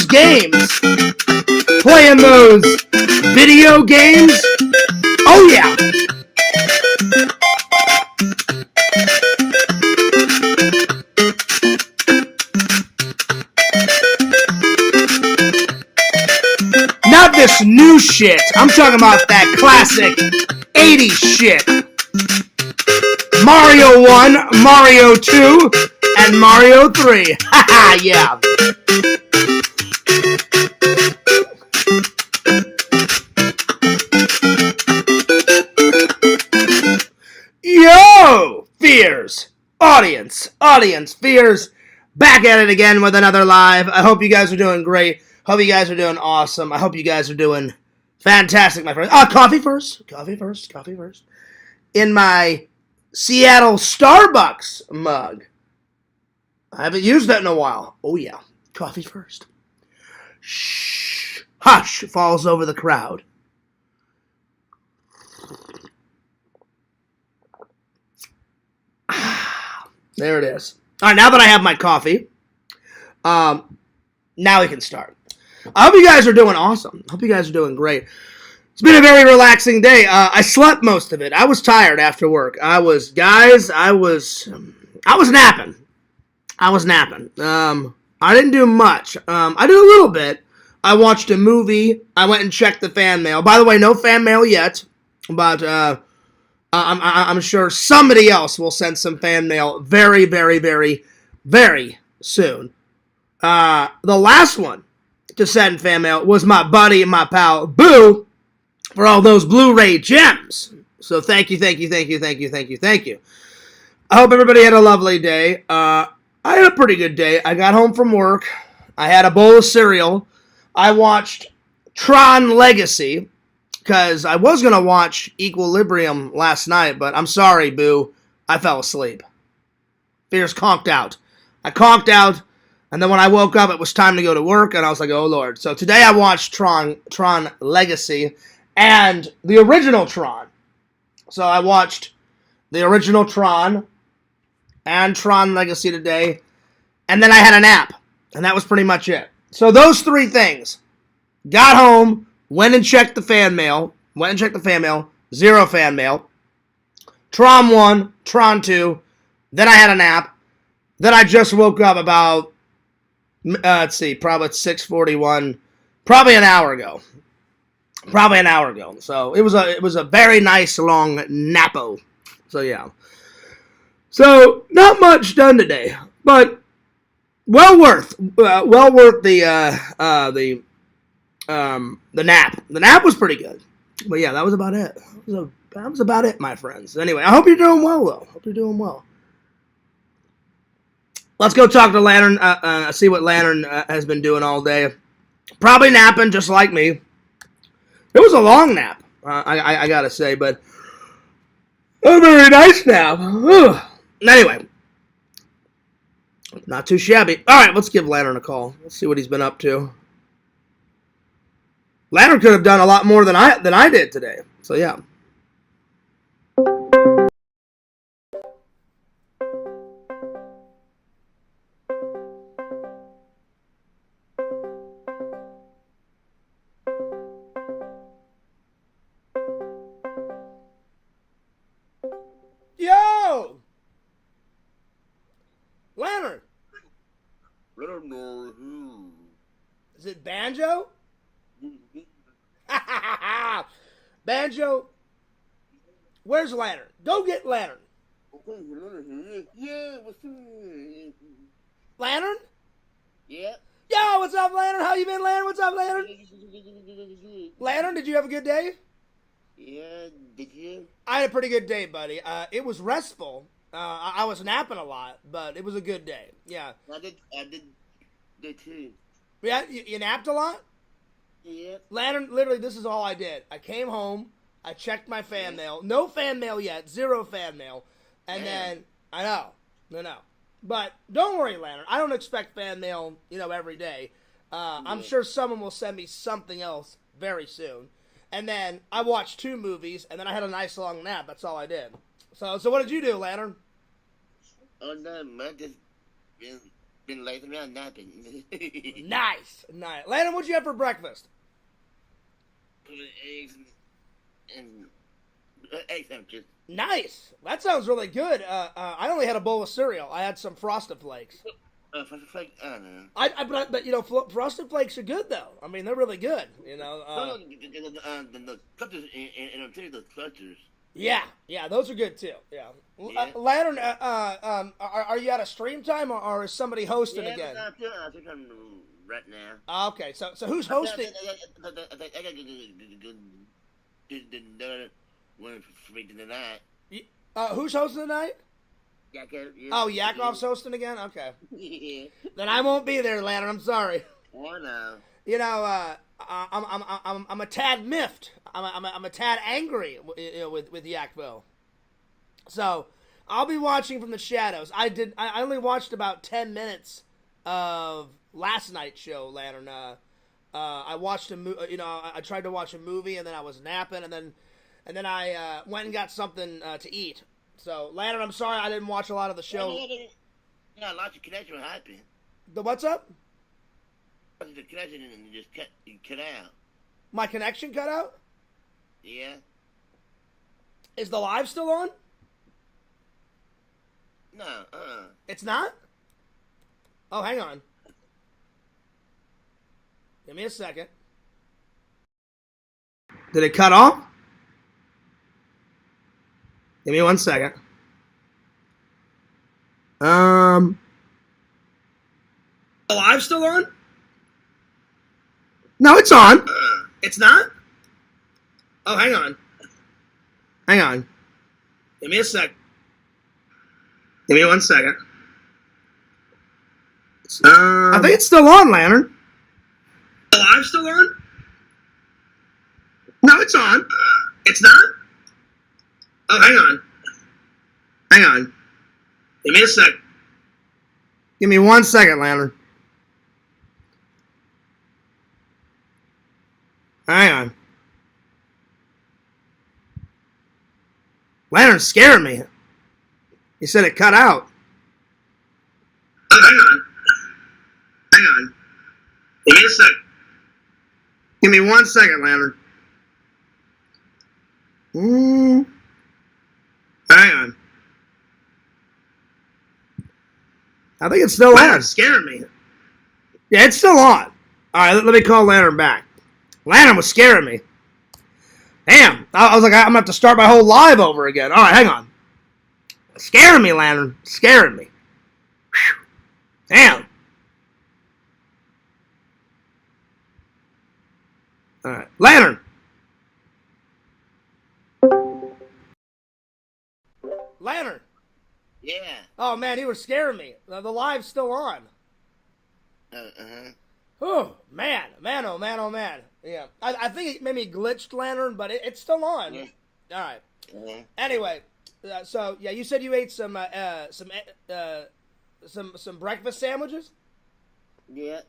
those games. Playing those video games. Oh, yeah. Not this new shit. I'm talking about that classic 80s shit. Mario 1, Mario 2, and Mario 3. Haha, yeah. Yo, Fears. Audience, Fears. Back at it again with another live. I hope you guys are doing great. Hope you guys are doing awesome. I hope you guys are doing fantastic, my friends. Coffee first. In my Seattle Starbucks mug. I haven't used that in a while. Oh, yeah. Coffee first. Shh. Hush falls over the crowd. There it is. All right, now that I have my coffee, now we can start. I hope you guys are doing awesome. I hope you guys are doing great. It's been a very relaxing day. I slept most of it. I was tired after work. I was napping. I didn't do much. I did a little bit. I watched a movie. I went and checked the fan mail. By the way, no fan mail yet, but I'm sure somebody else will send some fan mail very, very, very, very soon. The last one to send fan mail was my buddy and my pal, Boo, for all those Blu-ray gems. So thank you. I hope everybody had a lovely day. I had a pretty good day. I got home from work. I had a bowl of cereal. I watched Tron Legacy, because I was going to watch Equilibrium last night, but I'm sorry, Boo. I fell asleep. Fears conked out. I conked out, and then when I woke up, it was time to go to work, and I was like, oh, Lord. So today I watched Tron Legacy and the original Tron. So I watched the original Tron and Tron Legacy today, and then I had a nap, and that was pretty much it. So those three things. Got home, went and checked the fan mail, zero fan mail. Tron 1, Tron 2, then I had a nap. Then I just woke up about, probably at 6:41, probably an hour ago. So it was a very nice long napo. So yeah. So not much done today, but well worth the nap. The nap was pretty good. But yeah, that was about it. That was about it, my friends. Anyway, I hope you're doing well, though. Let's go talk to Lantern, see what Lantern has been doing all day. Probably napping, just like me. It was a long nap, I gotta say, but a very nice nap. Anyway, not too shabby. All right, let's give Lantern a call. Let's see what he's been up to. Lantern could have done a lot more than I did today. So yeah. Yo! Lantern! Is it Banjo? Banjo, where's Lantern? Go get Lantern. Yeah, what's up? Lantern? Yeah. Yo, what's up, Lantern? How you been, Lantern? What's up, Lantern? Lantern, did you have a good day? Yeah, did you? I had a pretty good day, buddy. It was restful. I was napping a lot, but it was a good day. Yeah. I did too. Yeah, you napped a lot? Yeah. Lantern, literally, this is all I did. I came home, I checked my fan mail. No fan mail yet. Zero fan mail. And then, I know. But don't worry, Lantern. I don't expect fan mail, every day. I'm sure someone will send me something else very soon. And then I watched 2 movies, and then I had a nice long nap. That's all I did. So what did you do, Lantern? Oh, no, man, just been laying around napping. Nice. Landon, what'd you have for breakfast? Eggs and egg sandwiches. Nice. That sounds really good. I only had a bowl of cereal. I had some Frosted Flakes. Frosted I don't know. But you know, Frosted Flakes are good though. I mean, they're really good. You know. The clusters and the clusters. Yeah, those are good too. Yeah. Lantern, are you out of stream time or is somebody hosting again? I think I'm right now. Okay, so who's hosting? I gotta go do one for me tonight. Who's hosting tonight? Yakov. Oh, Yakov's hosting again? Okay. Yeah. Then I won't be there, Lantern. I'm sorry. Oh no. You know, I'm a tad miffed. I'm a tad angry with Yakvo. So I'll be watching from the shadows. I only watched about 10 minutes of last night's show, Lantern. I watched I tried to watch a movie and then I was napping and then I went and got something to eat. So Lantern, I'm sorry I didn't watch a lot of the show. Yeah, lots of connection will happen. The what's up? The connection and just cut out. My connection cut out? Yeah. Is the live still on? No, It's not? Oh, hang on. Give me a second. Did it cut off? Give me 1 second. The live still on? No, it's on. It's not? Oh, hang on. Give me a sec. Give me 1 second. I think it's still on, Lantern. The live still on? No, it's on. It's not? Oh, hang on. Give me a sec. Give me 1 second, Lantern. Hang on. Lantern's scaring me. He said it cut out. Oh, hang on. Give me a sec. Give me 1 second, Lantern. Hang on. I think it's still on. It's scaring me. Yeah, it's still on. All right, let me call Lantern back. Lantern was scaring me. Damn. I was like, I'm going to have to start my whole live over again. All right, hang on. Scaring me, Lantern. Scaring me. Whew. Damn. All right. Lantern. Lantern. Yeah. Oh, man, he was scaring me. The live's still on. Oh, man. Oh, man. Yeah. I think it maybe glitched, Lantern, but it's still on. Yeah. All right. Uh-huh. Anyway, so, yeah, you said you ate some breakfast sandwiches? Yeah.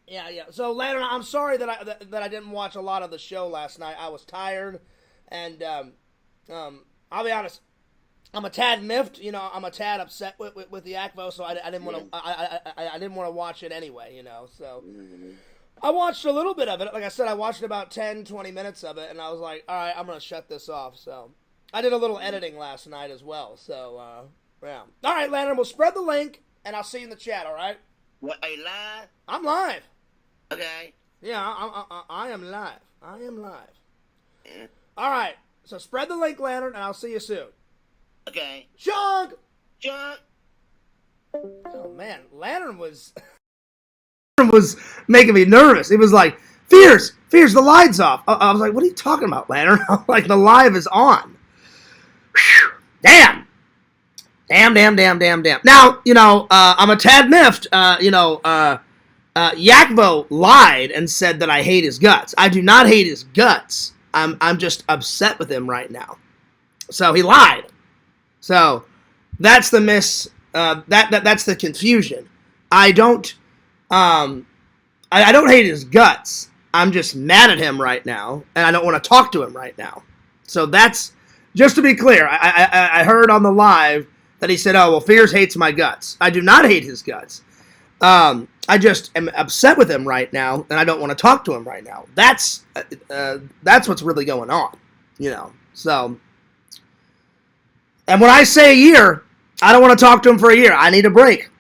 Yeah. So, Lantern, I'm sorry that I didn't watch a lot of the show last night. I was tired, and I'll be honest, I'm a tad miffed. You know, I'm a tad upset with the Akvo, so I didn't want to. I didn't want to watch it anyway. You know, so I watched a little bit of it. Like I said, I watched about 10, 20 minutes of it, and I was like, all right, I'm gonna shut this off. So I did a little editing last night as well. So yeah. All right, Lantern, we'll spread the link, and I'll see you in the chat. All right. What, are you live? I'm live. Okay. Yeah, I am live. Yeah. All right. So spread the link, Lantern, and I'll see you soon. Okay. Chung! John. Oh, man. Lantern was making me nervous. He was like, Fears, the live's off. I was like, what are you talking about, Lantern? I'm like, the live is on. Whew. Damn. Now, you know, I'm a tad miffed. Yakvo lied and said that I hate his guts. I do not hate his guts. I'm just upset with him right now. So he lied. So that's the that's the confusion. I don't hate his guts. I'm just mad at him right now, and I don't want to talk to him right now. So that's just to be clear. I heard on the live that he said, "Oh well, Fears hates my guts." I do not hate his guts. I just am upset with him right now, and I don't want to talk to him right now. That's what's really going on, you know. So, and when I say a year, I don't want to talk to him for a year. I need a break.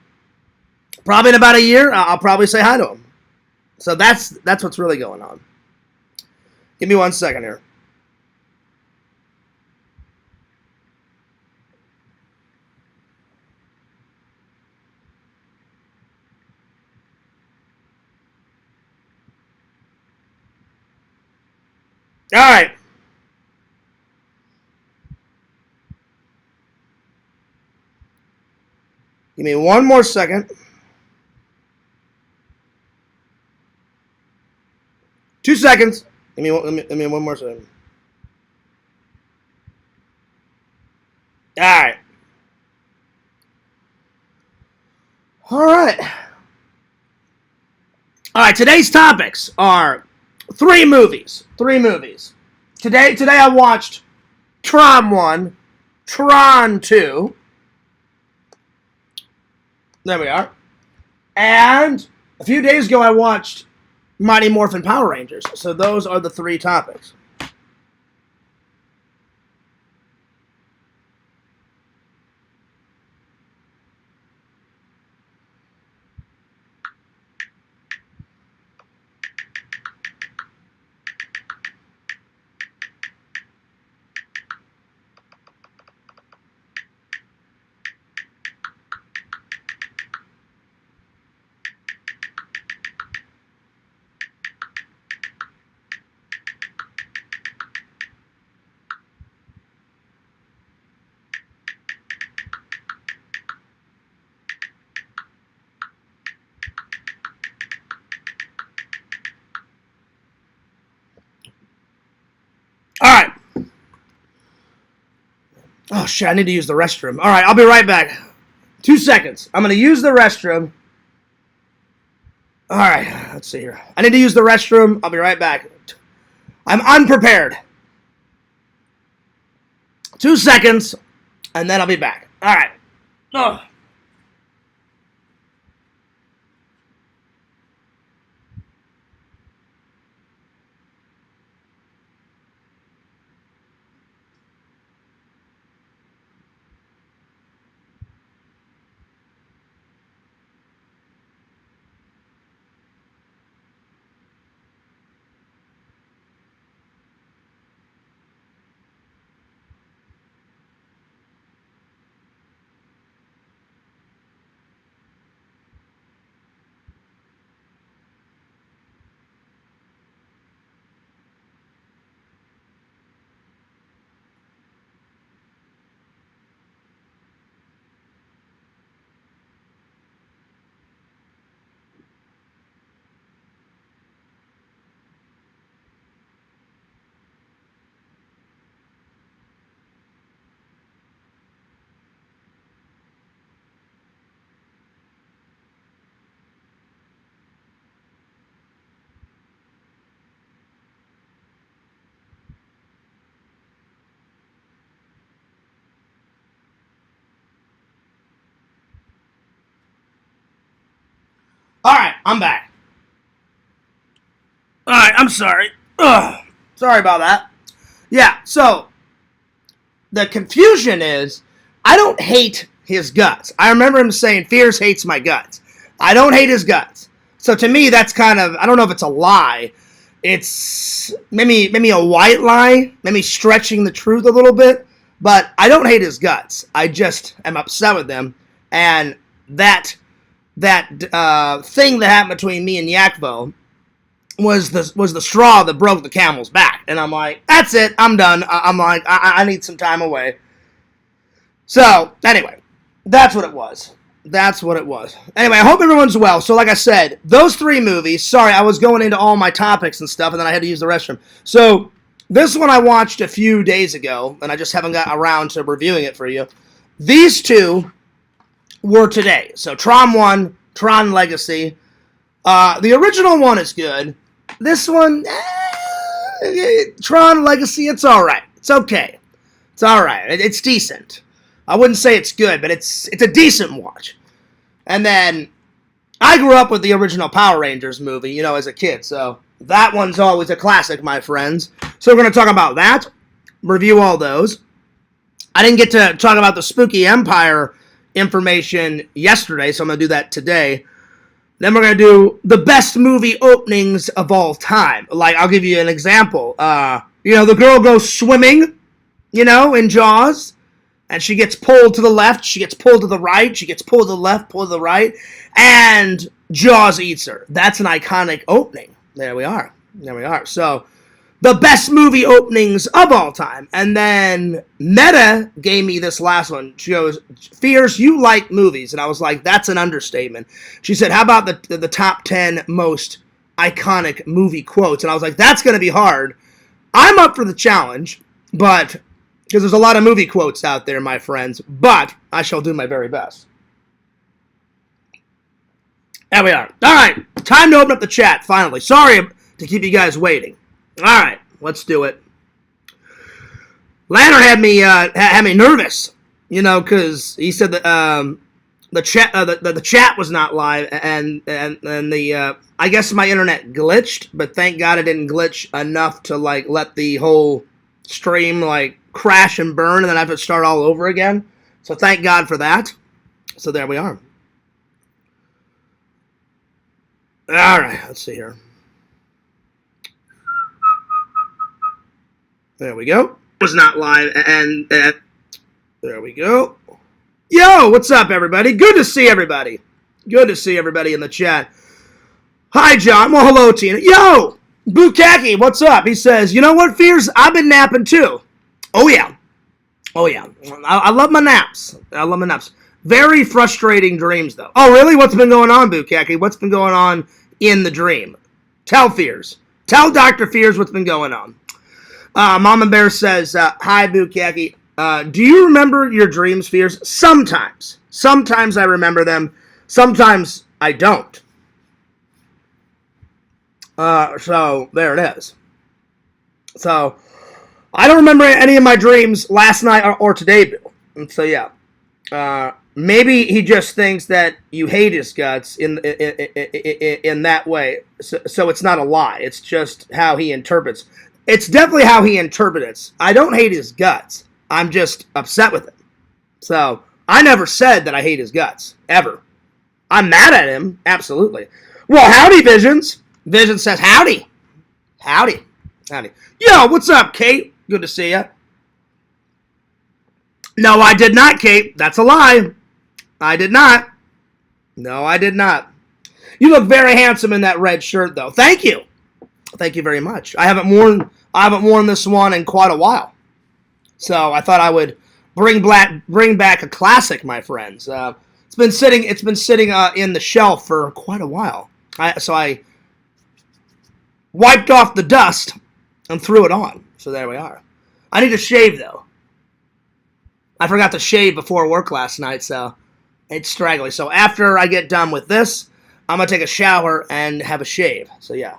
Probably in about a year, I'll probably say hi to him. So that's what's really going on. Give me 1 second here. All right. Give me 1 more second. 2 seconds. Give me 1 more second. All right. All right. All right. Today's topics are 3 movies. 3 movies. Today I watched Tron 1, Tron 2. There we are. And a few days ago I watched Mighty Morphin Power Rangers. So those are the 3 topics. All right. Oh, shit, I need to use the restroom. All right, I'll be right back. 2 seconds. I'm going to use the restroom. All right, let's see here. I need to use the restroom. I'll be right back. I'm unprepared. 2 seconds, and then I'll be back. All right. Ugh. All right, I'm back. All right, I'm sorry. Ugh. Sorry about that. Yeah, so the confusion is I don't hate his guts. I remember him saying, Fierce hates my guts. I don't hate his guts. So to me, that's kind of, I don't know if it's a lie. It's maybe a white lie, maybe stretching the truth a little bit. But I don't hate his guts. I just am upset with them. And that thing that happened between me and Yakvo was the straw that broke the camel's back. And I'm like, that's it. I'm done. I'm like, I need some time away. So, anyway, that's what it was. That's what it was. Anyway, I hope everyone's well. So, like I said, those 3 movies, sorry, I was going into all my topics and stuff, and then I had to use the restroom. So, this one I watched a few days ago, and I just haven't got around to reviewing it for you. These 2 were today. So, Tron 1, Tron Legacy. The original one is good. This one, Tron Legacy, it's alright. It's okay. It's alright. It's decent. I wouldn't say it's good, but it's a decent watch. And then I grew up with the original Power Rangers movie, you know, as a kid, so that one's always a classic, my friends. So we're going to talk about that, review all those. I didn't get to talk about the Spooky Empire information yesterday, so I'm going to do that today. Then we're going to do the best movie openings of all time. Like, I'll give you an example. You know, the girl goes swimming, you know, in Jaws, and she gets pulled to the left, she gets pulled to the right, she gets pulled to the left, pulled to the right, and Jaws eats her. That's an iconic opening. There we are. There we are. So, the best movie openings of all time. And then Meta gave me this last one. She goes, Fierce, you like movies. And I was like, that's an understatement. She said, how about the top 10 most iconic movie quotes? And I was like, that's going to be hard. I'm up for the challenge, but because there's a lot of movie quotes out there, my friends, but I shall do my very best. There we are. All right, time to open up the chat, finally. Sorry to keep you guys waiting. All right, let's do it. Leonard had me nervous, you know, because he said that the chat was not live, and the I guess my internet glitched, but thank God it didn't glitch enough to like let the whole stream like crash and burn, and then I have to start all over again. So thank God for that. So there we are. All right, let's see here. There we go. It was not live, and there we go. Yo, what's up, everybody? Good to see everybody. Good to see everybody in the chat. Hi, John. Well, hello, Tina. Yo, Bukaki, what's up? He says, you know what, Fears? I've been napping, too. Oh, yeah. Oh, yeah. I love my naps. I love my naps. Very frustrating dreams, though. Oh, really? What's been going on, Bukaki? What's been going on in the dream? Tell Fears. Tell Dr. Fears what's been going on. Mama Bear says, hi, Bukaki. Do you remember your dreams, Fears? Sometimes. Sometimes I remember them. Sometimes I don't. So, there it is. So, I don't remember any of my dreams last night or today, Bill. And so, yeah. Maybe he just thinks that you hate his guts in that way. So it's not a lie. It's just how he interprets. It's definitely how he interprets. I don't hate his guts. I'm just upset with him. So, I never said that I hate his guts. Ever. I'm mad at him. Absolutely. Well, howdy, Visions. Vision says, howdy. Howdy. Howdy. Yo, what's up, Kate? Good to see you. No, I did not, Kate. That's a lie. I did not. No, I did not. You look very handsome in that red shirt, though. Thank you. Thank you very much. I haven't worn this one in quite a while. So I thought I would bring back a classic, my friends. It's been sitting in the shelf for quite a while. So I wiped off the dust and threw it on. So there we are. I need to shave, though. I forgot to shave before work last night, so it's straggly. So after I get done with this, I'm going to take a shower and have a shave. So yeah.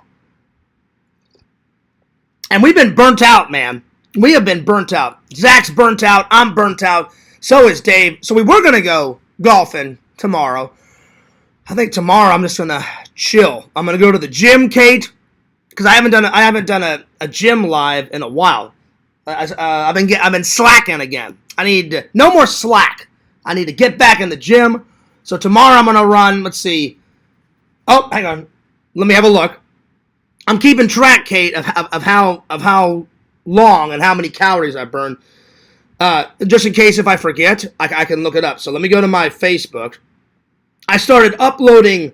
And we've been burnt out, man. We have been burnt out. Zach's burnt out. I'm burnt out. So is Dave. So we were going to go golfing tomorrow. I think tomorrow I'm just going to chill. I'm going to go to the gym, Kate, because I haven't done a gym live in a while. I've been slacking again. I need no more slack. I need to get back in the gym. So tomorrow I'm gonna run. Let's see. Oh, hang on. Let me have a look. I'm keeping track, Kate, of how long and how many calories I burned. Just in case if I forget, I can look it up. So let me go to my Facebook. I started uploading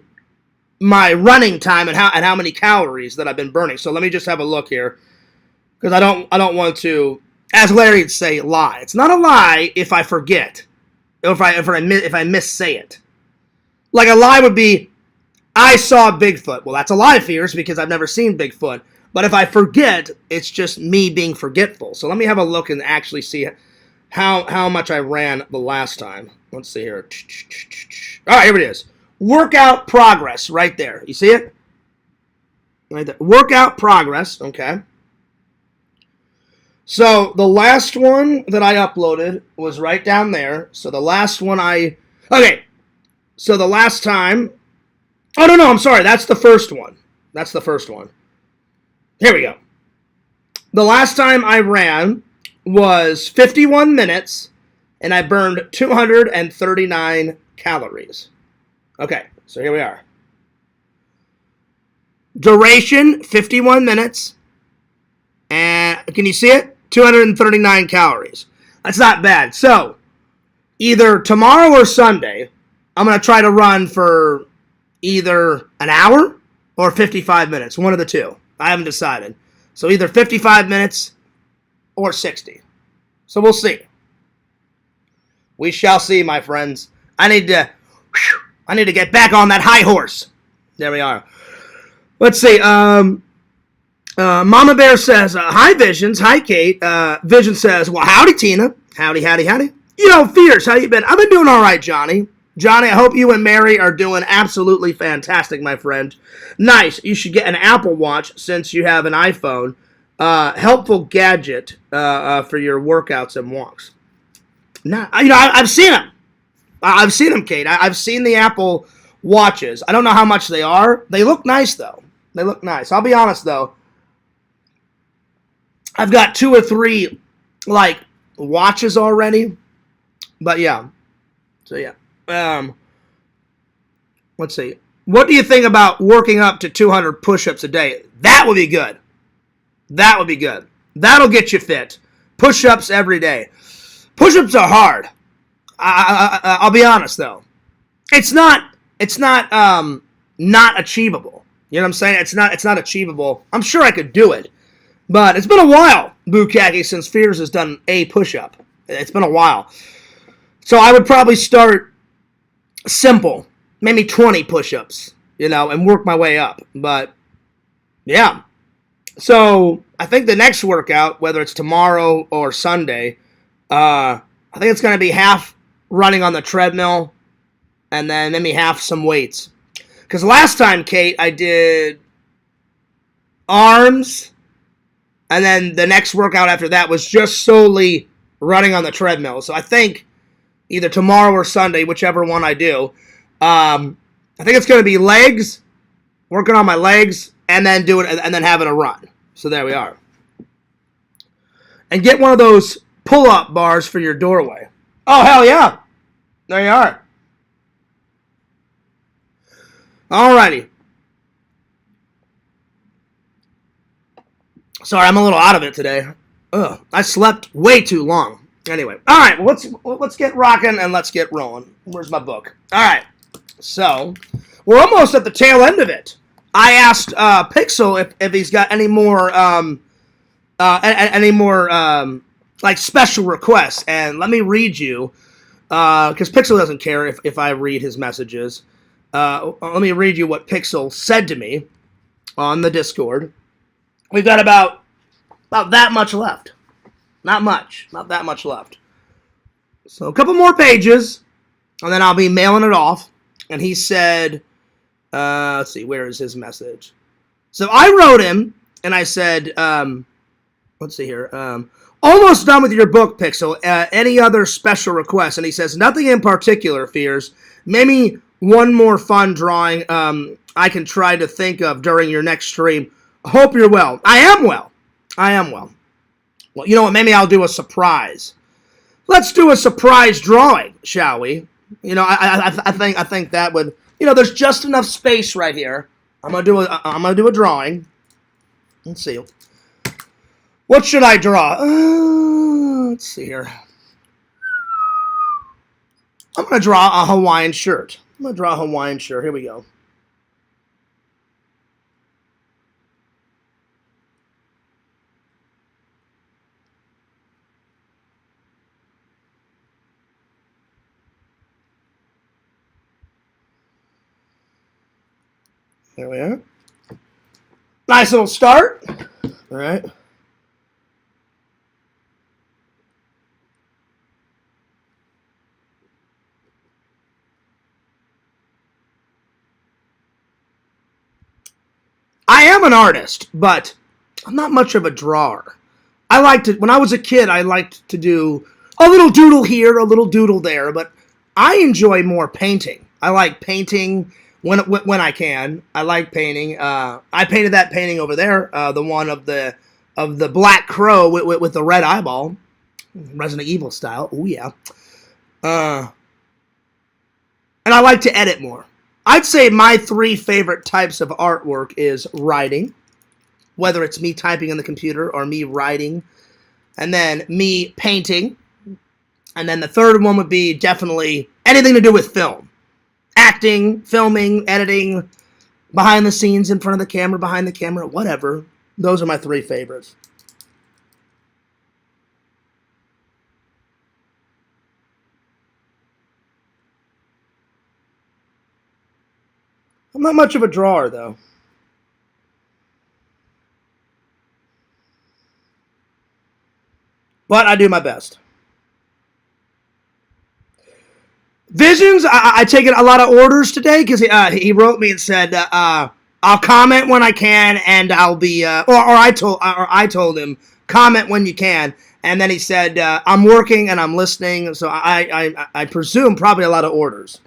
my running time and how many calories that I've been burning. So let me just have a look here, because I don't want to, as Larry would say, lie. It's not a lie if I forget, or if I missay it. Like a lie would be, I saw Bigfoot. Well, that's a lie, Fierce, because I've never seen Bigfoot. But if I forget, it's just me being forgetful. So let me have a look and actually see how much I ran the last time. Let's see here. All right, here it is. Workout progress right there. You see it? Right there. Workout progress. Okay. So the last one that I uploaded was right down there. So the last one okay. So the last time Oh, no, I'm sorry. That's the first one. That's the first one. Here we go. The last time I ran was 51 minutes, and I burned 239 calories. Okay, so here we are. Duration, 51 minutes. And can you see it? 239 calories. That's not bad. So, either tomorrow or Sunday, I'm going to try to run for either an hour or 55 minutes. One of the two. I haven't decided. So either 55 minutes or 60. So we'll see. We shall see, my friends. I need to get back on that high horse. There we are. Let's see. Mama Bear says, hi, Visions. Hi, Kate. Vision says, well, howdy, Tina. Howdy, howdy, howdy. Yo, Fierce, how you been? I've been doing all right, Johnny. Johnny, I hope you and Mary are doing absolutely fantastic, my friend. Nice. You should get an Apple Watch since you have an iPhone. Helpful gadget for your workouts and walks. I've seen them. I've seen them, Kate. I've seen the Apple Watches. I don't know how much they are. They look nice, though. They look nice. I'll be honest, though. I've got 2 or 3, watches already. But, yeah. So, yeah. Let's see. What do you think about working up to 200 push-ups a day? That would be good. That would be good. That'll get you fit. Push-ups every day. Push-ups are hard. I'll be honest though. It's not not achievable. You know what I'm saying? It's not achievable. I'm sure I could do it, but it's been a while, Bukaki, since Fears has done a push-up. It's been a while. So I would probably start simple, maybe 20 push-ups, and work my way up. But, yeah. So, I think the next workout, whether it's tomorrow or Sunday, I think it's going to be half running on the treadmill and then maybe half some weights. Because last time, Kate, I did arms, and then the next workout after that was just solely running on the treadmill. So I think either tomorrow or Sunday, whichever one I do, I think it's going to be legs, working on my legs, and then having a run. So there we are. And get one of those pull-up bars for your doorway. Oh, hell yeah. There you are. Alrighty. Sorry, I'm a little out of it today. Ugh, I slept way too long. Anyway, all right, well, let's get rocking and let's get rolling. Where's my book? All right, so we're almost at the tail end of it. I asked Pixel if he's got any more special requests, and let me read you because Pixel doesn't care if I read his messages. Let me read you what Pixel said to me on the Discord. We've got about that much left. Not much. Not that much left. So a couple more pages, and then I'll be mailing it off. And he said, let's see, where is his message? So I wrote him, and I said, let's see here. Almost done with your book, Pixel. Any other special requests? And he says, nothing in particular, Fears. Maybe one more fun drawing I can try to think of during your next stream. Hope you're well. I am well. I am well. Well, you know what? Maybe I'll do a surprise. Let's do a surprise drawing, shall we? I think that would. There's just enough space right here. I'm gonna do a drawing. Let's see. What should I draw? Let's see here. I'm gonna draw a Hawaiian shirt. Here we go. There we are. Nice little start. All right. I am an artist, but I'm not much of a drawer. When I was a kid, I liked to do a little doodle here, a little doodle there, but I enjoy more painting. I like painting when I can. I like painting. I painted that painting over there, the one of the Black Crow with the red eyeball, Resident Evil style. Oh yeah. And I like to edit more. I'd say my 3 favorite types of artwork is writing, whether it's me typing on the computer or me writing, and then me painting, and then the third one would be definitely anything to do with film. Acting, filming, editing, behind the scenes, in front of the camera, behind the camera, whatever. Those are my 3 favorites. I'm not much of a drawer, though. But I do my best. Visions, I taken a lot of orders today because he wrote me and said I'll comment when I can, and I'll be or I told him comment when you can, and then he said I'm working and I'm listening, so I presume probably a lot of orders.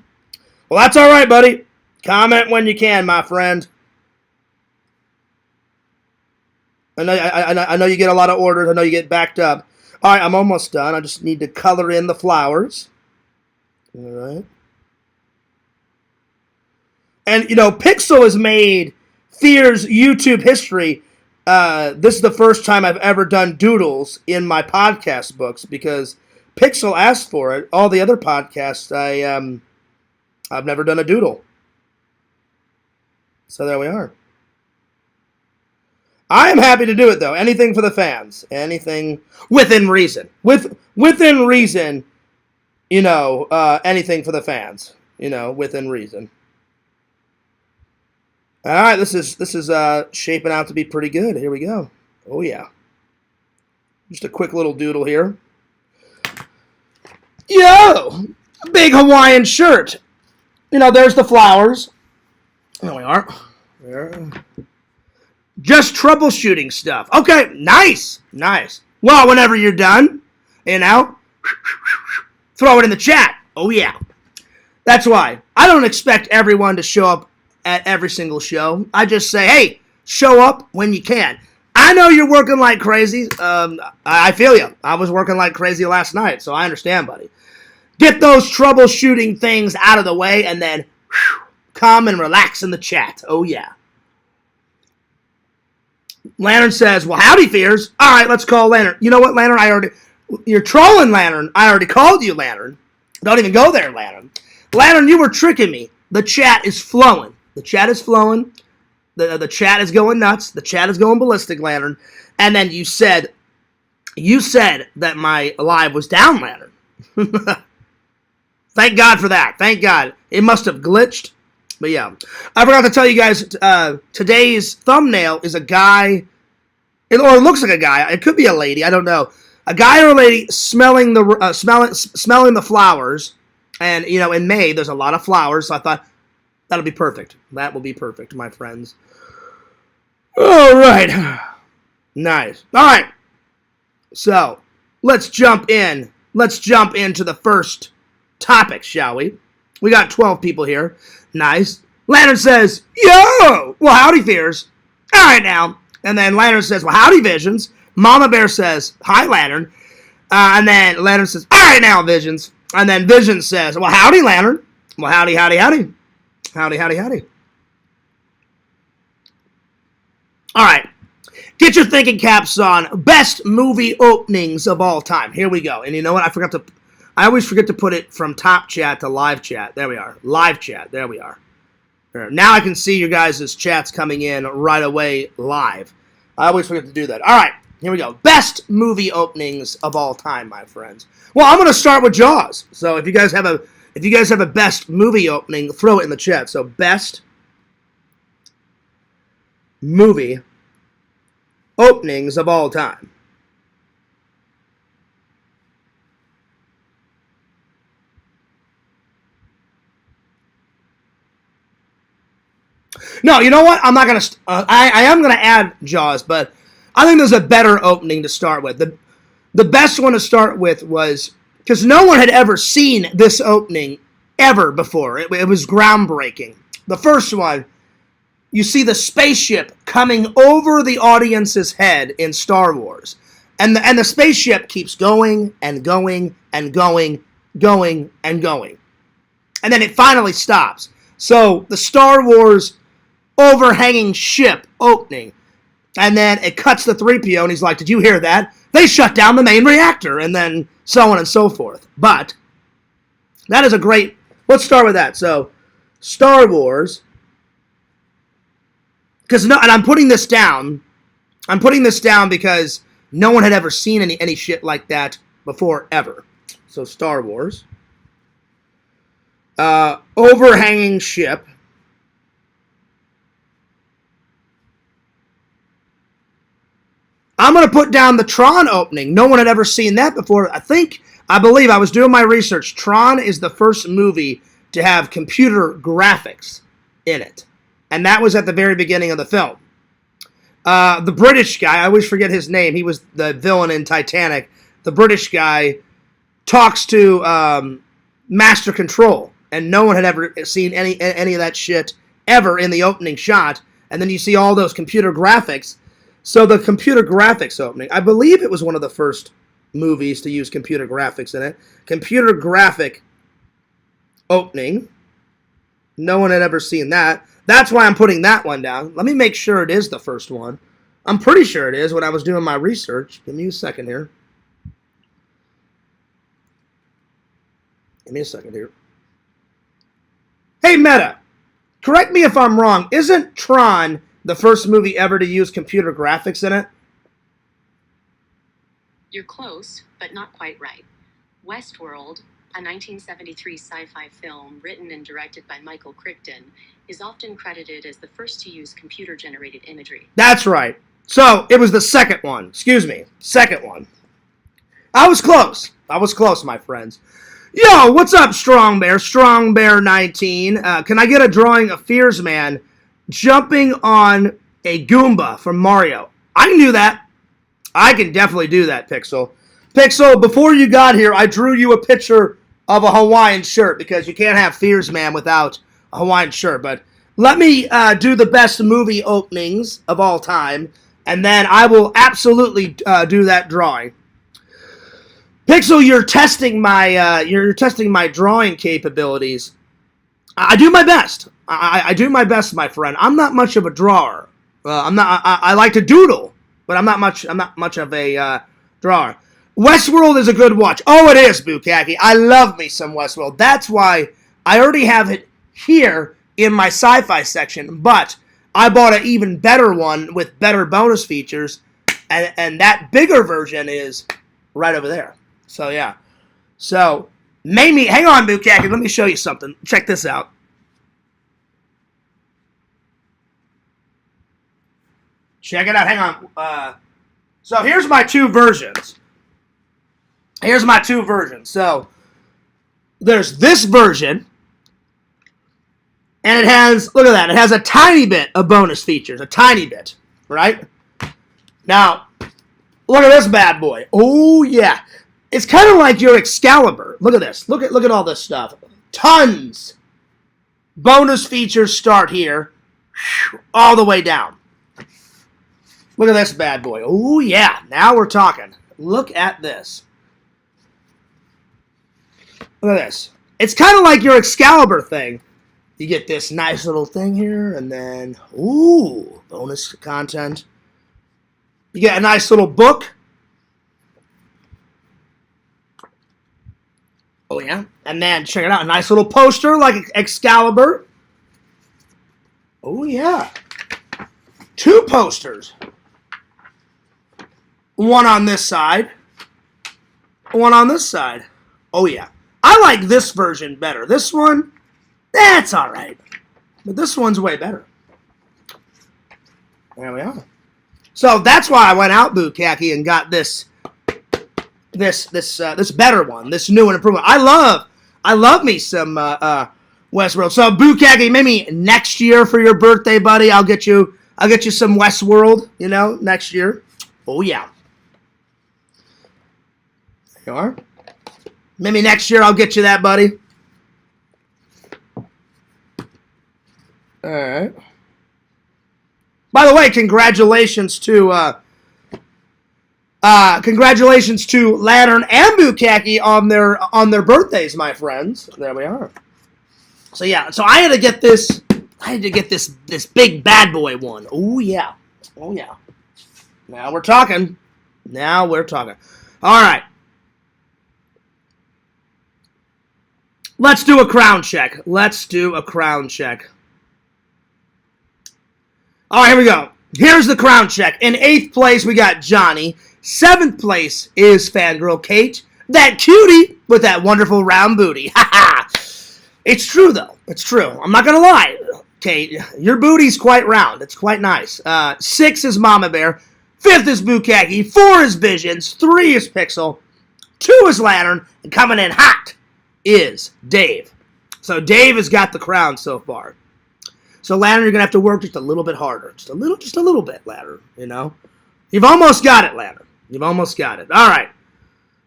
Well, that's all right, buddy. Comment when you can, my friend. I know you get a lot of orders. I know you get backed up. All right, I'm almost done. I just need to color in the flowers. All right. And, you know, Pixel has made Fear's YouTube history. This is the first time I've ever done doodles in my podcast books because Pixel asked for it. All the other podcasts, I've never done a doodle. So there we are. I am happy to do it, though. Anything for the fans. Anything within reason. Within reason, you know, anything for the fans. You know, within reason. All right, this is shaping out to be pretty good. Here we go. Oh, yeah. Just a quick little doodle here. Yo! Big Hawaiian shirt. You know, there's the flowers. There we are. There. Just troubleshooting stuff. Okay, nice. Nice. Well, whenever you're done, you know, throw it in the chat. Oh, yeah. That's why. I don't expect everyone to show up at every single show. I just say, hey, show up when you can. I know you're working like crazy. I feel you. I was working like crazy last night, so I understand, buddy. Get those troubleshooting things out of the way, and then come and relax in the chat. Oh, yeah. Lantern says, well, howdy, Fears. All right, let's call Lantern. You know what, Lantern? You're trolling, Lantern. I already called you, Lantern. Don't even go there, Lantern. Lantern, you were tricking me. The chat is flowing. The chat is flowing. The chat is going nuts. The chat is going ballistic, Lantern. And then you said that my live was down, Lantern. Thank God for that. Thank God. It must have glitched. But yeah, I forgot to tell you guys, today's thumbnail is a guy, or it looks like a guy. It could be a lady. I don't know. A guy or a lady smelling the flowers. And, you know, in May, there's a lot of flowers. So I thought, that'll be perfect. That will be perfect, my friends. All right. Nice. All right. So, let's jump in. Let's jump into the first topic, shall we? We got 12 people here. Nice. Lantern says, yo! Well, howdy, Fears. All right, now. And then Lantern says, well, howdy, Visions. Mama Bear says, hi, Lantern. And then Lantern says, all right, now, Visions. And then Vision says, well, howdy, Lantern. Well, howdy, howdy, howdy. Howdy, howdy, howdy. All right. Get your thinking caps on. Best movie openings of all time. Here we go. And you know what? I always forget to put it from top chat to live chat. There we are. Live chat. There we are. There. Now I can see your guys' chats coming in right away live. I always forget to do that. All right. Here we go. Best movie openings of all time, my friends. Well, I'm going to start with Jaws. So if you guys have a best movie opening, throw it in the chat. So best movie openings of all time. No, you know what? I'm not going to... I am going to add Jaws, but I think there's a better opening to start with. The best one to start with was... Because no one had ever seen this opening ever before. It was groundbreaking. The first one, you see the spaceship coming over the audience's head in Star Wars. And the spaceship keeps going and going and going, going and going. And then it finally stops. So the Star Wars overhanging ship opening. And then it cuts to 3PO and he's like, did you hear that? They shut down the main reactor. And then so on and so forth. But that is a great... Let's start with that. So Star Wars... and I'm putting this down. I'm putting this down because no one had ever seen any shit like that before, ever. So Star Wars. Overhanging ship. I'm going to put down the Tron opening. No one had ever seen that before. I believe I was doing my research. Tron is the first movie to have computer graphics in it. And that was at the very beginning of the film. The British guy, I always forget his name. He was the villain in Titanic. The British guy talks to Master Control. And no one had ever seen any of that shit ever in the opening shot. And then you see all those computer graphics. So the computer graphics opening, I believe it was one of the first movies to use computer graphics in it. Computer graphic opening. No one had ever seen that. That's why I'm putting that one down. Let me make sure it is the first one. I'm pretty sure it is when I was doing my research. Give me a second here. Hey, Meta. Correct me if I'm wrong. Isn't Tron the first movie ever to use computer graphics in it? You're close, but not quite right. Westworld, a 1973 sci-fi film written and directed by Michael Crichton, is often credited as the first to use computer-generated imagery. That's right. So, it was the second one. Excuse me. Second one. I was close. My friends. Yo, what's up, Strong Bear? Strong Bear 19. Can I get a drawing of Fears Man jumping on a Goomba from Mario? I can do that. I can definitely do that, Pixel. Pixel, before you got here, I drew you a picture of a Hawaiian shirt because you can't have Fears Man without a Hawaiian shirt. But let me do the best movie openings of all time, and then I will absolutely do that drawing. Pixel, you're testing my drawing capabilities. I do my best. I do my best, my friend. I'm not much of a drawer. I like to doodle, but I'm not much of a drawer. Westworld is a good watch. Oh, it is, Bukaki. I love me some Westworld. That's why I already have it here in my sci-fi section, but I bought an even better one with better bonus features, and that bigger version is right over there. So, yeah. So, maybe, hang on, Bukaki, let me show you something. Check this out. Check it out, hang on. So, here's my two versions. So, there's this version, and it has, look at that, it has a tiny bit of bonus features, a tiny bit, right? Now, look at this bad boy. Oh, yeah. It's kind of like your Excalibur. Look at this. Look at all this stuff. Tons. Bonus features start here, all the way down. Look at this bad boy. Oh, yeah. Now we're talking. Look at this. Look at this. It's kind of like your Excalibur thing. You get this nice little thing here, and then, ooh, bonus content. You get a nice little book. Oh, yeah. And then, check it out, a nice little poster like Excalibur. Oh, yeah. Two posters. One on this side. One on this side. Oh, yeah. I like this version better. This one, that's all right. But this one's way better. There we are. So that's why I went out, Bukaki, and got this better one, this new and improvement. I love me some Westworld. So Bukaki, maybe next year for your birthday, buddy, I'll get you some Westworld, next year. Oh yeah. There you are. Maybe next year I'll get you that, buddy. All right. By the way, congratulations to Lantern and Bukaki on their birthdays, my friends. There we are. So yeah, so I had to get this. This big bad boy one. Oh yeah. Oh yeah. Now we're talking. All right. Let's do a crown check. All right, here we go. Here's the crown check. In 8th place, we got Johnny. 7th place is Fangirl Kate. That cutie with that wonderful round booty. Ha ha. It's true, though. It's true. I'm not going to lie. Kate, your booty's quite round. It's quite nice. 6 is Mama Bear. 5th is Bukaki. 4 is Visions. 3 is Pixel. 2 is Lantern. And coming in hot is Dave. So Dave has got the crown so far. So Lantern, you're going to have to work just a little bit harder. Just a little bit, Lantern, you know. You've almost got it, Lantern. You've almost got it. All right.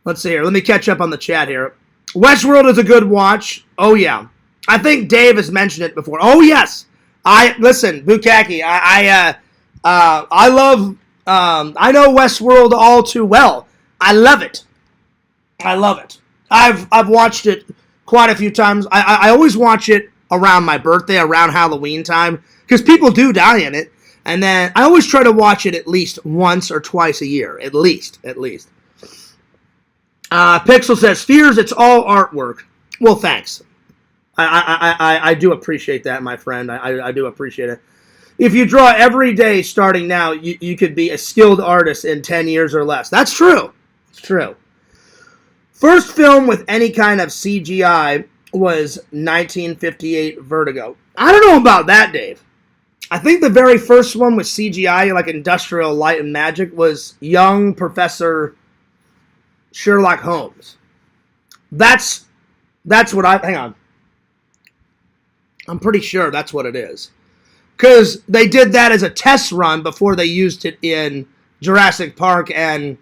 Let's see here. Let me catch up on the chat here. Westworld is a good watch. Oh, yeah. I think Dave has mentioned it before. Oh, yes. Listen, Bukaki, I love, I know Westworld all too well. I love it. I've watched it quite a few times. I always watch it around my birthday, around Halloween time, because people do die in it. And then I always try to watch it at least once or twice a year. At least. Pixel says, Fears, it's all artwork. Well, thanks. I do appreciate that, my friend. I do appreciate it. If you draw every day starting now, you could be a skilled artist in 10 years or less. That's true. It's true. First film with any kind of CGI was 1958 Vertigo. I don't know about that, Dave. I think the very first one with CGI, like Industrial Light and Magic, was young Professor Sherlock Holmes. That's what hang on. I'm pretty sure that's what it is. Because they did that as a test run before they used it in Jurassic Park and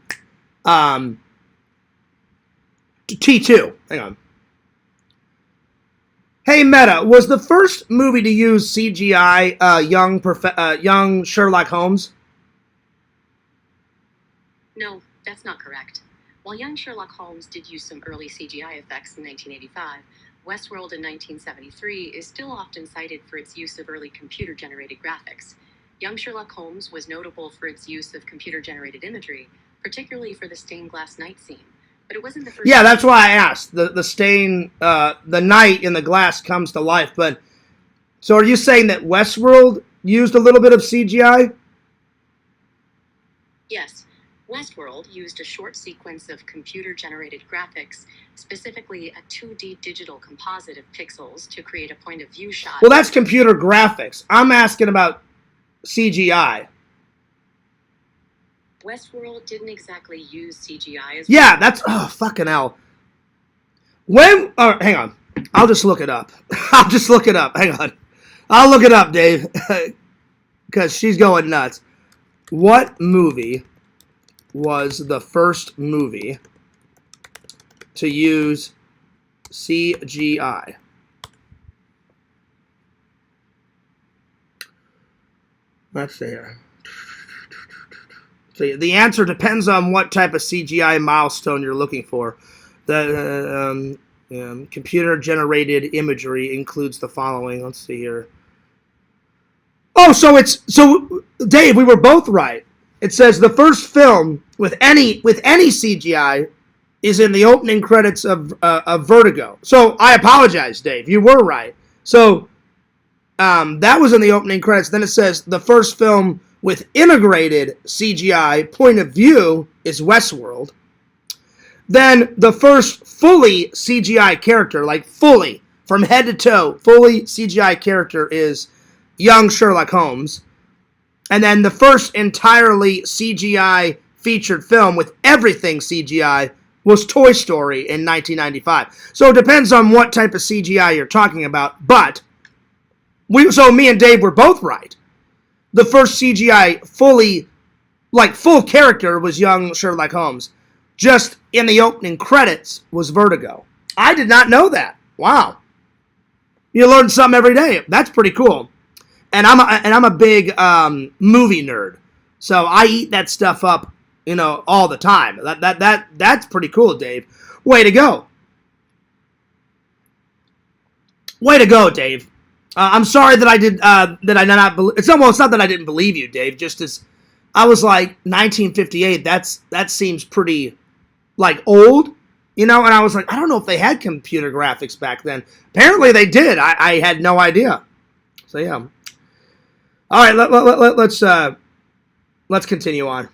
T2. Hang on. Hey, Meta, was the first movie to use CGI young Sherlock Holmes? No, that's not correct. While young Sherlock Holmes did use some early CGI effects in 1985, Westworld in 1973 is still often cited for its use of early computer-generated graphics. Young Sherlock Holmes was notable for its use of computer-generated imagery, particularly for the stained glass night scene. But it wasn't the first. Yeah, that's why I asked. The stain, the night in the glass comes to life. But so, are you saying that Westworld used a little bit of CGI? Yes. Westworld used a short sequence of computer-generated graphics, specifically a 2D digital composite of pixels, to create a point-of-view shot. Well, that's computer graphics. I'm asking about CGI. Westworld didn't exactly use CGI as Yeah, that's... Oh, fucking hell. When... Oh, hang on. I'll just look it up. Hang on. I'll look it up, Dave. Because she's going nuts. What movie was the first movie to use CGI? Let's see here. So the answer depends on what type of CGI milestone you're looking for. The computer-generated imagery includes the following. Let's see here. Oh, so Dave, we were both right. It says the first film with any CGI is in the opening credits of Vertigo. So I apologize, Dave. You were right. So that was in the opening credits. Then it says the first film with integrated CGI point of view is Westworld. Then the first fully CGI character, like fully, from head to toe, fully CGI character is young Sherlock Holmes. And then the first entirely CGI featured film with everything CGI was Toy Story in 1995. So it depends on what type of CGI you're talking about. But, so me and Dave were both right. The first CGI fully, like full character was young Sherlock Holmes. Just in the opening credits was Vertigo. I did not know that. Wow. You learn something every day. That's pretty cool. And I'm a big movie nerd, so I eat that stuff up, all the time. That's pretty cool, Dave. Way to go. Way to go, Dave. I'm sorry that I did that I not believe. It's not that I didn't believe you, Dave. Just as I was like 1958. That seems pretty like old, And I was like, I don't know if they had computer graphics back then. Apparently they did. I had no idea. So yeah. All right, let's continue on.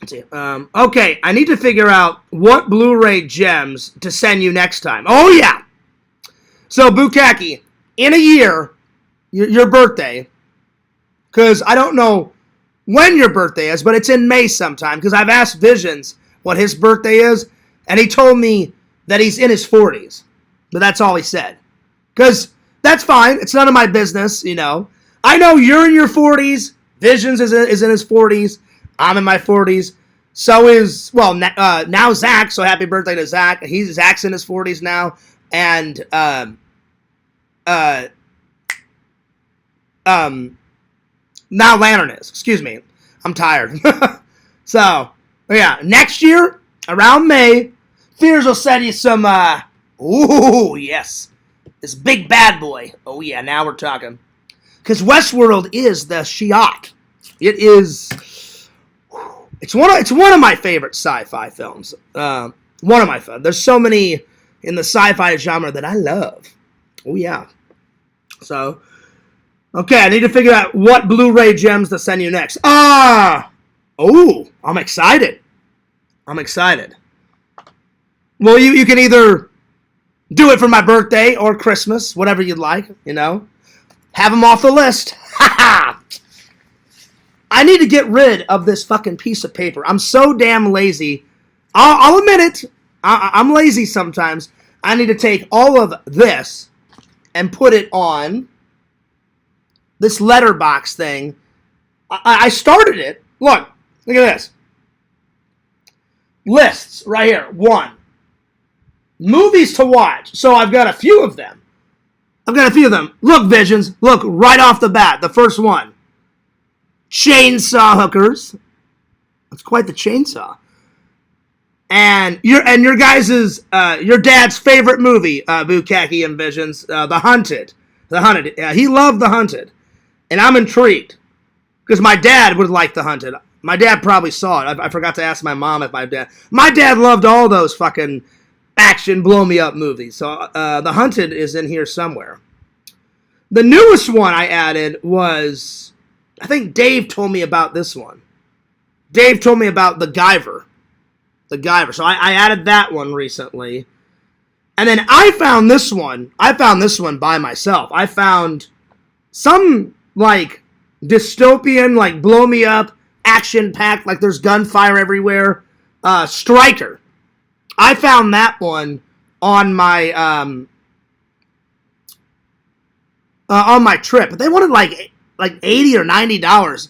Let's see. Okay, I need to figure out what Blu-ray gems to send you next time. Oh yeah. So Bukaki, in a year, your birthday, because I don't know when your birthday is, but it's in May sometime, because I've asked Visions what his birthday is, and he told me that he's in his 40s. But that's all he said. Because that's fine. It's none of my business, I know you're in your 40s. Visions is in his 40s. I'm in my 40s. So is, now Zach, so happy birthday to Zach. Zach's in his 40s now. And, now Lantern is. Excuse me. I'm tired. So, yeah, next year, around May, Fears will send you some, ooh, yes, this big bad boy. Oh, yeah, now we're talking. Because Westworld is the Shiat. It is, it's one of my favorite sci-fi films. One of my favorites. There's so many in the sci-fi genre that I love. Oh, yeah. So, okay, I need to figure out what Blu-ray gems to send you next. Oh, I'm excited. Well, you can either do it for my birthday or Christmas, whatever you'd like, Have them off the list. Ha ha! I need to get rid of this fucking piece of paper. I'm so damn lazy. I'll admit it. I'm lazy sometimes. I need to take all of this and put it on this letterbox thing. I started it. Look at this. Lists right here. 1. Movies to watch. So I've got a few of them. Look, Visions. Look, right off the bat. The first one. Chainsaw Hookers. That's quite the chainsaw. And your guys' your dad's favorite movie, Bukaki and Visions, The Hunted. The Hunted. He loved The Hunted. And I'm intrigued. Because my dad would like The Hunted. My dad probably saw it. I forgot to ask my mom if my dad loved all those fucking action blow-me-up movies. So The Hunted is in here somewhere. The newest one I added was, I think Dave told me about this one. Dave told me about The Guyver. So I added that one recently. And then I found this one by myself. I found some, dystopian, blow-me-up, action-packed, there's gunfire everywhere. Striker. I found that one on my trip. But they wanted like $80 or $90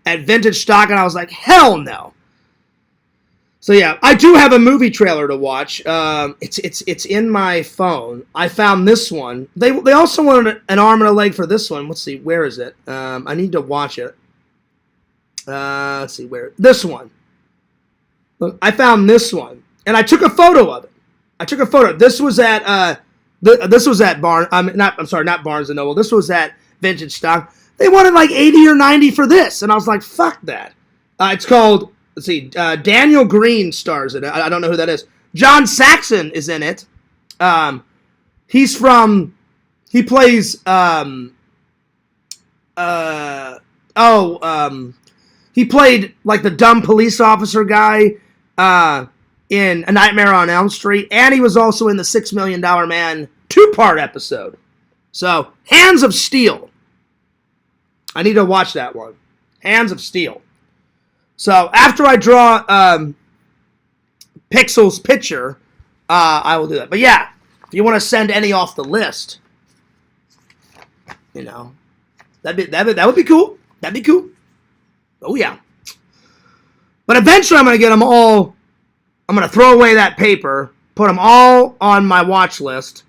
at Vintage Stock, and I was like, hell no. So yeah, I do have a movie trailer to watch. It's in my phone. I found this one. They also wanted an arm and a leg for this one. Let's see, where is it? I need to watch it. Let's see where. This one. Look, I found this one, and I took a photo of it. This was at not Barnes and Noble. This was at Vintage Stock. They wanted like 80 or 90 for this, and I was like, fuck that. It's called. Let's see. Daniel Green stars in it. I don't know who that is. John Saxon is in it. He plays. He played like the dumb police officer guy in A Nightmare on Elm Street, and he was also in the $6 Million Man 2-part episode. So, Hands of Steel. I need to watch that one. Hands of Steel. So, after I draw Pixel's picture, I will do that. But yeah, if you want to send any off the list, that would be cool. That'd be cool. Oh, yeah. But eventually I'm going to get them all. I'm going to throw away that paper, put them all on my watch list.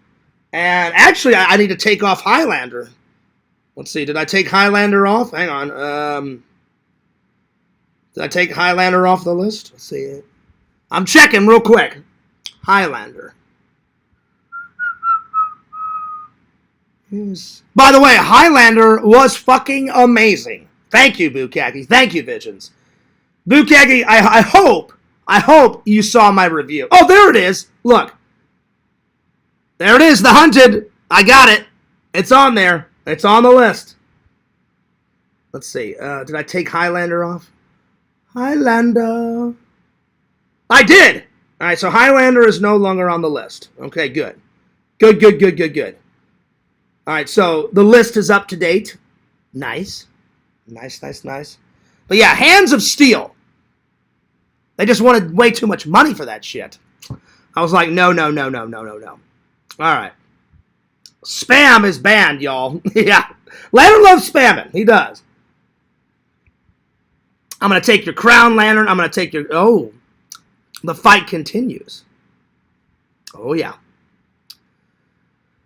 And actually, I need to take off Highlander. Let's see. Did I take Highlander off? Hang on. Did I take Highlander off the list? Let's see. I'm checking real quick. Highlander. By the way, Highlander was fucking amazing. Thank you, Bukaki. Thank you, Visions. Bukaki, I hope you saw my review. Oh, there it is. Look. There it is, The Hunted. I got it. It's on there. It's on the list. Let's see. Did I take Highlander off? Highlander. I did. All right, so Highlander is no longer on the list. Okay, good. Good. All right, so the list is up to date. Nice. But yeah, Hands of Steel. They just wanted way too much money for that shit. I was like, no. All right. Spam is banned, y'all. Yeah. Lantern loves spamming. He does. I'm going to take your crown, Lantern. I'm going to take your... Oh. The fight continues. Oh, yeah.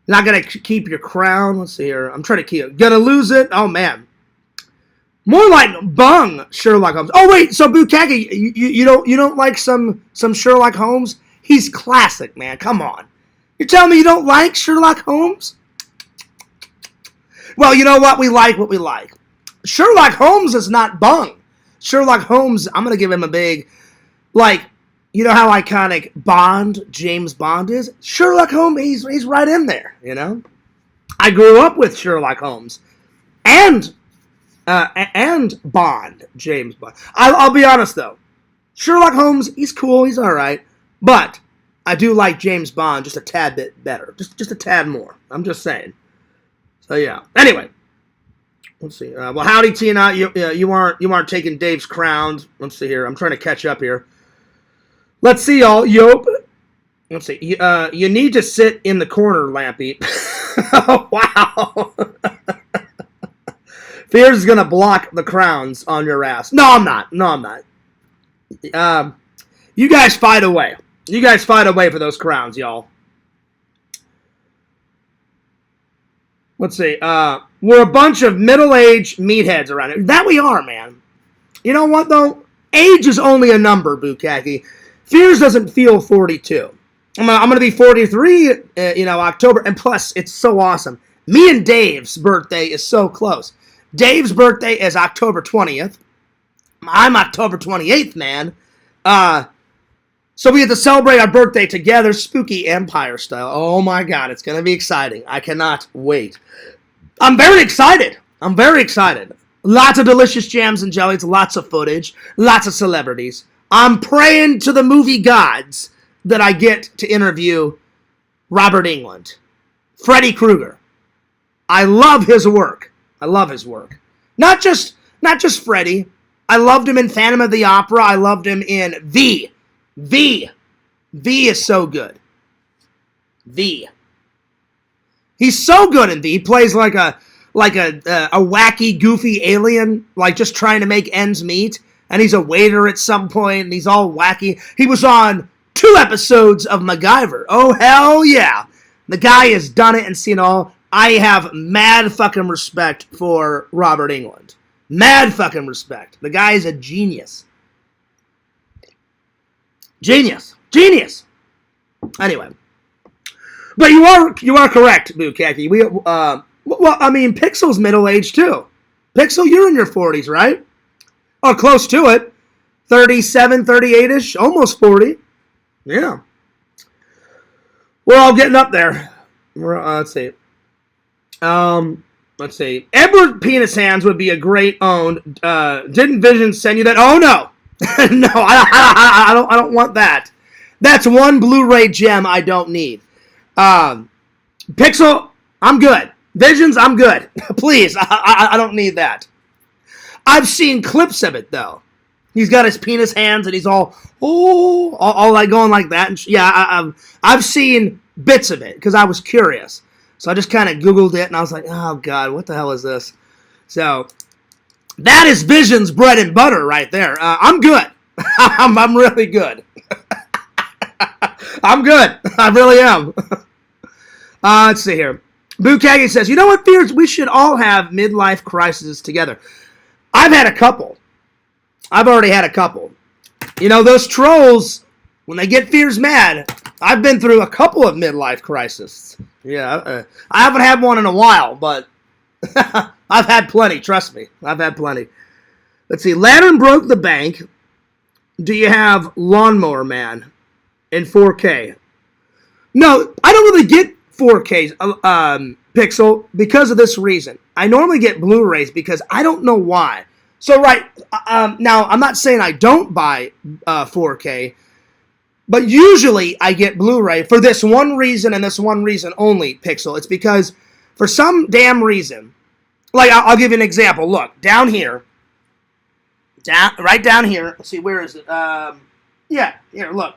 Not going to keep your crown. Let's see here. I'm trying to keep it. Going to lose it. Oh, man. More like Bung Sherlock Holmes. Oh, wait. So, Bukaki, you don't like some Sherlock Holmes? He's classic, man. Come on. You're telling me you don't like Sherlock Holmes? Well, you know what? We like what we like. Sherlock Holmes is not Bung. Sherlock Holmes, I'm going to give him a big, like, you know how iconic James Bond is? Sherlock Holmes, he's right in there, you know? I grew up with Sherlock Holmes. And Bond, James Bond. I'll be honest, though. Sherlock Holmes, he's cool, he's all right. But I do like James Bond just a tad bit better. Just a tad more. I'm just saying. So, yeah. Anyway. Let's see. Well, howdy, Tina. You aren't taking Dave's crown. Let's see here. I'm trying to catch up here. Let's see, y'all. Yope. Let's see. You need to sit in the corner, Lampy. Oh, wow. Fears is going to block the crowns on your ass. No, I'm not. You guys fight away. You guys fight away for those crowns, y'all. Let's see. We're a bunch of middle-aged meatheads around here. That we are, man. You know what, though? Age is only a number, Bukaki. Fears doesn't feel 42. I'm gonna be 43, October. And plus, it's so awesome. Me and Dave's birthday is so close. Dave's birthday is October 20th. I'm October 28th, man. So we get to celebrate our birthday together, spooky Empire style. Oh my God, it's going to be exciting. I cannot wait. I'm very excited. Lots of delicious jams and jellies, lots of footage, lots of celebrities. I'm praying to the movie gods that I get to interview Robert Englund, Freddy Krueger. I love his work. Not just Freddy. I loved him in Phantom of the Opera. I loved him in V. V is so good. V. He's so good in V. He plays like a wacky, goofy alien, like just trying to make ends meet. And he's a waiter at some point, and he's all wacky. He was on 2 episodes of MacGyver. Oh, hell yeah. The guy has done it and seen all. I have mad fucking respect for Robert Englund. Mad fucking respect. The guy is a genius. Genius. Anyway. But you are correct, Bukaki. Pixel's middle-aged too. Pixel, you're in your 40s, right? Oh, close to it. 37, 38-ish, almost 40. Yeah. We're all getting up there. Let's see. Edward Penis Hands would be a great own. Didn't Vision send you that? Oh, no. No, I don't want that. That's one Blu-ray gem I don't need. Pixel, I'm good. Visions, I'm good. Please, I don't need that. I've seen clips of it, though. He's got his penis hands, and he's all like going like that. And I've seen bits of it, because I was curious. So I just kind of Googled it, and I was like, oh, God, what the hell is this? So that is Vision's bread and butter right there. I'm good. I'm really good. I'm good. I really am. Let's see here. Bukagi says, you know what, Fears? We should all have midlife crises together. I've had a couple. I've already had a couple. You know, those trolls, when they get Fears mad, I've been through a couple of midlife crises. Yeah, I haven't had one in a while, but I've had plenty, trust me. I've had plenty. Let's see. Lantern Broke the Bank. Do you have Lawnmower Man in 4K? No, I don't really get 4K pixel because of this reason. I normally get Blu-rays because I don't know why. So, right, now, I'm not saying I don't buy 4K, but usually I get Blu-ray for this one reason and this one reason only, Pixel. It's because for some damn reason, like I'll give you an example. Look, down here, right down here. Let's see, where is it? Yeah, here, look.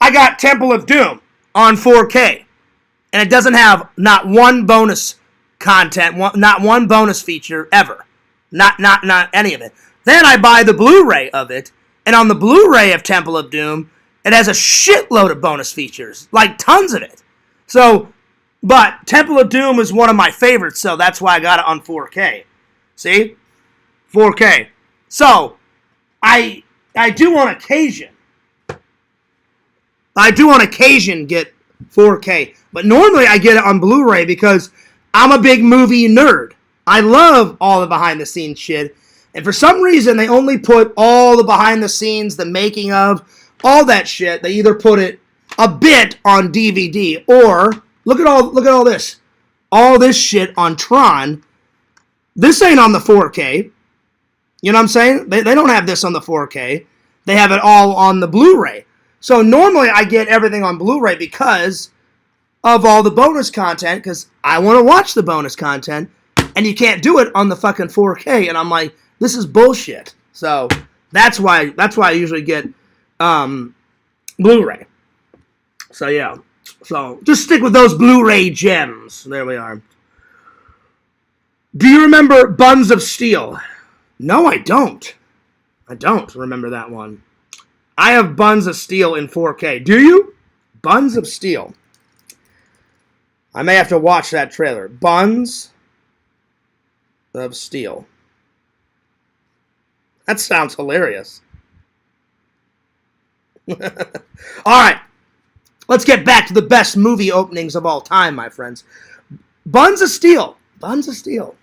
I got Temple of Doom on 4K, and it doesn't have not one bonus content, not one bonus feature ever. Not any of it. Then I buy the Blu-ray of it, and on the Blu-ray of Temple of Doom, it has a shitload of bonus features, like tons of it. So, but Temple of Doom is one of my favorites, so that's why I got it on 4K. See? 4K. So, I do on occasion get 4K, but normally I get it on Blu-ray because I'm a big movie nerd. I love all the behind-the-scenes shit, and for some reason they only put all the behind-the-scenes, the making of, all that shit. They either put it a bit on DVD, or look at all this shit on Tron. This ain't on the 4K. You know what I'm saying? They don't have this on the 4K. They have it all on the Blu-ray. So normally I get everything on Blu-ray because of all the bonus content, because I want to watch the bonus content, and you can't do it on the fucking 4K, and I'm like, this is bullshit. So that's why I usually get Blu-ray. So yeah. So just stick with those Blu-ray gems. There we are. Do you remember Buns of Steel? No, I don't. I don't remember that one. I have Buns of Steel in 4K. Do you? Buns of Steel. I may have to watch that trailer. Buns of Steel. That sounds hilarious. All right. Let's get back to the best movie openings of all time, my friends. Buns of Steel. Buns of Steel.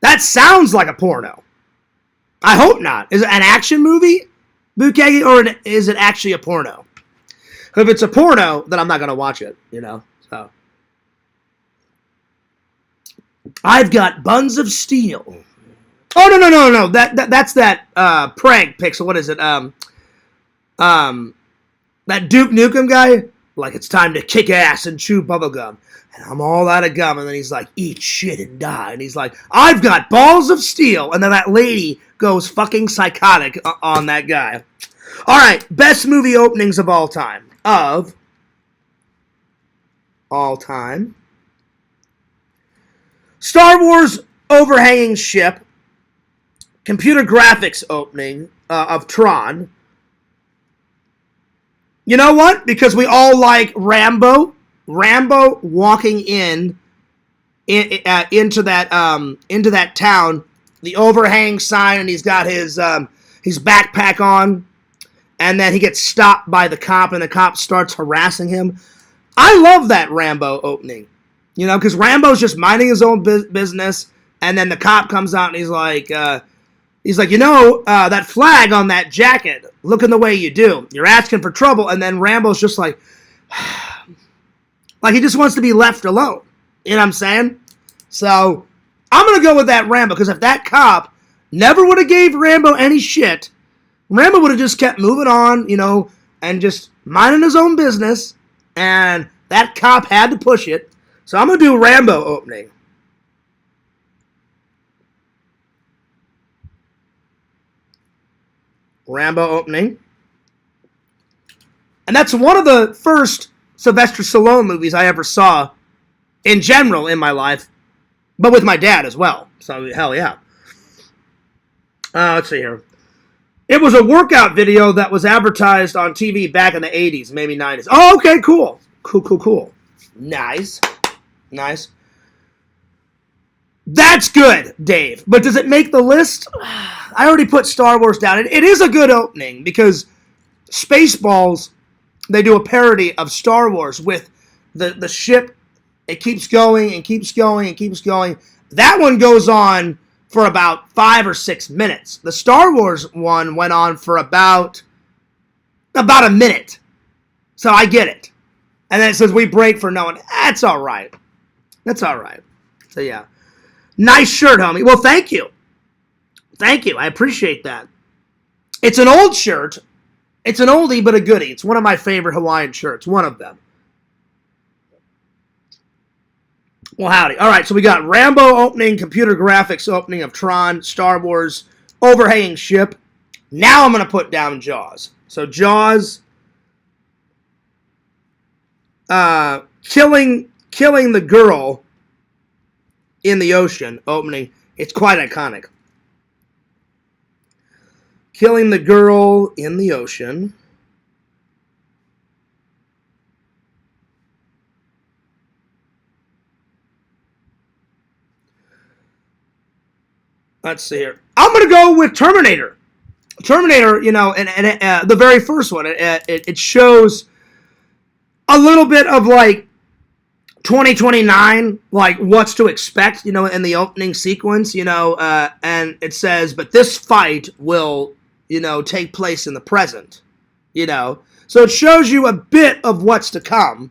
That sounds like a porno. I hope not. Is it an action movie, Bukagi, or is it actually a porno? If it's a porno, then I'm not going to watch it, you know. So I've got Buns of Steel. Oh, no. That's that prank pixel. What is it? That Duke Nukem guy, like, it's time to kick ass and chew bubblegum. And I'm all out of gum. And then he's like, eat shit and die. And he's like, I've got balls of steel. And then that lady goes fucking psychotic on that guy. All right, best movie openings of all time. Star Wars Overhanging Ship. Computer graphics opening of Tron. You know what? Because we all like Rambo. Rambo walking into that town, the overhang sign, and he's got his backpack on, and then he gets stopped by the cop, and the cop starts harassing him. I love that Rambo opening, you know, because Rambo's just minding his own business, and then the cop comes out and he's like, you know, that flag on that jacket, looking the way you do, you're asking for trouble. And then Rambo's just like he just wants to be left alone. You know what I'm saying? So I'm going to go with that Rambo, because if that cop never would have gave Rambo any shit, Rambo would have just kept moving on, you know, and just minding his own business, and that cop had to push it. So I'm going to do Rambo opening. Rambo opening. And that's one of the first Sylvester Stallone movies I ever saw in general in my life, but with my dad as well. So, hell yeah. Let's see here. It was a workout video that was advertised on TV back in the 80s, maybe 90s. Oh, okay, cool. Cool. Nice. Nice. That's good, Dave. But does it make the list? I already put Star Wars down. It is a good opening because Spaceballs, they do a parody of Star Wars with the ship. It keeps going and keeps going and keeps going. That one goes on for about 5 or 6 minutes. The Star Wars one went on for about a minute. So I get it. And then it says we break for no one. That's all right. That's all right. So yeah. Nice shirt, homie. Well, thank you. Thank you. I appreciate that. It's an old shirt. It's an oldie but a goodie. It's one of my favorite Hawaiian shirts. One of them. Well, howdy. All right, so we got Rambo opening, computer graphics opening of Tron, Star Wars, overhanging ship. Now I'm going to put down Jaws. So Jaws, killing the girl in the ocean opening. It's quite iconic. Killing the girl in the ocean. Let's see here. I'm going to go with Terminator. Terminator, you know, and the very first one, it shows a little bit of like 2029, like what's to expect, you know, in the opening sequence, you know, and it says, but this fight will, you know, take place in the present, you know. So it shows you a bit of what's to come,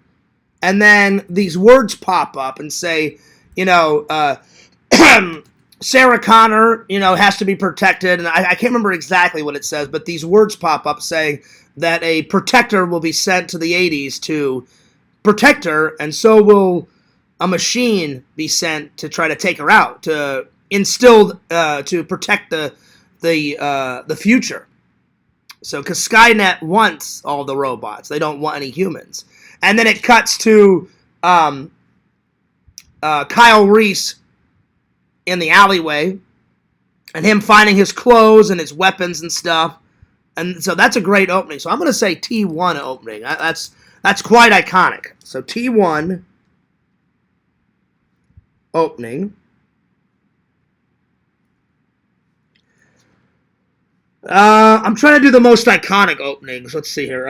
and then these words pop up and say, you know, Sarah Connor, you know, has to be protected, and I can't remember exactly what it says, but these words pop up saying that a protector will be sent to the 80s to protect her, and so will a machine be sent to try to take her out, to instill, to protect the future. So, because Skynet wants all the robots, they don't want any humans. And then it cuts to Kyle Reese in the alleyway, and him finding his clothes and his weapons and stuff. And so that's a great opening. So I'm going to say T1 opening. That's quite iconic. So T1 opening. I'm trying to do the most iconic openings. Let's see here.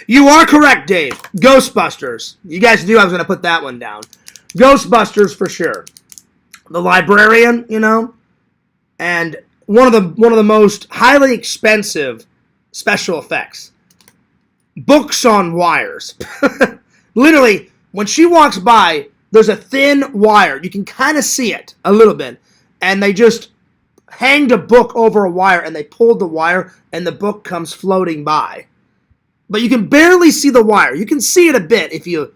You are correct, Dave. Ghostbusters. You guys knew I was going to put that one down. Ghostbusters for sure. The librarian, you know, and one of the most highly expensive special effects. Books on wires. Literally, when she walks by, there's a thin wire. You can kind of see it a little bit, and they just hanged a book over a wire, and they pulled the wire, and the book comes floating by. But you can barely see the wire. You can see it a bit if you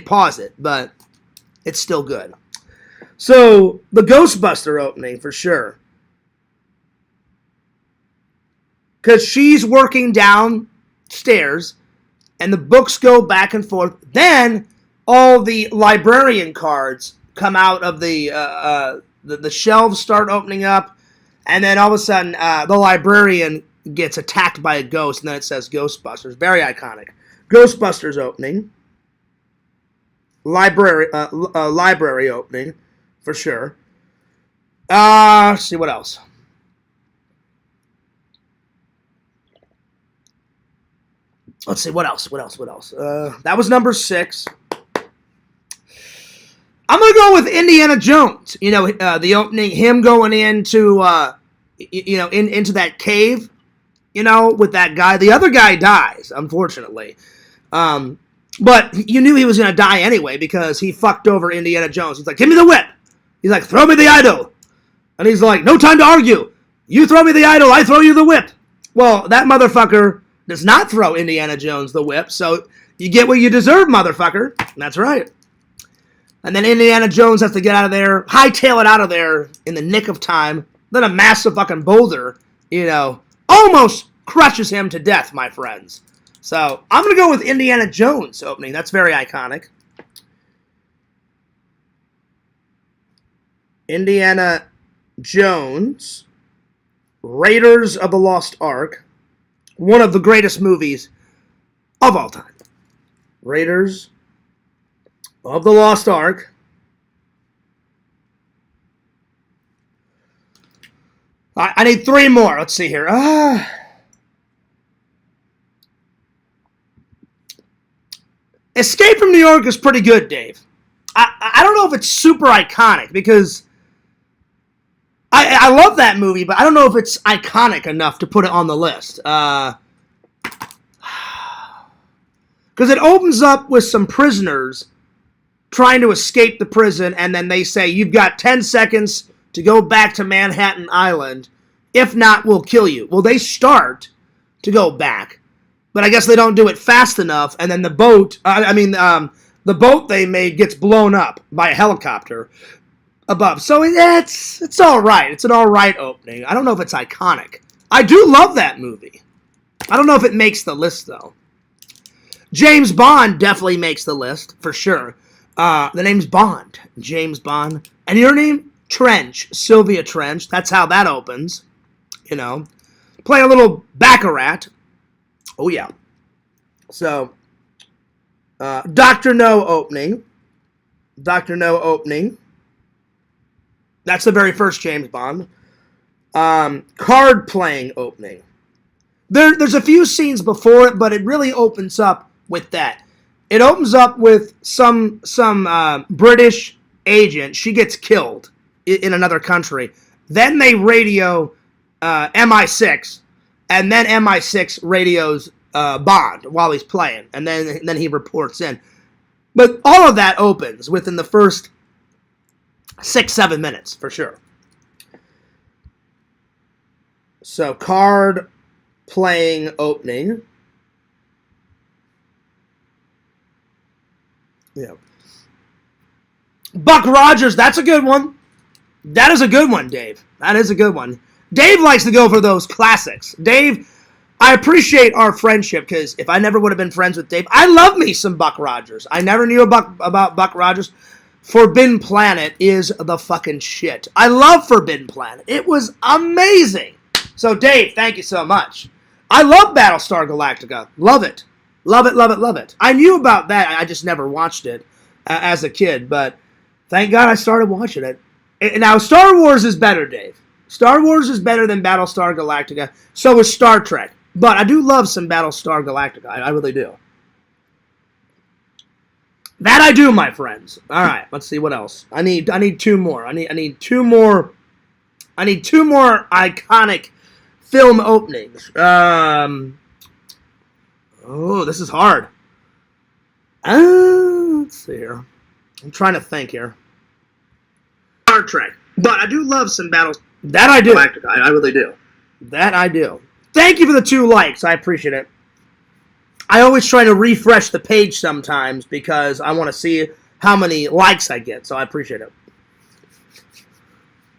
pause it, but it's still good. So, the Ghostbuster opening, for sure. Because she's working downstairs, and the books go back and forth. Then, all the librarian cards come out of the shelves start opening up, and then all of a sudden, the librarian gets attacked by a ghost, and then it says Ghostbusters. Very iconic. Ghostbusters opening. Library opening. For sure. Let's see what else. Let's see what else. That was number 6. I'm gonna go with Indiana Jones. You know, the opening, him going into, into that cave. You know, with that guy. The other guy dies, unfortunately. But you knew he was gonna die anyway because he fucked over Indiana Jones. He's like, "Give me the whip." He's like, "Throw me the idol." And he's like, "No time to argue. You throw me the idol, I throw you the whip." Well, that motherfucker does not throw Indiana Jones the whip, so you get what you deserve, motherfucker. That's right. And then Indiana Jones has to get out of there, hightail it out of there in the nick of time. Then a massive fucking boulder, you know, almost crushes him to death, my friends. So, I'm going to go with Indiana Jones opening. That's very iconic. Indiana Jones, Raiders of the Lost Ark, one of the greatest movies of all time. Raiders of the Lost Ark. I need 3 more. Let's see here. Escape from New York is pretty good, Dave. I don't know if it's super iconic because I love that movie, but I don't know if it's iconic enough to put it on the list. Because it opens up with some prisoners trying to escape the prison, and then they say, you've got 10 seconds to go back to Manhattan Island. If not, we'll kill you. Well, they start to go back, but I guess they don't do it fast enough, and then the boat, the boat they made gets blown up by a helicopter above. So it's all right. It's an all right opening. I don't know if it's iconic. I do love that movie. I don't know if it makes the list, though. James Bond definitely makes the list, for sure. The name's Bond. James Bond. And your name? Trench. Sylvia Trench. That's how that opens. You know. Play a little Baccarat. Oh, yeah. So, Dr. No opening. Dr. No opening. That's the very first James Bond. Card playing opening. There's a few scenes before it, but it really opens up with that. It opens up with some British agent. She gets killed in another country. Then they radio MI6, and then MI6 radios Bond while he's playing, and then he reports in. But all of that opens within the first 6-7 minutes, for sure. So, card playing opening. Yeah. Buck Rogers, that's a good one. That is a good one, Dave. That is a good one. Dave likes to go for those classics. Dave, I appreciate our friendship, because if I never would have been friends with Dave, I love me some Buck Rogers. I never knew about Buck Rogers. Forbidden Planet is the fucking shit. I love Forbidden Planet. It was amazing. So, Dave, thank you so much. I love Battlestar Galactica. Love it. Love it, love it, love it. I knew about that. I just never watched it as a kid, but thank God I started watching it. Now, Star Wars is better, Dave. Star Wars is better than Battlestar Galactica. So is Star Trek. But I do love some Battlestar Galactica. I really do. That I do, my friends. All right, let's see what else. I need 2 more. I need 2 more. I need 2 more iconic film openings. Oh, this is hard. Let's see here. I'm trying to think here. Star Trek. But I do love some battles. That I do. I really do. That I do. Thank you for the 2 likes. I appreciate it. I always try to refresh the page sometimes because I want to see how many likes I get. So I appreciate it.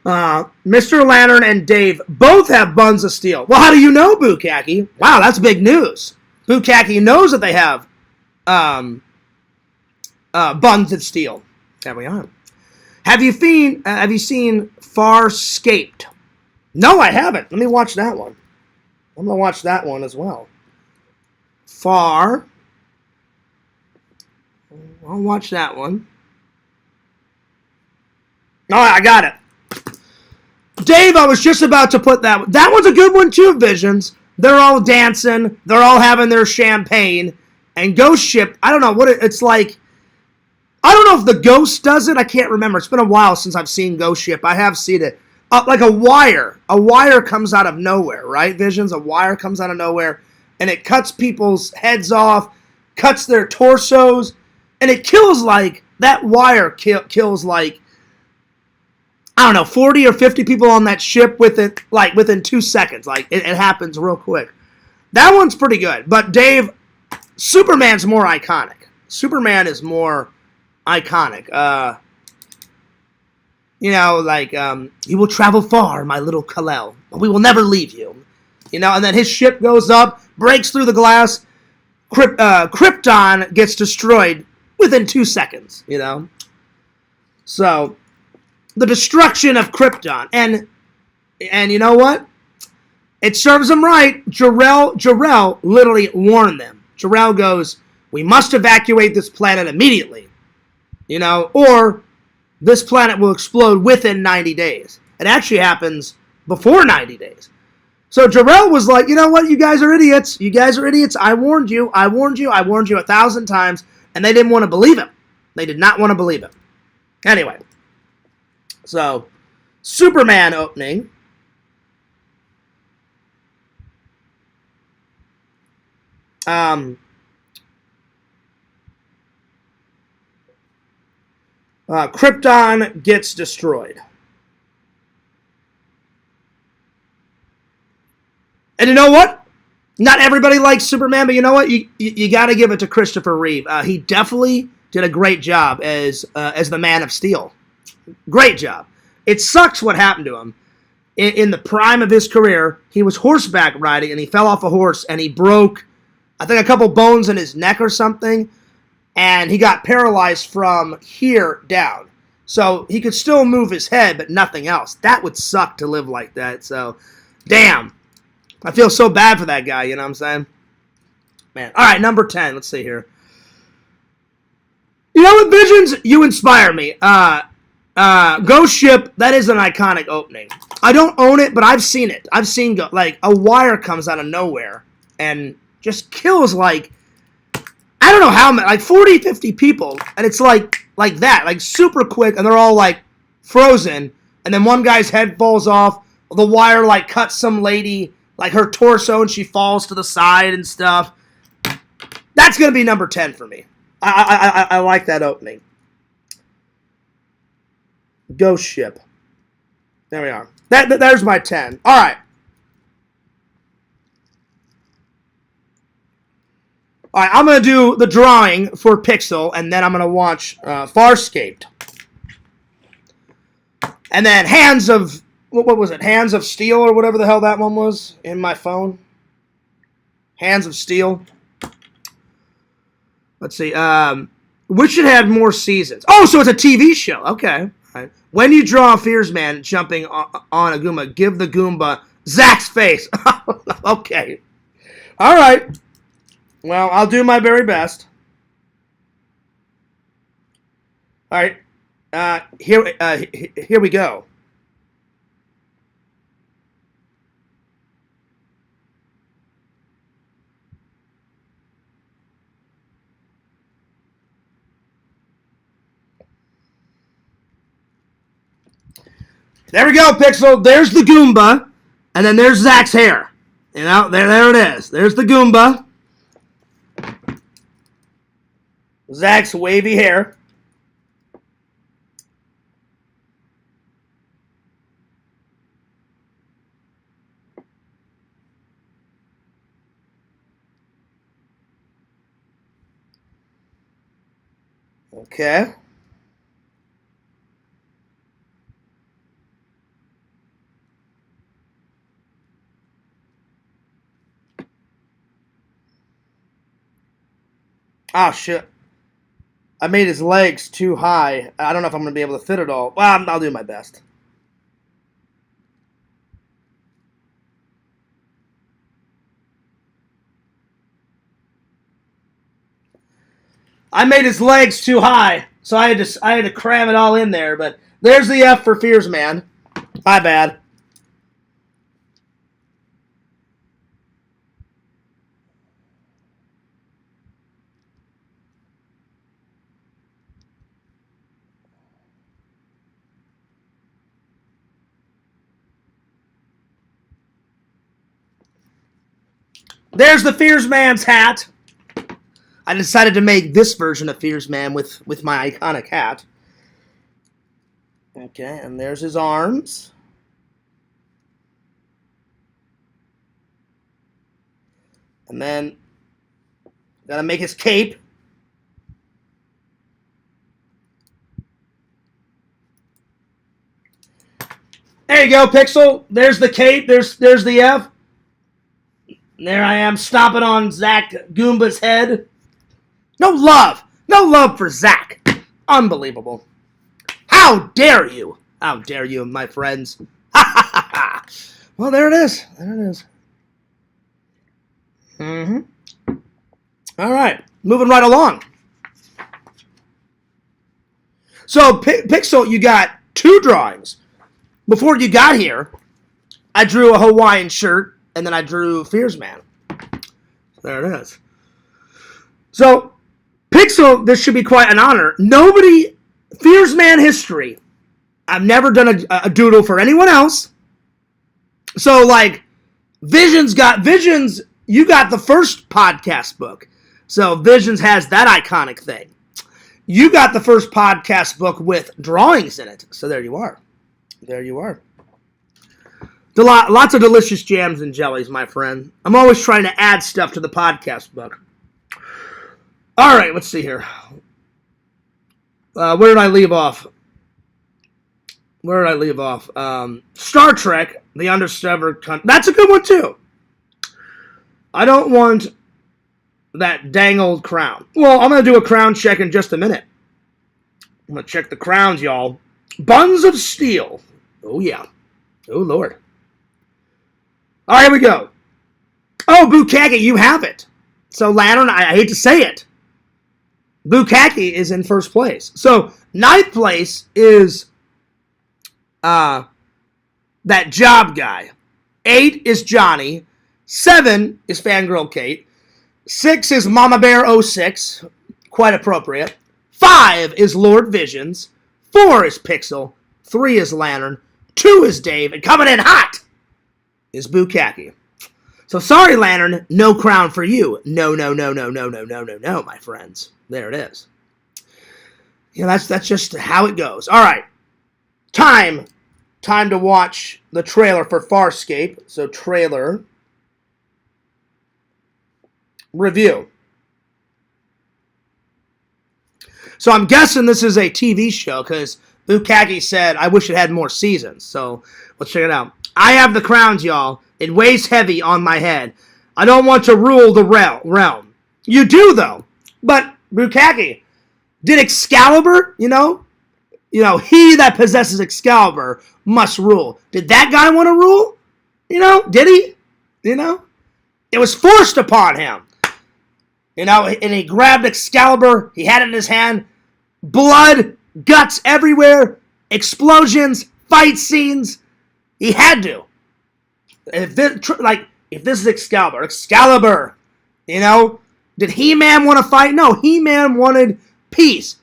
Mr. Lantern and Dave both have buns of steel. Well, how do you know, Bukaki? Wow, that's big news. Bukaki knows that they have buns of steel. There we are. Have you seen Farscaped? No, I haven't. Let me watch that one. I'm going to watch that one as well. I'll watch that one. Oh, I got it. Dave, I was just about to put that one. That one's a good one too, Visions. They're all dancing. They're all having their champagne. And Ghost Ship, I don't know what it's like. I don't know if the Ghost does it. I can't remember. It's been a while since I've seen Ghost Ship. I have seen it. Like a wire. A wire comes out of nowhere, right, Visions? A wire comes out of nowhere. And it cuts people's heads off. Cuts their torsos. And it kills like, that wire kills like, I don't know, 40 or 50 people on that ship within 2 seconds. Like, it happens real quick. That one's pretty good. But Dave, Superman's more iconic. Superman is more iconic. You will travel far, my little Kal-El, but we will never leave you. You know, and then his ship goes up, breaks through the glass, Krypton gets destroyed within 2 seconds, you know. So, the destruction of Krypton. And you know what? it serves him right. Jarrell literally warned them. Jarrell goes, we must evacuate this planet immediately. You know, or this planet will explode within 90 days. It actually happens before 90 days. So Jarrell was like, you know what? You guys are idiots. You guys are idiots. I warned you. I warned you. I warned you 1,000 times. And they didn't want to believe him. They did not want to believe him. Anyway. So, Superman opening. Krypton gets destroyed. And you know what? Not everybody likes Superman, but you know what? You got to give it to Christopher Reeve. He definitely did a great job as the Man of Steel. Great job. It sucks what happened to him. In the prime of his career, he was horseback riding, and he fell off a horse, and he broke, I think, a couple bones in his neck or something, and he got paralyzed from here down. So he could still move his head, but nothing else. That would suck to live like that. So, damn. I feel so bad for that guy, you know what I'm saying? Man. All right, number 10. Let's see here. You know what, Visions? You inspire me. Ghost Ship, that is an iconic opening. I don't own it, but I've seen it. I've seen, like, a wire comes out of nowhere and just kills, like, I don't know how many, like 40, 50 people. And it's like that, like super quick, and they're all, like, frozen. And then one guy's head falls off. The wire, like, cuts some lady, like, her torso, and she falls to the side and stuff. That's going to be number 10 for me. I like that opening. Ghost Ship. There we are. There's my 10. All right. All right, I'm going to do the drawing for Pixel, and then I'm going to watch Farscaped. And then Hands of... What was it? Hands of Steel or whatever the hell that one was in my phone. Hands of Steel. Let's see. Which should have more seasons? Oh, so it's a TV show. Okay. All right. When you draw a Fears Man jumping on a Goomba, give the Goomba Zach's face. Okay. All right. Well, I'll do my very best. All right. Here we go. There we go, Pixel. There's the Goomba, and then there's Zach's hair. You know, there it is. There's the Goomba. Zach's wavy hair. Okay. Oh, shit. I made his legs too high. I don't know if I'm going to be able to fit it all. Well, I'll do my best. I made his legs too high, so I had to cram it all in there. But there's the F for Fears Man. My bad. There's the Fears Man's hat. I decided to make this version of Fears Man with my iconic hat. Okay, and there's his arms. And then, gotta make his cape. There you go, Pixel. There's the cape. There's the F. And there I am, stomping on Zach Goomba's head. No love. No love for Zach. Unbelievable. How dare you? How dare you, my friends? Well, there it is. There it is. Mm-hmm. All right. Moving right along. So, Pixel, you got 2 drawings. Before you got here, I drew a Hawaiian shirt, and then I drew Fears Man. There it is. So, Pixel, this should be quite an honor. Nobody, Fears Man history. I've never done a doodle for anyone else. So, like, Visions, you got the first podcast book. So, Visions has that iconic thing. You got the first podcast book with drawings in it. So, there you are. There you are. Lots of delicious jams and jellies, my friend. I'm always trying to add stuff to the podcast book. All right, let's see here. Where did I leave off? Star Trek, The Undiscovered Country. That's a good one, too. I don't want that dang old crown. Well, I'm going to do a crown check in just a minute. I'm going to check the crowns, y'all. Buns of Steel. Oh, yeah. Oh, Lord. All right, here we go. Oh, Bukkake, you have it. So, Lantern, I hate to say it. Bukkake is in first place. So, 9th place is that job guy. 8 is Johnny. 7 is Fangirl Kate. 6 is Mama Bear 06. Quite appropriate. 5 is Lord Visions. 4 is Pixel. 3 is Lantern. 2 is Dave. And coming in hot is Bukkake. So sorry, Lantern, no crown for you. No, my friends. There it is. You know, that's just how it goes. All right. Time to watch the trailer for Farscape. So trailer review. So I'm guessing this is a TV show because Bukkake said, I wish it had more seasons. So let's check it out. I have the crowns, y'all. It weighs heavy on my head. I don't want to rule the realm. You do, though. But, Bukkake, did Excalibur, he that possesses Excalibur must rule. Did that guy want to rule? Did he? It was forced upon him. And he grabbed Excalibur. He had it in his hand. Blood, guts everywhere, explosions, fight scenes. He had to. If this is Excalibur, did He-Man want to fight? No, He-Man wanted peace.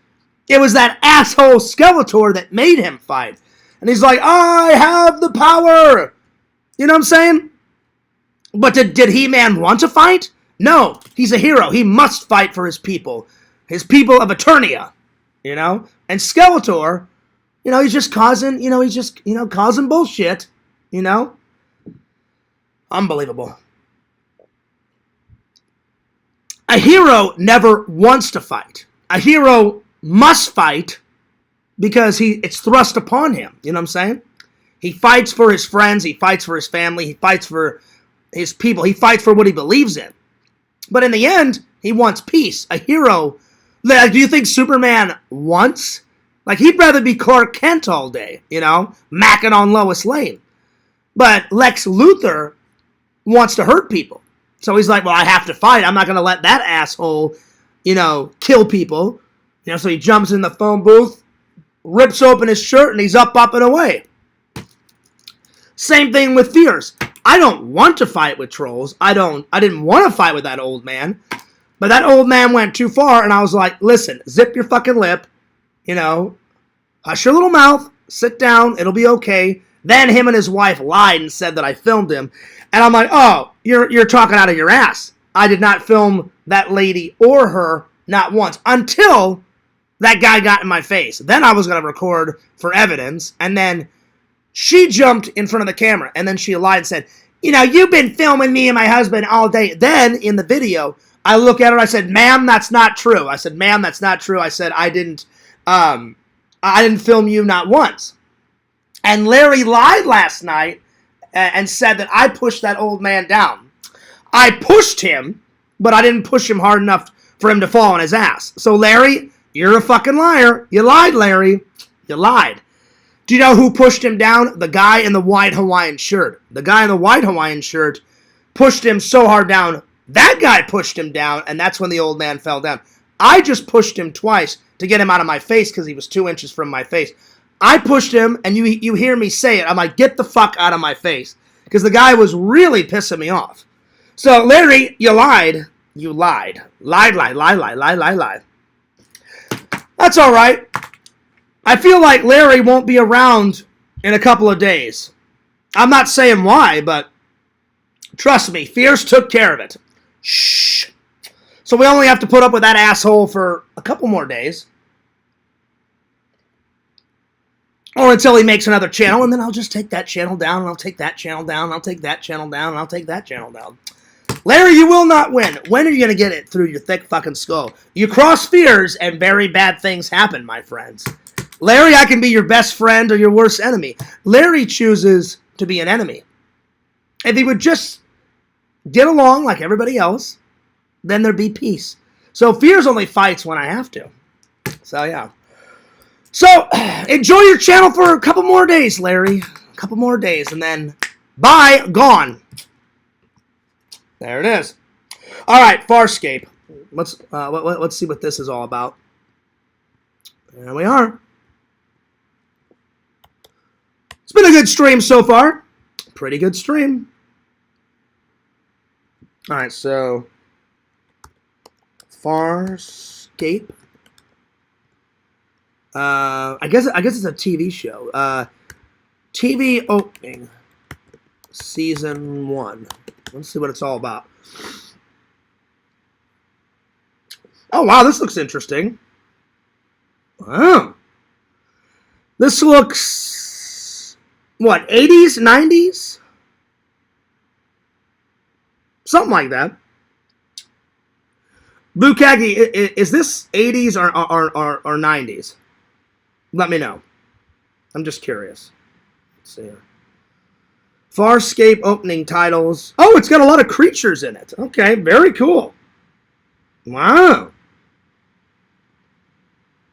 It was that asshole Skeletor that made him fight. And he's like, I have the power. You know what I'm saying? But did He-Man want to fight? No, he's a hero. He must fight for his people of Eternia. And Skeletor, he's just causing, causing bullshit. Unbelievable. A hero never wants to fight. A hero must fight because it's thrust upon him. You know what I'm saying? He fights for his friends. He fights for his family. He fights for his people. He fights for what he believes in. But in the end, he wants peace. A hero. Do you think Superman wants? He'd rather be Clark Kent all day, macking on Lois Lane. But Lex Luthor wants to hurt people. So he's like, well, I have to fight. I'm not going to let that asshole, kill people. So he jumps in the phone booth, rips open his shirt, and he's up and away. Same thing with Fierce. I don't want to fight with trolls. I didn't want to fight with that old man. But that old man went too far, and I was like, listen, zip your fucking lip, hush your little mouth, sit down, it'll be okay. Then him and his wife lied and said that I filmed him. And I'm like, oh, you're talking out of your ass. I did not film that lady or her, not once, until that guy got in my face. Then I was going to record for evidence, and then she jumped in front of the camera, and then she lied and said, you've been filming me and my husband all day. Then, in the video, I look at her, I said, ma'am, that's not true. I said, ma'am, that's not true. I said, I didn't film you not once. And Larry lied last night and said that I pushed that old man down. I pushed him, but I didn't push him hard enough for him to fall on his ass. So, Larry, you're a fucking liar. You lied, Larry. You lied. Do you know who pushed him down? The guy in the white Hawaiian shirt. The guy in the white Hawaiian shirt pushed him so hard down. That guy pushed him down, and that's when the old man fell down. I just pushed him twice to get him out of my face because he was 2 inches from my face. I pushed him, and you hear me say it. I'm like, get the fuck out of my face. Because the guy was really pissing me off. So, Larry, you lied. You lied. Lied. That's all right. I feel like Larry won't be around in a couple of days. I'm not saying why, but trust me, Fierce took care of it. Shh. So we only have to put up with that asshole for a couple more days. Or until he makes another channel, and then I'll just take that channel down, and I'll take that channel down, and I'll take that channel down, and I'll take that channel down. Larry, you will not win. When are you going to get it through your thick fucking skull? You cross fears, and very bad things happen, my friends. Larry, I can be your best friend or your worst enemy. Larry chooses to be an enemy. If he would just get along like everybody else, then there'd be peace. So fears only fights when I have to. So, yeah. So, enjoy your channel for a couple more days, Larry. A couple more days, and then, bye, gone. There it is. All right, Farscape. Let's see what this is all about. There we are. It's been a good stream so far. Pretty good stream. All right, so Farscape. I guess it's a TV show. TV opening, season 1. Let's see what it's all about. Oh wow, this looks interesting. Wow, this looks what, 80s, 90s, something like that. Bukagi, is this 80s or 90s? Let me know. I'm just curious. Let's see here. Farscape opening titles. Oh, it's got a lot of creatures in it. Okay, very cool. Wow.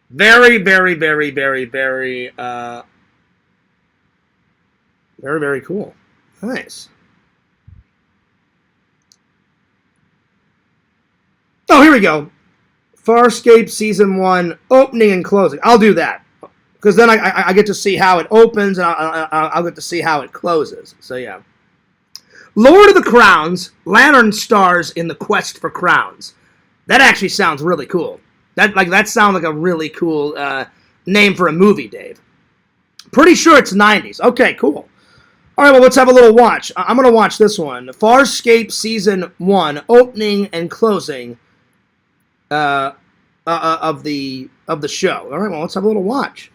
Very, very, very, very, very, very, very cool. Nice. Oh, here we go. Farscape Season 1, opening and closing. I'll do that. Because then I get to see how it opens, and I'll get to see how it closes. So, yeah. Lord of the Crowns, Lantern Stars in the Quest for Crowns. That actually sounds really cool. That sounds like a really cool name for a movie, Dave. Pretty sure it's 90s. Okay, cool. All right, well, let's have a little watch. I'm going to watch this one. Farscape Season 1, opening and closing of the show. All right, well, let's have a little watch.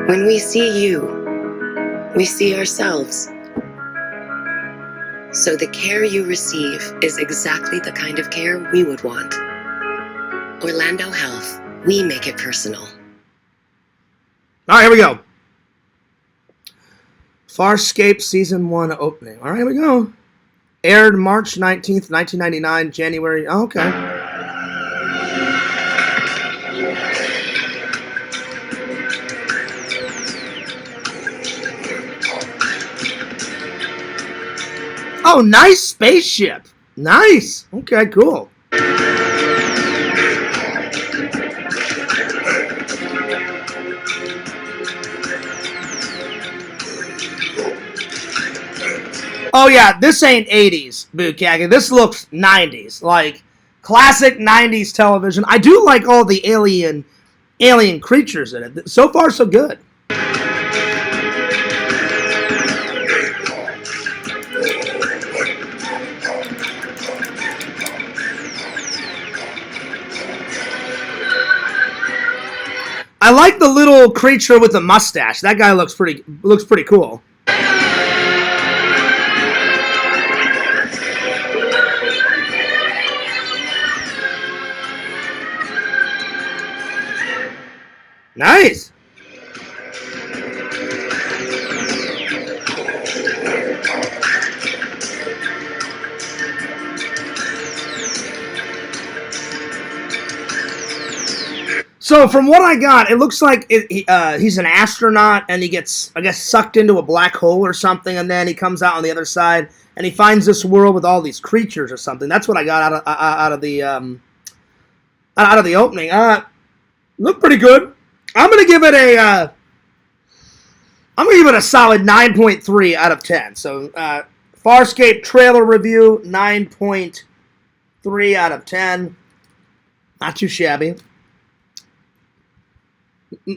When we see you, we see ourselves. So the care you receive is exactly the kind of care we would want. Orlando Health, we make it personal. All right, here we go. Farscape Season 1 opening. All right, here we go. Aired March 19th, 1999, January. Oh, okay. Oh, nice spaceship. Nice. Okay, cool. Oh, yeah, this ain't 80s, Bukagi. This looks 90s. Like, classic 90s television. I do like all the alien creatures in it. So far, so good. I like the little creature with the mustache. That guy looks pretty cool. Nice. So from what I got, it looks like he's an astronaut and he gets, I guess, sucked into a black hole or something, and then he comes out on the other side and he finds this world with all these creatures or something. That's what I got out of the opening. Looked pretty good. I'm gonna give it a solid 9.3 out of 10. So Farscape trailer review, 9.3 out of 10. Not too shabby.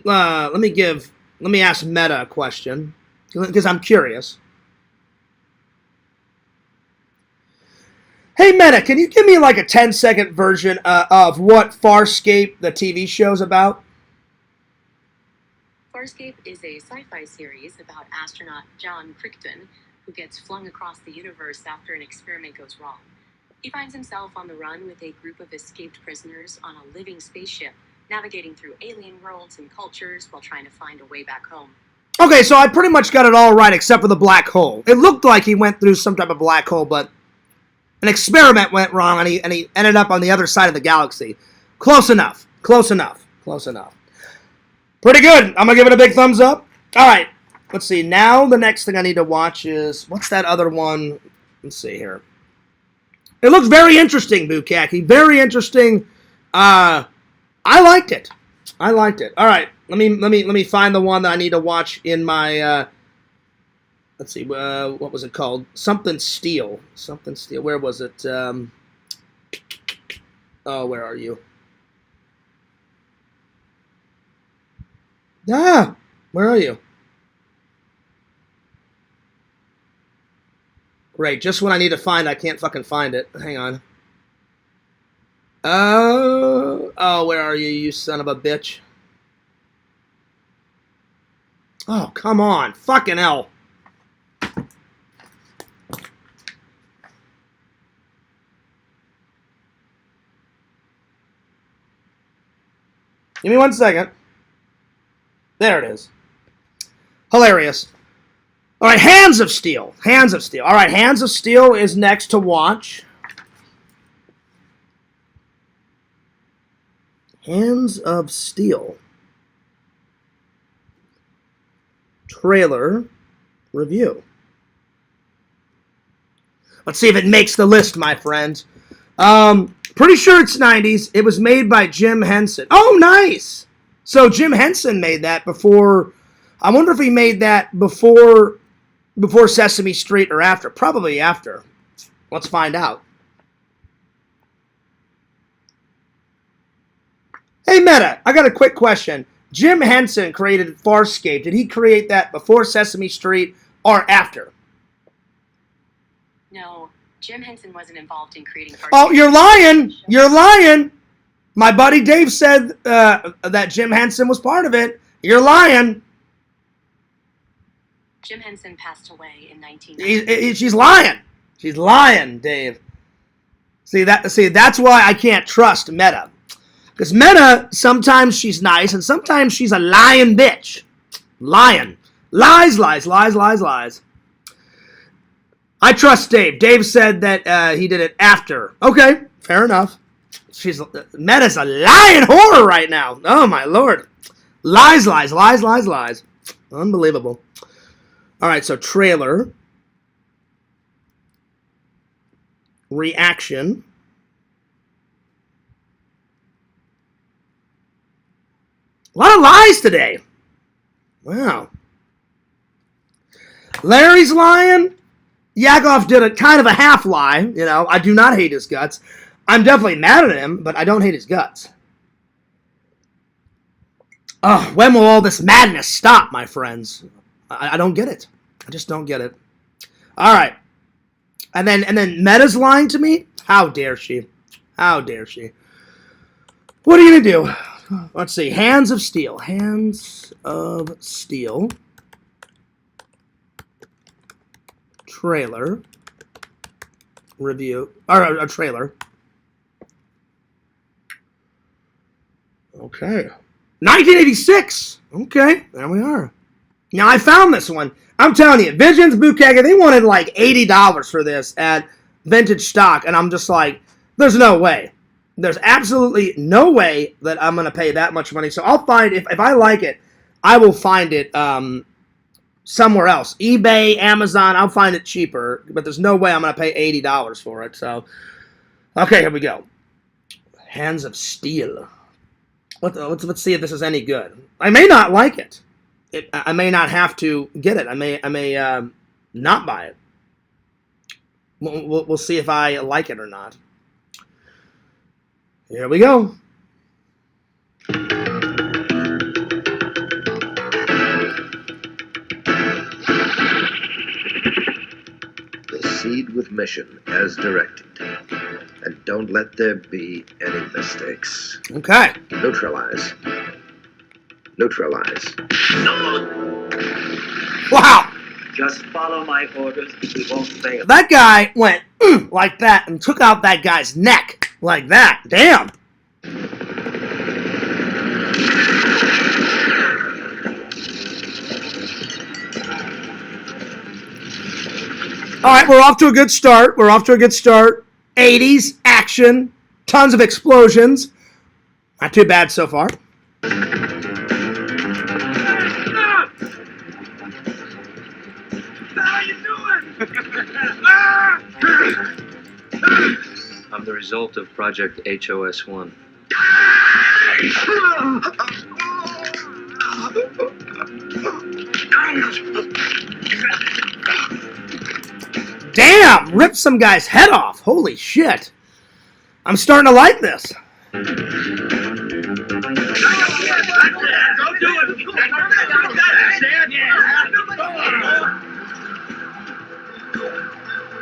Let me ask Meta a question, because I'm curious. Hey Meta, can you give me like a 10-second version of what Farscape, the TV show, is about? Farscape is a sci-fi series about astronaut John Crichton, who gets flung across the universe after an experiment goes wrong. He finds himself on the run with a group of escaped prisoners on a living spaceship, navigating through alien worlds and cultures while trying to find a way back home. Okay, so I pretty much got it all right except for the black hole. It looked like he went through some type of black hole, but an experiment went wrong and he ended up on the other side of the galaxy. Close enough. Close enough. Close enough. Pretty good. I'm going to give it a big thumbs up. All right. Let's see. Now the next thing I need to watch is, what's that other one? Let's see here. It looks very interesting, Bukaki. Very interesting. I liked it. I liked it. All right. Let me find the one that I need to watch in my let's see, what was it called? Something Steel. Something Steel. Where was it? Oh, where are you? Ah, where are you? Great, just when I need to find, I can't fucking find it. Hang on. Oh, where are you, you son of a bitch? Oh, come on. Fucking hell. Give me 1 second. There it is. Hilarious. All right, Hands of Steel. Hands of Steel. All right, Hands of Steel is next to watch. Hands of Steel. Trailer review. Let's see if it makes the list, my friends. Pretty sure it's 90s. It was made by Jim Henson. Oh, nice. So Jim Henson made that before. I wonder if he made that before Sesame Street or after. Probably after. Let's find out. Hey, Meta, I got a quick question. Jim Henson created Farscape. Did he create that before Sesame Street or after? No, Jim Henson wasn't involved in creating Farscape. Oh, you're lying. You're lying. My buddy Dave said that Jim Henson was part of it. You're lying. Jim Henson passed away in 1990. She's lying. She's lying, Dave. See, that's why I can't trust Meta. Because Meta, sometimes she's nice, and sometimes she's a lying bitch. Lying. Lies, lies, lies, lies, lies. I trust Dave. Dave said that he did it after. Okay, fair enough. Meta's a lying whore right now. Oh, my Lord. Lies, lies, lies, lies, lies. Unbelievable. All right, so trailer. Reaction. A lot of lies today. Wow. Larry's lying. Yakov did a kind of a half lie. You know, I do not hate his guts. I'm definitely mad at him, but I don't hate his guts. Oh, when will all this madness stop, my friends? I don't get it. I just don't get it. All right. And then Meta's lying to me? How dare she? How dare she? What are you going to do? Let's see. Hands of Steel. Hands of Steel. Trailer. Review. Or a trailer. Okay. 1986. Okay. There we are. Now, I found this one. I'm telling you, Visions, Bukega, they wanted like $80 for this at Vintage Stock. And I'm just like, there's no way. There's absolutely no way that I'm going to pay that much money. So I'll find, if I like it, I will find it somewhere else. eBay, Amazon, I'll find it cheaper. But there's no way I'm going to pay $80 for it. So, okay, here we go. Hands of Steel. Let's see if this is any good. I may not like it. I may not have to get it. I may not buy it. We'll see if I like it or not. Here we go. Proceed with mission as directed. And don't let there be any mistakes. Okay. Neutralize. Neutralize. Wow. Just follow my orders. We won't fail. That guy went like that and took out that guy's neck like that. Damn. All right, we're off to a good start. 80s action, tons of explosions. Not too bad so far. I'm the result of Project HOS-1. Damn! Ripped some guy's head off. Holy shit. I'm starting to like this.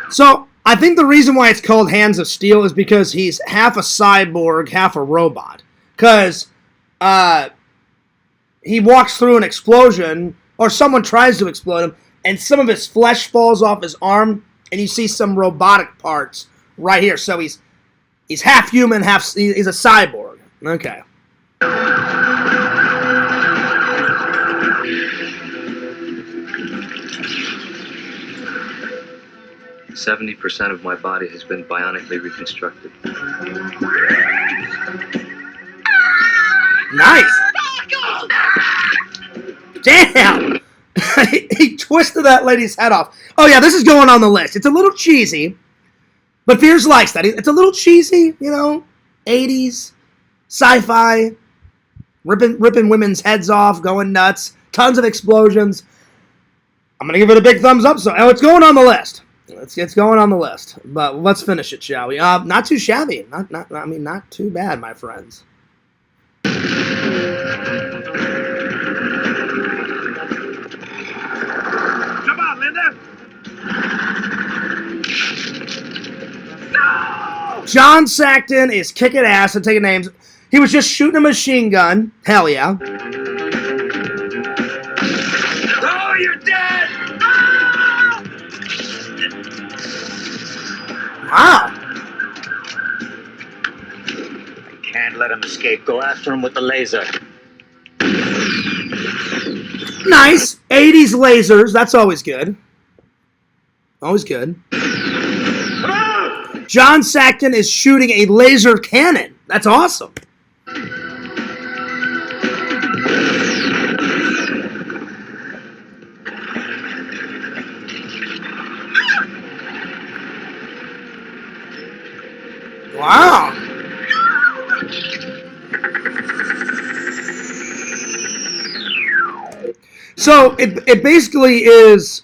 So, I think the reason why it's called Hands of Steel is because he's half a cyborg, half a robot. Because he walks through an explosion, or someone tries to explode him, and some of his flesh falls off his arm, and you see some robotic parts right here. So he's half human, he's a cyborg. Okay. 70% of my body has been bionically reconstructed. Nice. Damn. He twisted that lady's head off. Oh, yeah, this is going on the list. It's a little cheesy, but Fears likes that. It's a little cheesy, 80s, sci-fi, ripping women's heads off, going nuts, tons of explosions. I'm going to give it a big thumbs up. So, it's going on the list. It's going on the list. But let's finish it, shall we? Not too shabby. Not too bad, my friends. Come on, Linda. No! John Saxton is kicking ass and taking names. He was just shooting a machine gun. Hell yeah. Oh, you're dead! Wow. I can't let him escape. Go after him with the laser. Nice. 80s lasers. That's always good. Always good. John Saxton is shooting a laser cannon. That's awesome. Wow. So it basically is,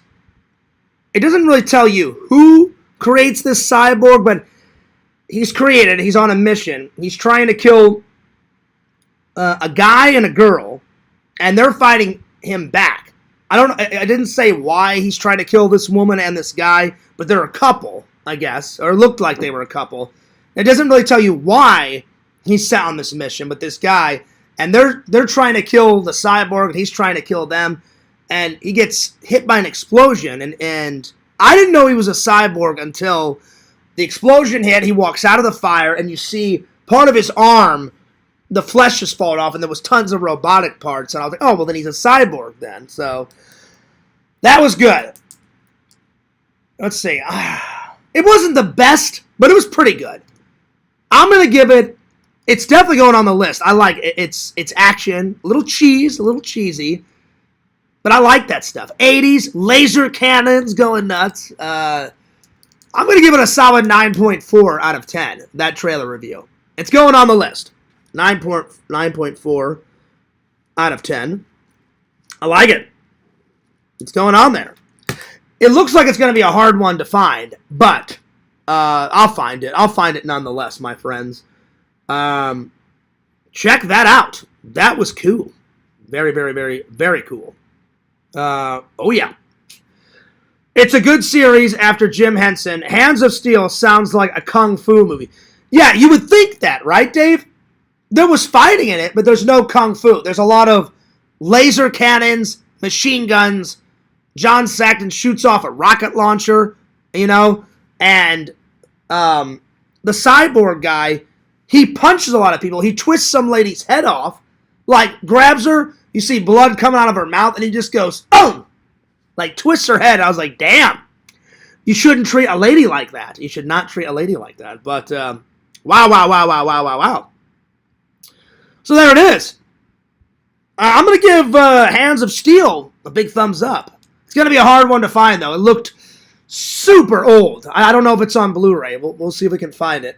it doesn't really tell you who creates this cyborg, but he's created, he's on a mission. He's trying to kill a guy and a girl, and they're fighting him back. I didn't say why he's trying to kill this woman and this guy, but they're a couple, I guess, or looked like they were a couple. It doesn't really tell you why he's set on this mission, but this guy, and they're trying to kill the cyborg, and he's trying to kill them, and he gets hit by an explosion, and I didn't know he was a cyborg until the explosion hit. He walks out of the fire, and you see part of his arm, the flesh just falling off, and there was tons of robotic parts, and I was like, oh, well, then he's a cyborg then. So that was good. Let's see. It wasn't the best, but it was pretty good. I'm going to give it it's definitely going on the list. I like it. It's action, a little cheesy, but I like that stuff. 80s, laser cannons going nuts. I'm going to give it a solid 9.4 out of 10, that trailer review. It's going on the list. 9.4 out of 10. I like it. It's going on there. It looks like it's going to be a hard one to find, but I'll find it. I'll find it nonetheless, my friends. Check that out. That was cool. Very, very, very, very cool. Oh, yeah. It's a good series after Jim Henson. Hands of Steel sounds like a kung fu movie. Yeah, you would think that, right, Dave? There was fighting in it, but there's no kung fu. There's a lot of laser cannons, machine guns. John Saxon shoots off a rocket launcher, and the cyborg guy, he punches a lot of people. He twists some lady's head off, like grabs her. You see blood coming out of her mouth, and he just goes, boom! Like, twists her head. I was like, damn. You shouldn't treat a lady like that. You should not treat a lady like that. But, wow. So there it is. I'm going to give Hands of Steel a big thumbs up. It's going to be a hard one to find, though. It looked super old. I don't know if it's on Blu-ray. We'll see if we can find it.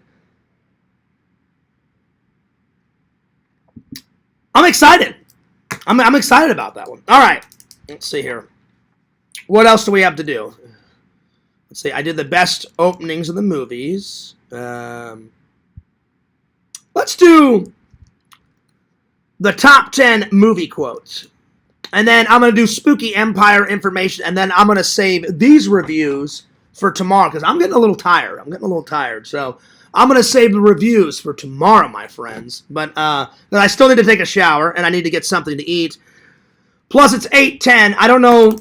I'm excited. I'm excited about that one. All right. Let's see here. What else do we have to do? Let's see. I did the best openings of the movies. Let's do the top 10 movie quotes. And then I'm going to do Spooky Empire information, and then I'm going to save these reviews for tomorrow, because I'm getting a little tired. So I'm going to save the reviews for tomorrow, my friends. But I still need to take a shower, and I need to get something to eat. Plus, it's 8:10. I don't know.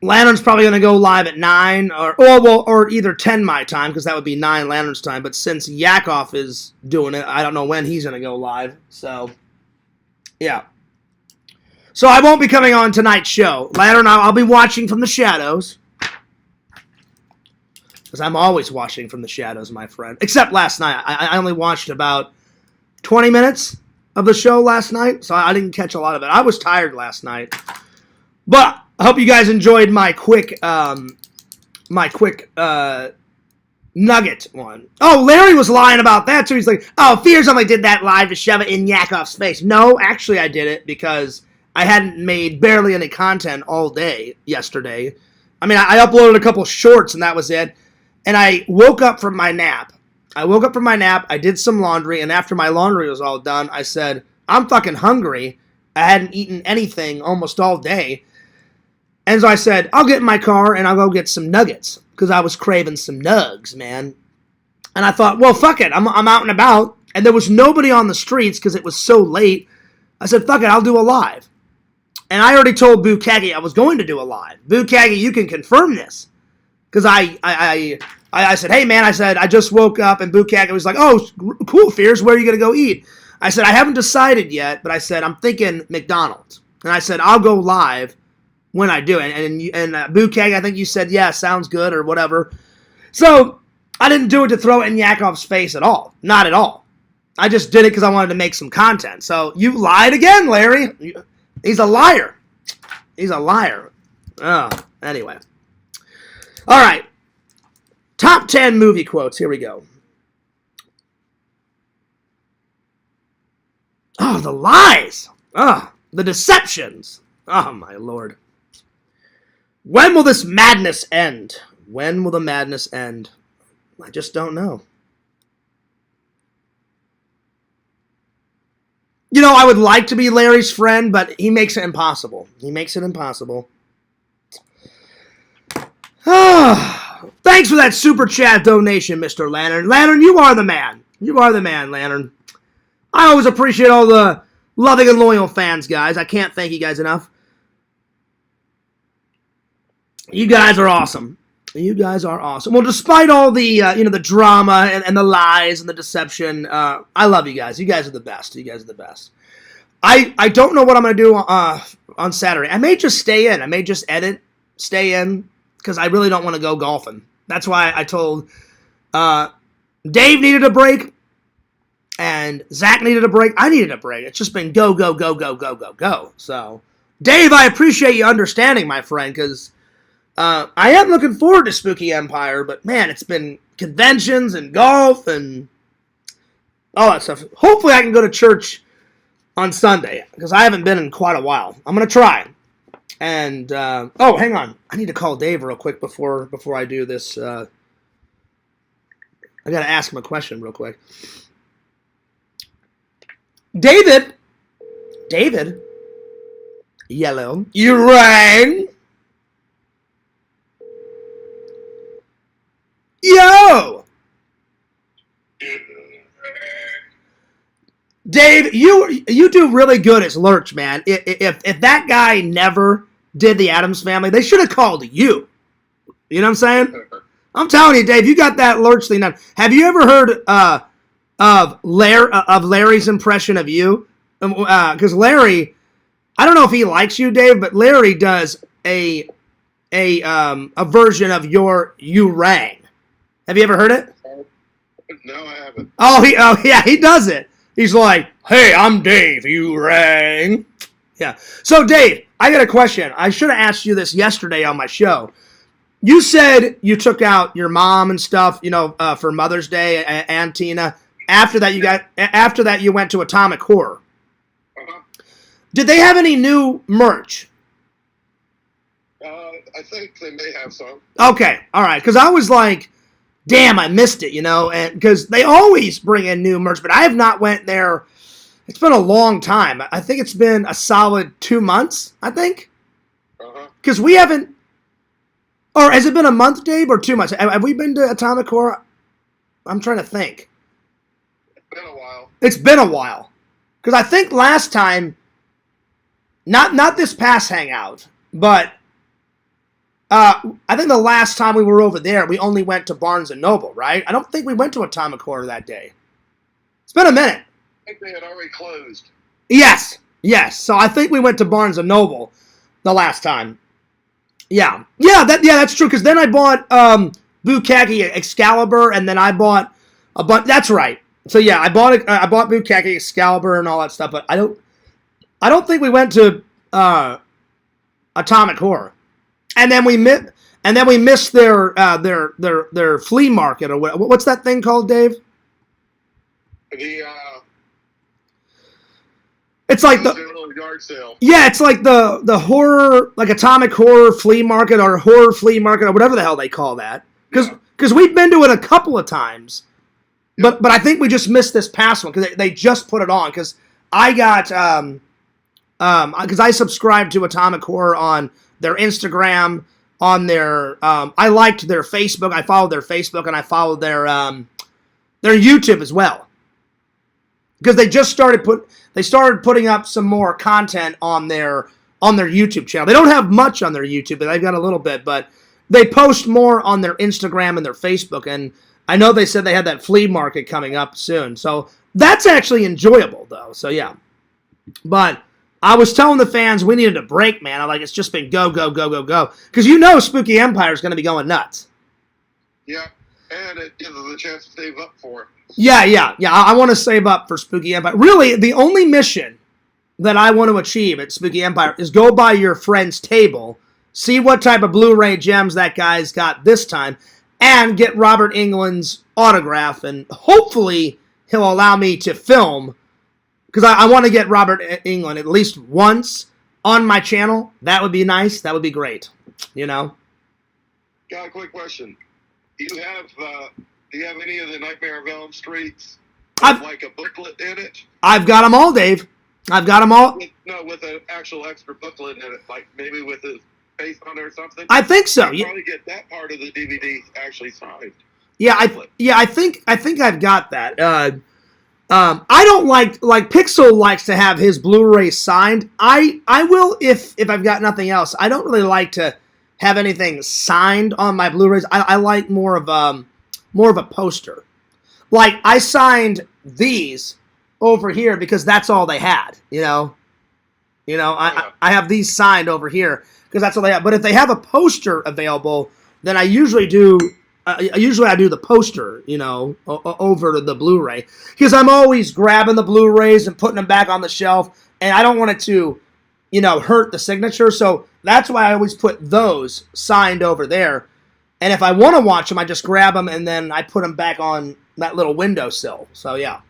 Lantern's probably going to go live at 9, or either 10 my time, because that would be 9 Lantern's time. But since Yakov is doing it, I don't know when he's going to go live. So, yeah. So I won't be coming on tonight's show. Lantern, I'll be watching from the shadows. Because I'm always watching from the shadows, my friend. Except last night. I only watched about 20 minutes of the show last night, so I didn't catch a lot of it. I was tired last night. But I hope you guys enjoyed my quick nugget one. Oh, Larry was lying about that, too. He's like, oh, Fears only did that live to shove it in Yakov's face. No, actually I did it because I hadn't made barely any content all day yesterday. I mean, I uploaded a couple shorts and that was it. And I woke up from my nap. I did some laundry, and after my laundry was all done, I said, I'm fucking hungry. I hadn't eaten anything almost all day. And so I said, I'll get in my car and I'll go get some nuggets, because I was craving some nugs, man. And I thought, well, fuck it. I'm out and about, and there was nobody on the streets because it was so late. I said, fuck it, I'll do a live. And I already told Bukagi I was going to do a live. Bukagi, you can confirm this. Because I said, hey, man, I just woke up, and Bukagi was like, oh, cool, Fears, where are you going to go eat? I said, I haven't decided yet, but I said, I'm thinking McDonald's. And I said, I'll go live when I do it. And Bukagi, I think you said, yeah, sounds good, or whatever. So I didn't do it to throw it in Yakov's face at all. Not at all. I just did it because I wanted to make some content. So you lied again, Larry. He's a liar. Oh, anyway. All right. Top 10 movie quotes. Here we go. Oh, the lies. Oh, the deceptions. Oh, my Lord. When will this madness end? When will the madness end? I just don't know. You know, I would like to be Larry's friend, but he makes it impossible. Thanks for that super chat donation, Mr. Lantern. Lantern, you are the man. Lantern. I always appreciate all the loving and loyal fans, guys. I can't thank you guys enough. You guys are awesome. Well, despite all the the drama and the lies and the deception, I love you guys. You guys are the best. I don't know what I'm going to do on Saturday. I may just stay in. I may just stay in, because I really don't want to go golfing. That's why I told Dave needed a break. And Zach needed a break. I needed a break. It's just been go, go, go, go, go, go, go. So, Dave, I appreciate you understanding, my friend, because I am looking forward to Spooky Empire, but man, it's been conventions and golf and all that stuff. Hopefully I can go to church on Sunday, because I haven't been in quite a while. I'm going to try. And, oh, hang on. I need to call Dave real quick before I do this. I got to ask him a question real quick. David, yellow, you rang? Yo! Dave, you do really good as Lurch, man. If that guy never did the Addams Family, they should have called you. You know what I'm saying? I'm telling you, Dave, you got that Lurch thing done. Have you ever heard of Larry's impression of you? Because Larry, I don't know if he likes you, Dave, but Larry does a version of you rang. Have you ever heard it? No, I haven't. Oh yeah, he does it. He's like, "Hey, I'm Dave. You rang." Yeah. So, Dave, I got a question. I should have asked you this yesterday on my show. You said you took out your mom and stuff, for Mother's Day and Tina. After that, you went to Atomic Horror. Uh-huh. Did they have any new merch? I think they may have some. Okay, all right. Because I was like, damn, I missed it, and because they always bring in new merch, but I have not went there. It's been a long time. I think it's been a solid 2 months, I think. Uh-huh. Because we haven't, or has it been a month, Dave, or 2 months? Have we been to Atomic Horror? I'm trying to think. Been a while. It's been a while. Because I think last time, not this past hangout, but I think the last time we were over there, we only went to Barnes & Noble, right? I don't think we went to Atomic Horror that day. It's been a minute. I think they had already closed. Yes. So I think we went to Barnes & Noble the last time. Yeah, that's true, because then I bought Bukkake Excalibur, and then I bought a bunch. That's right. So yeah, I bought Bukkake Excalibur and all that stuff, but I don't think we went to Atomic Horror, and then we missed their flea market, or what's that thing called, Dave? It's like the yard sale. Yeah, it's like the horror, like Atomic Horror Flea Market or Horror Flea Market or whatever the hell they call that. Because we've been to it a couple of times. But I think we just missed this past one because they just put it on. Because I got because I subscribed to Atomic Horror on their Instagram, on their I liked their Facebook. I followed their Facebook and I followed their YouTube as well. Because they just started putting up some more content on their YouTube channel. They don't have much on their YouTube, but they've got a little bit. But they post more on their Instagram and their Facebook, and I know they said they had that flea market coming up soon. So that's actually enjoyable, though. So, yeah. But I was telling the fans we needed a break, man. It's just been go, go, go, go, go. Because Spooky Empire is going to be going nuts. Yeah, and it gives us a chance to save up for it. Yeah. I want to save up for Spooky Empire. Really, the only mission that I want to achieve at Spooky Empire is go by your friend's table, see what type of Blu-ray gems that guy's got this time, and get Robert Englund's autograph, and hopefully he'll allow me to film, because I want to get Robert Englund at least once on my channel. That would be nice. That would be great. Got a quick question. Do you have any of the Nightmare of Elm Streets like a booklet in it? I've got them all, Dave. I've got them all. With an actual extra booklet in it, like maybe with his face on it or something. I think so. You probably get that part of the DVD actually signed. Yeah, I think I've got that. I don't like Pixel likes to have his Blu-ray signed. I will if I've got nothing else. I don't really like to have anything signed on my Blu-rays. I like more of a poster. Like I signed these over here because that's all they had. I have these signed over here because that's all they have. But if they have a poster available, then I usually do usually I do the poster, you know, over the Blu-ray, because I'm always grabbing the Blu-rays and putting them back on the shelf, and I don't want it to, you know, hurt the signature. So that's why I always put those signed over there. And if I want to watch them, I just grab them and then I put them back on that little windowsill. So yeah.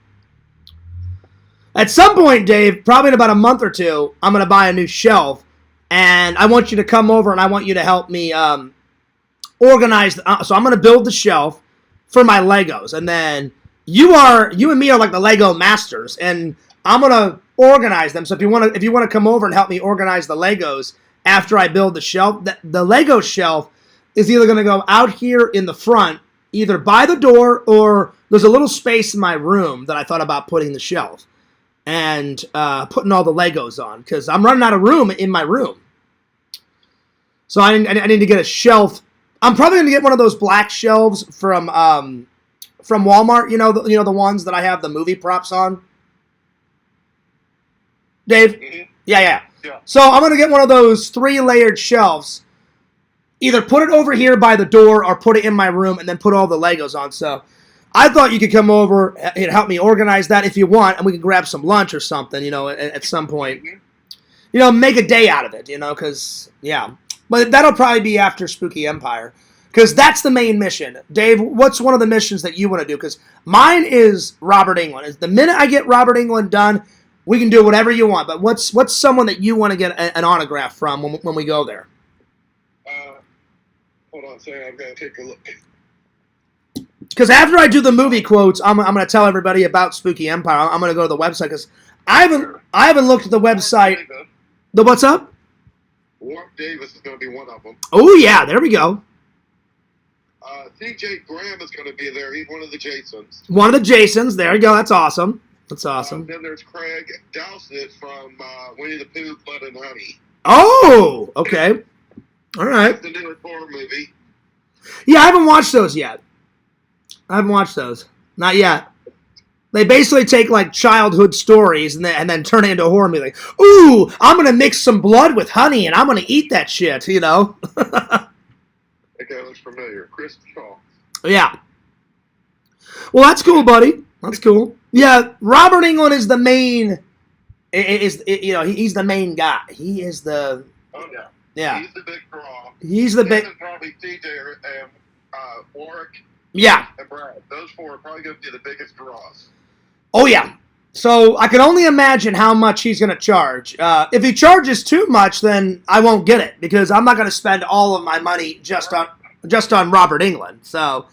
At some point, Dave, probably in about a month or two, I'm going to buy a new shelf, and I want you to come over and I want you to help me organize. So I'm going to build the shelf for my Legos, and then you and me are like the Lego masters, and I'm going to organize them. So if you want to come over and help me organize the Legos after I build the shelf, the Lego shelf is either going to go out here in the front, either by the door, or there's a little space in my room that I thought about putting the shelf and putting all the Legos on, because I'm running out of room in my room. So I need to get a shelf. I'm probably going to get one of those black shelves from Walmart. You know the ones that I have the movie props on. Dave? Mm-hmm. Yeah. Yeah. So I'm going to get one of those 3-layered shelves. Either put it over here by the door or put it in my room and then put all the Legos on. So I thought you could come over and help me organize that if you want, and we can grab some lunch or something, you know, at some point. You know, make a day out of it, you know, because, yeah. But that'll probably be after Spooky Empire, because that's the main mission. Dave, what's one of the missions that you want to do? Because mine is Robert Englund. The minute I get Robert Englund done, we can do whatever you want. But what's someone that you want to get an autograph from when we go there? Hold on a second. I've got to take a look. Because after I do the movie quotes, I'm going to tell everybody about Spooky Empire. I'm going to go to the website, because I haven't looked at the website. The what's up? Warp Davis is going to be one of them. Oh, yeah. There we go. C.J. Graham is going to be there. He's one of the Jasons. One of the Jasons. There you go. That's awesome. That's awesome. Then there's Craig Dowsett from Winnie the Pooh, Blood and Honey. Oh, okay. All right. That's the newest horror movie. Yeah, I haven't watched those yet. Not yet. They basically take like childhood stories and then turn it into a horror movie. Like, ooh, I'm gonna mix some blood with honey and I'm gonna eat that shit. You know. That guy looks familiar. Chris Shaw. Yeah. Well, that's cool, buddy. That's cool. Yeah, Robert Englund is the main. He's the main guy. He is the. Oh yeah. Yeah. He's the big draw. He's the big. And probably TJ and Warwick. Yeah. And Brad. Those four are probably going to be the biggest draws. Oh yeah. So I can only imagine how much he's going to charge. If he charges too much, then I won't get it, because I'm not going to spend all of my money just on Robert Englund. So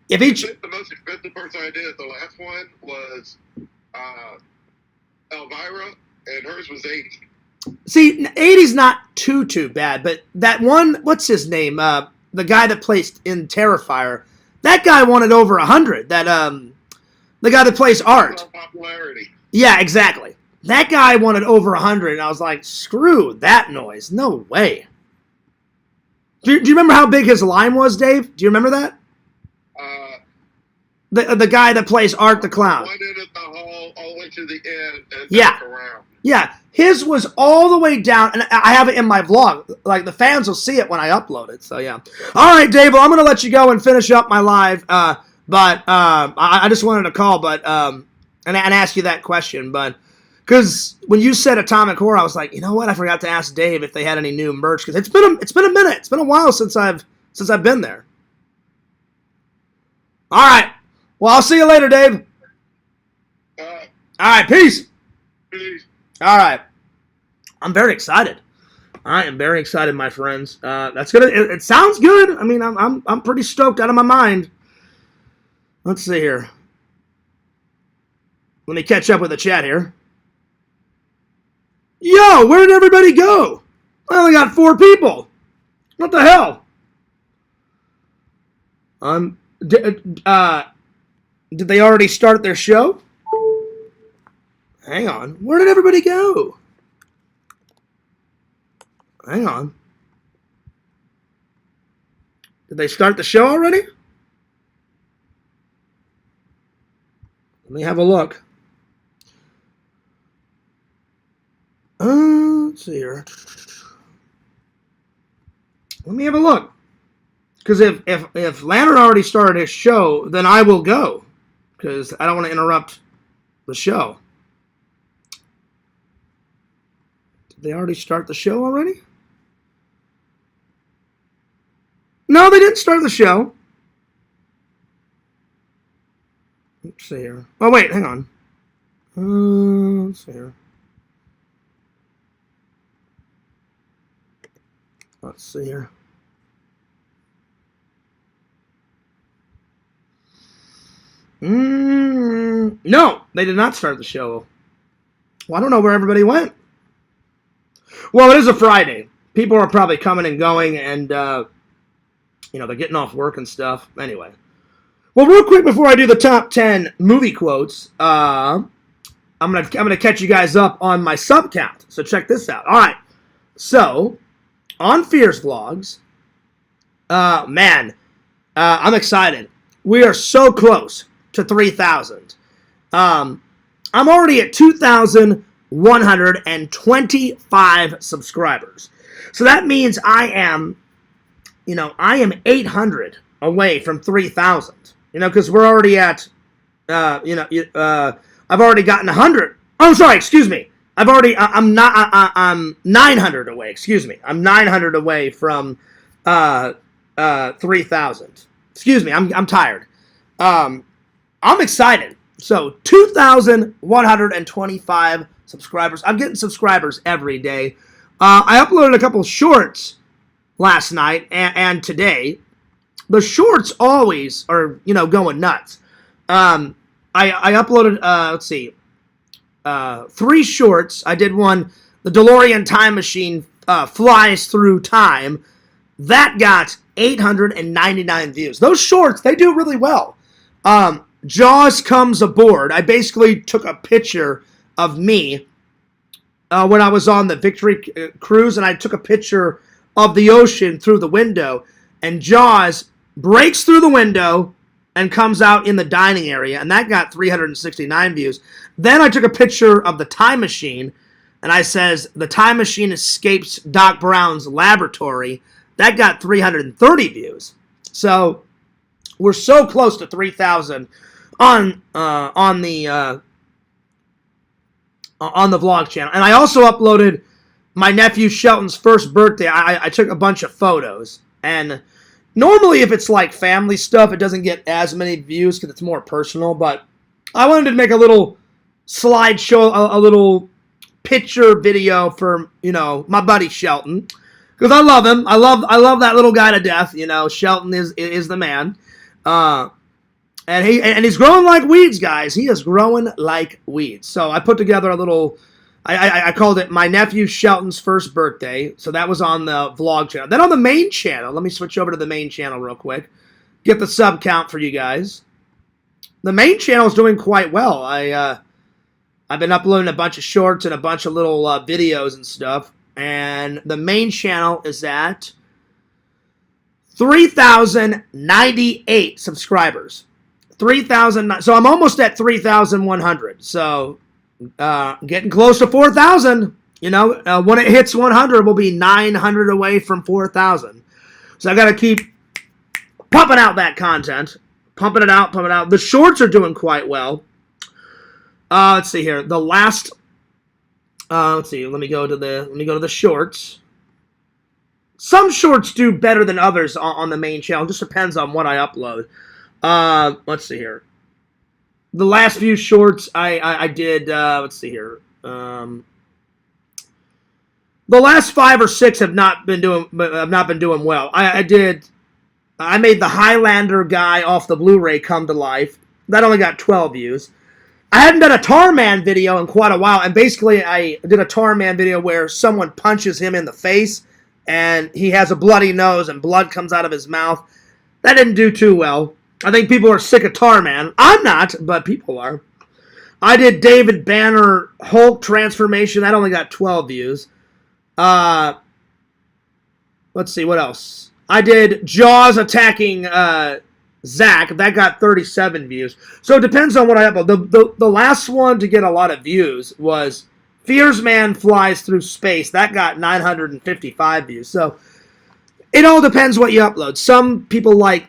if he The most expensive person I did, the last one was Elvira, and hers was 80. See, 80's not too bad, but that one, what's his name? The guy that plays in Terrifier, that guy wanted over 100. That the guy that plays Art. Popularity. Yeah, exactly. That guy wanted over 100, and I was like, screw that noise. No way. Do you remember how big his line was, Dave? Do you remember that? The guy that plays Art the Clown. One end of the hall, all the way to the end, and Yeah. back around. Yeah, his was all the way down, and I have it in my vlog. Like, the fans will see it when I upload it, so yeah. All right, Dave, well, I'm going to let you go and finish up my live, but I just wanted to call and ask you that question, but because when you said Atomic Horror, I was like, you know what, I forgot to ask Dave if they had any new merch, because it's been a minute, it's been a while since I've been there. All right, well, I'll see you later, Dave. All right, peace. Peace. All right. I'm very excited. I am very excited, my friends. That's gonna. It sounds good. I mean, I'm pretty stoked out of my mind. Let's see here. Let me catch up with the chat here. Yo, where did everybody go? I only got 4 people. What the hell? Did they already start their show? Hang on. Where did everybody go? Hang on. Did they start the show already? Let me have a look. Let's see here. Let me have a look. Because if Lantern already started his show, then I will go. Because I don't want to interrupt the show. Did they already start the show already? No, they didn't start the show. Let's see here. Oh, wait, hang on. Let's see here. Let's see here. No, they did not start the show. Well, I don't know where everybody went. Well, it is a Friday. People are probably coming and going, and they're getting off work and stuff. Anyway, well, real quick before I do the top 10 movie quotes, I'm gonna catch you guys up on my sub count. So check this out. All right, so on Fierce Vlogs, I'm excited. We are so close to 3,000. I'm already at 2,125 subscribers. So that means I am 800 away from 3,000. Because we're already at, I've already gotten 100. Oh, sorry, excuse me. I'm 900 away. Excuse me. I'm 900 away from 3,000. Excuse me. I'm tired. I'm excited. So 2,125 subscribers. I'm getting subscribers every day. I uploaded a couple shorts last night and today. The shorts always are, going nuts. I uploaded, 3 shorts. I did one, the DeLorean Time Machine flies through time. That got 899 views. Those shorts, they do really well. Jaws comes aboard. I basically took a picture of me when I was on the Victory Cruise, and I took a picture of the ocean through the window, and Jaws breaks through the window and comes out in the dining area, and that got 369 views. Then I took a picture of the time machine, and I says, the time machine escapes Doc Brown's laboratory. That got 330 views. So we're so close to 3,000 on the vlog channel. And I also uploaded my nephew Shelton's first birthday. I took a bunch of photos. And normally if it's like family stuff, it doesn't get as many views because it's more personal. But I wanted to make a little slideshow, a little picture video for, my buddy Shelton. Because I love him. I love that little guy to death. Shelton is the man. And he's growing like weeds, guys. He is growing like weeds. So I put together a little, I called it My Nephew Shelton's First Birthday. So that was on the vlog channel. Then on the main channel, let me switch over to the main channel real quick. Get the sub count for you guys. The main channel is doing quite well. I've been uploading a bunch of shorts and a bunch of little videos and stuff. And the main channel is at 3,098 subscribers. 3,000. So I'm almost at 3,100. So getting close to 4,000. When it hits 100, we'll be 900 away from 4,000. So I got to keep pumping out that content, pumping it out. The shorts are doing quite well. Let's see here. The last. Let's see. Let me go to the shorts. Some shorts do better than others on the main channel. It just depends on what I upload. Let's see here. The last few shorts I did. Let's see here. The last 5 or 6 have not been doing well. I made the Highlander guy off the Blu-ray come to life. That only got 12 views. I hadn't done a Tarman video in quite a while, and basically I did a Tarman video where someone punches him in the face, and he has a bloody nose, and blood comes out of his mouth. That didn't do too well. I think people are sick of Tarman. I'm not, but people are. I did David Banner Hulk transformation. That only got 12 views. Let's see, what else? I did Jaws attacking Zach. That got 37 views. So it depends on what I upload. The last one to get a lot of views was Fears Man Flies Through Space. That got 955 views. So It all depends what you upload. Some people like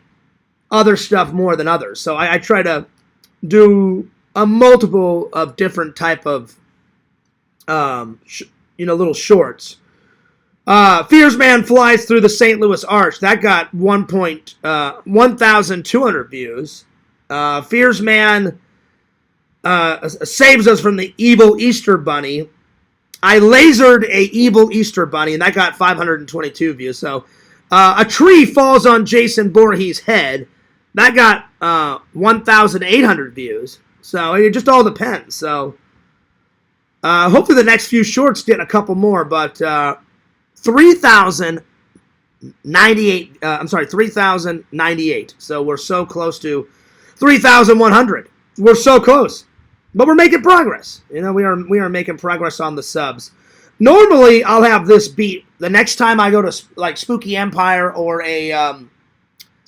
other stuff more than others. So I try to do a multiple of different type of, little shorts. Fears Man Flies Through the St. Louis Arch. That got 1,200 views. Fears Man saves us from the evil Easter Bunny. I lasered a evil Easter Bunny, and that got 522 views. So, a tree falls on Jason Voorhees' head. That got 1,800 views. So, it just all depends. So, hopefully the next few shorts get a couple more, but 3,098. So, we're so close to 3,100. We're so close. But we're making progress. We are making progress on the subs. Normally, I'll have this beat the next time I go to like Spooky Empire or a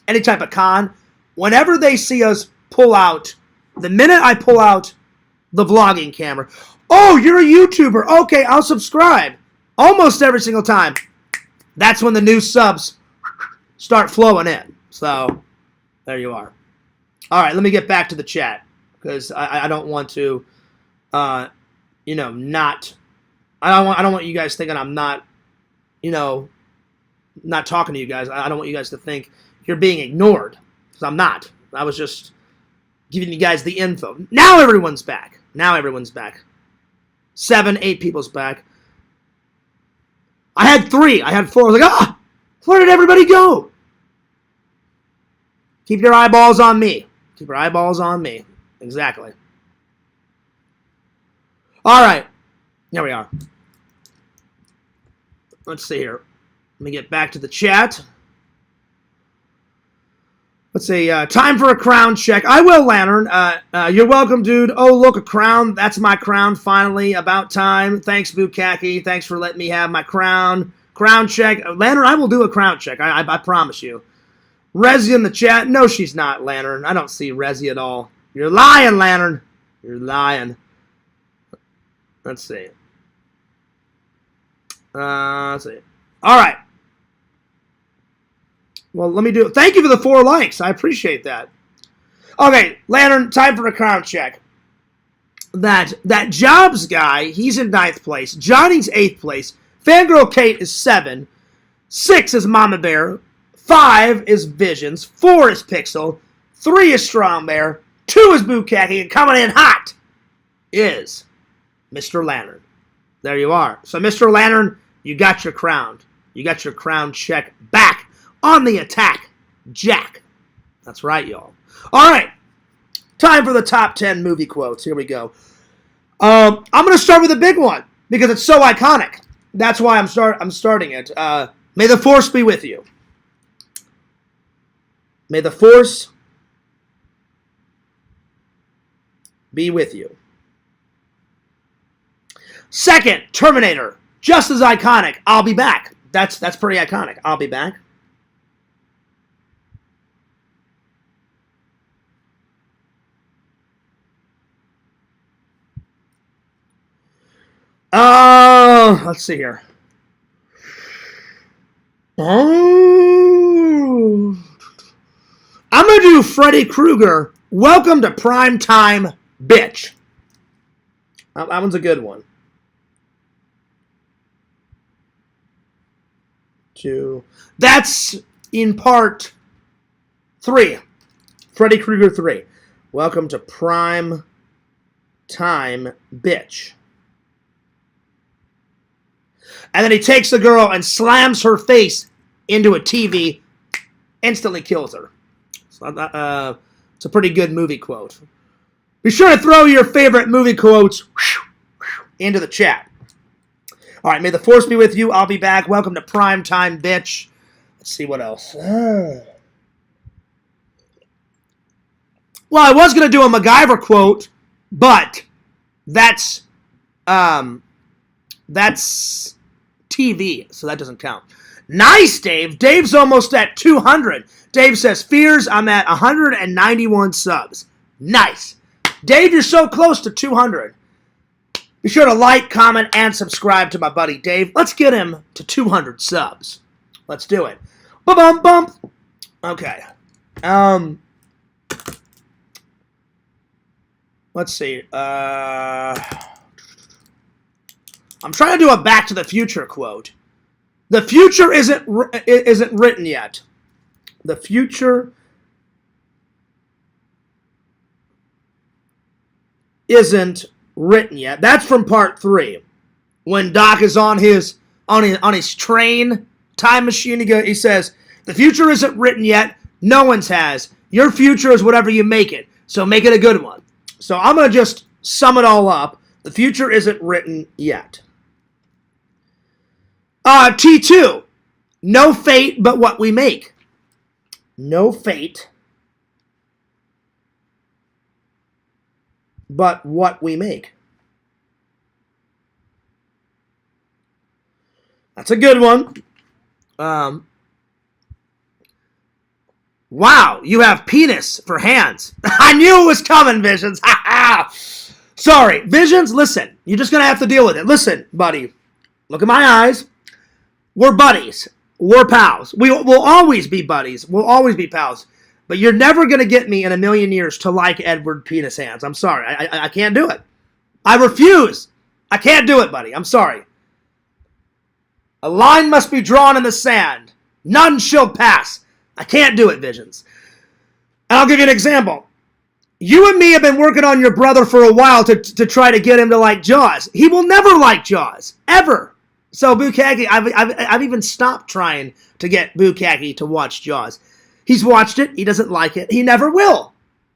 any type of con. Whenever they see us pull out, the minute I pull out the vlogging camera, oh, you're a YouTuber. Okay, I'll subscribe. Almost every single time. That's when the new subs start flowing in. So, there you are. All right, let me get back to the chat. Because I don't want to, not. I don't want you guys thinking I'm not, not talking to you guys. I don't want you guys to think you're being ignored. Because I'm not. I was just giving you guys the info. Now everyone's back. 7, 8 people's back. I had 3. I had 4. I was like, where did everybody go? Keep your eyeballs on me. Exactly. All right. Here we are. Let's see here. Let me get back to the chat. Let's see. Time for a crown check. I will, Lantern. You're welcome, dude. Oh, look, a crown. That's my crown, finally. About time. Thanks, Bukaki. Thanks for letting me have my crown. Crown check. Lantern, I will do a crown check. I promise you. Resi in the chat. No, she's not, Lantern. I don't see Resi at all. You're lying, Lantern. You're lying. Let's see. Let's see. All right. Well, let me do it. Thank you for the 4 likes. I appreciate that. Okay, Lantern, time for a crown check. That Jobs guy, he's in 9th place. Johnny's 8th place. Fangirl Kate is 7. 6 is Mama Bear. 5 is Visions. 4 is Pixel. 3 is Strong Bear. 2 is Bukaki, and coming in hot is Mr. Lantern. There you are. So, Mr. Lantern, you got your crown. You got your crown check back on the attack, Jack. That's right, y'all. All right. Time for the top 10 movie quotes. Here we go. I'm going to start with a big one because it's so iconic. That's why I'm starting it. May the Force be with you. May the Force be with you. Second, Terminator. Just as iconic. I'll be back. That's pretty iconic. I'll be back. Let's see here. Oh, I'm going to do Freddy Krueger. Welcome to Prime Time, Bitch. That one's a good one. 2. That's in part 3. Freddy Krueger 3. Welcome to Prime Time, Bitch. And then he takes the girl and slams her face into a TV, instantly kills her. So, it's a pretty good movie quote. Be sure to throw your favorite movie quotes into the chat. All right, may the Force be with you. I'll be back. Welcome to Prime Time, Bitch. Let's see what else. Well, I was going to do a MacGyver quote, but that's TV, so that doesn't count. Nice, Dave. Dave's almost at 200. Dave says, Fears, I'm at 191 subs. Nice. Dave, you're so close to 200. Be sure to like, comment, and subscribe to my buddy Dave. Let's get him to 200 subs. Let's do it. Ba-bum bump. Okay. Let's see. I'm trying to do a Back to the Future quote. The future isn't written yet. The future isn't written yet. That's from part 3. When Doc is on his train time machine, he says, "The future isn't written yet. No one's has. Your future is whatever you make it. So make it a good one." So I'm gonna just sum it all up. The future isn't written yet. T2. No fate but what we make. No fate but what we make. That's a good one. Wow, you have penis for hands. I knew it was coming, Visions. Sorry, Visions, listen. You're just going to have to deal with it. Listen, buddy. Look at my eyes. We're buddies. We're pals. We'll always be buddies. We'll always be pals. But you're never going to get me in a million years to like Edward Penis Hands. I'm sorry. I can't do it. I refuse. I can't do it, buddy. I'm sorry. A line must be drawn in the sand. None shall pass. I can't do it, Visions. And I'll give you an example. You and me have been working on your brother for a while to try to get him to like Jaws. He will never like Jaws. Ever. So Bukkake, I've even stopped trying to get Bukkake to watch Jaws. He's watched it. He doesn't like it. He never will.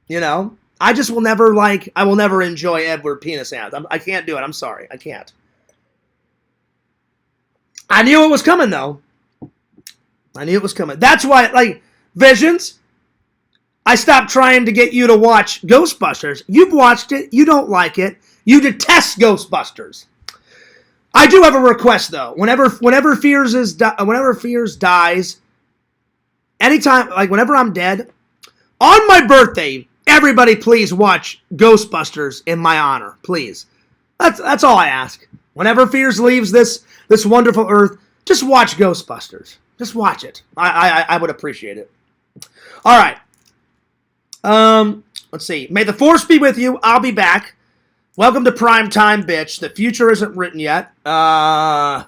You know? I just will never like, I will never enjoy Edward Penis Hands. I can't do it. I'm sorry. I can't. I knew it was coming, though. I knew it was coming. That's why, like, Visions, I stopped trying to get you to watch Ghostbusters. You've watched it. You don't like it. You detest Ghostbusters. I do have a request, though. Whenever Fears dies, anytime, like, whenever I'm dead, on my birthday, everybody please watch Ghostbusters in my honor, please. That's all I ask. Whenever Fears leaves this wonderful earth, just watch Ghostbusters. Just watch it. I would appreciate it. All right. Let's see. May the force be with you. I'll be back. Welcome to Prime Time, bitch. The future isn't written yet. No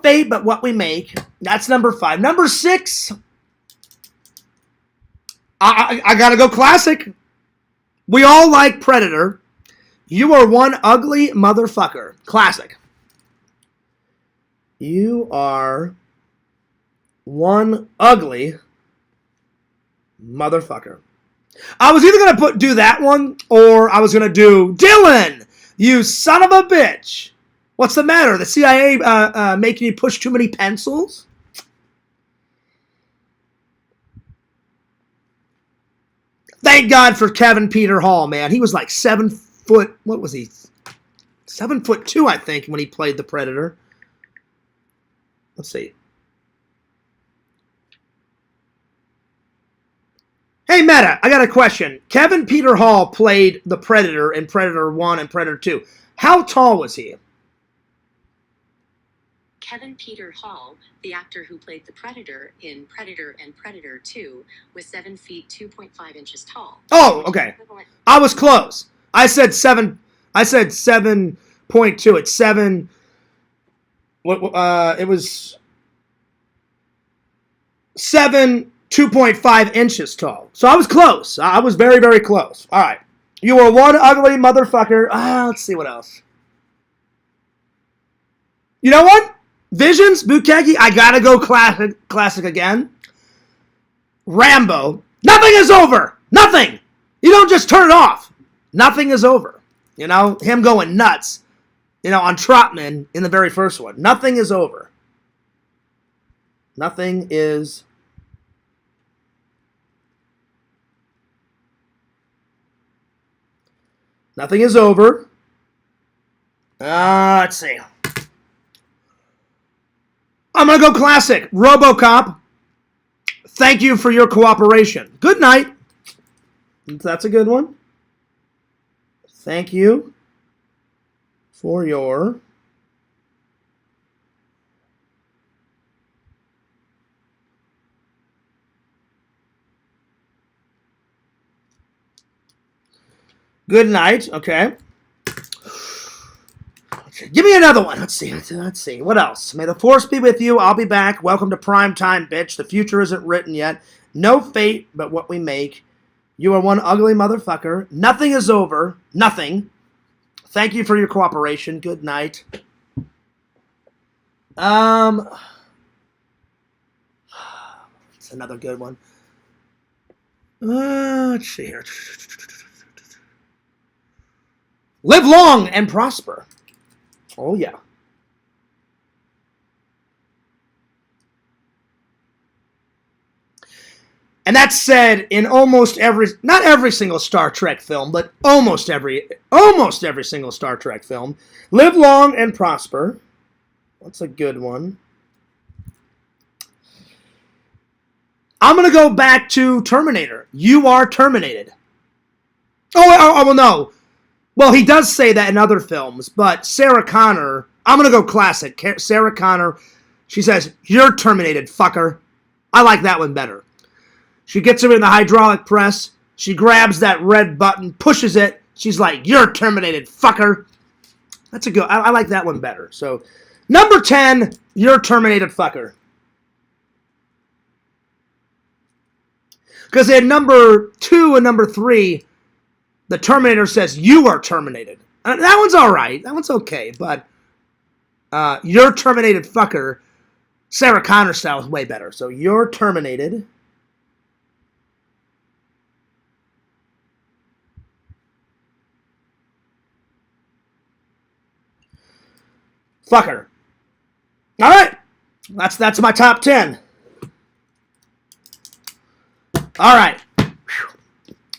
fate but what we make. That's number 5. Number 6. I gotta go classic. We all like Predator. You are one ugly motherfucker. Classic. You are one ugly motherfucker. I was either going to do that one, or I was going to do Dylan, you son of a bitch. What's the matter? The CIA making you push too many pencils? Thank God for Kevin Peter Hall, man. He was like 7 foot, what was he? 7'2", I think, when he played the Predator. Let's see. Hey, Meta, I got a question. Kevin Peter Hall played the Predator in Predator 1 and Predator 2. How tall was he? Kevin Peter Hall, the actor who played the Predator in Predator and Predator 2, was 7 feet 2.5 inches tall. Oh, okay. I was close. I said 7. I said 7.2. It's 7. It was 2.5 inches tall. So I was close. I was very, very close. All right. You were one ugly motherfucker. Let's see what else. You know what? Visions, Bukkake, I gotta go classic again. Rambo. Nothing is over. Nothing. You don't just turn it off. Nothing is over. You know, him going nuts, on Trotman in the very first one. Nothing is over. Nothing is over. Let's see. I'm going to go classic. RoboCop. Thank you for your cooperation. Good night. That's a good one. Thank you for your Good night. Okay. Give me another one. Let's see. What else? May the force be with you. I'll be back. Welcome to prime time, bitch. The future isn't written yet. No fate but what we make. You are one ugly motherfucker. Nothing is over. Nothing. Thank you for your cooperation. Good night. It's another good one. Let's see here. Live long and prosper. Oh, yeah. And that's said in almost every, not every single Star Trek film, but almost every single Star Trek film. Live long and prosper. That's a good one. I'm going to go back to Terminator. You are terminated. Oh, well, no. Well, he does say that in other films, but Sarah Connor, I'm going to go classic. Sarah Connor, she says, you're terminated, fucker. I like that one better. She gets him in the hydraulic press. She grabs that red button, pushes it. She's like, you're terminated, fucker. That's a good, I like that one better. So, number 10, you're terminated, fucker. Because in number 2 and number 3, the Terminator says, you are terminated. That one's all right. That one's okay. But you're terminated, fucker. Sarah Connor style is way better. So you're terminated. Fucker. All right. That's my top 10. All right.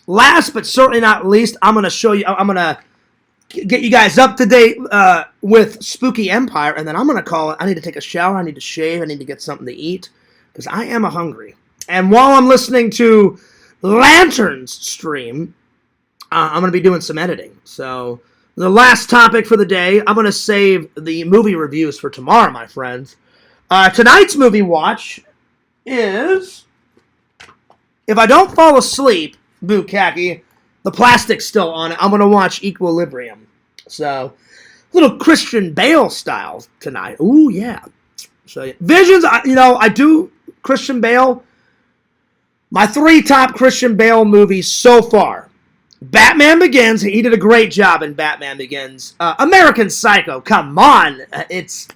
Last but certainly not least, I'm going to show you, I'm going to get you guys up to date with Spooky Empire, and then I'm going to call it, I need to take a shower, I need to shave, I need to get something to eat, because I am hungry. And while I'm listening to Lantern's stream, I'm going to be doing some editing. So, the last topic for the day, I'm going to save the movie reviews for tomorrow, my friends. Tonight's movie watch is, if I don't fall asleep, Boo Khaki, the plastic's still on it, I'm going to watch Equilibrium. So, little Christian Bale style tonight. Ooh, yeah. So, Visions, I do Christian Bale. My 3 top Christian Bale movies so far. Batman Begins, he did a great job in Batman Begins. American Psycho, come on. It's,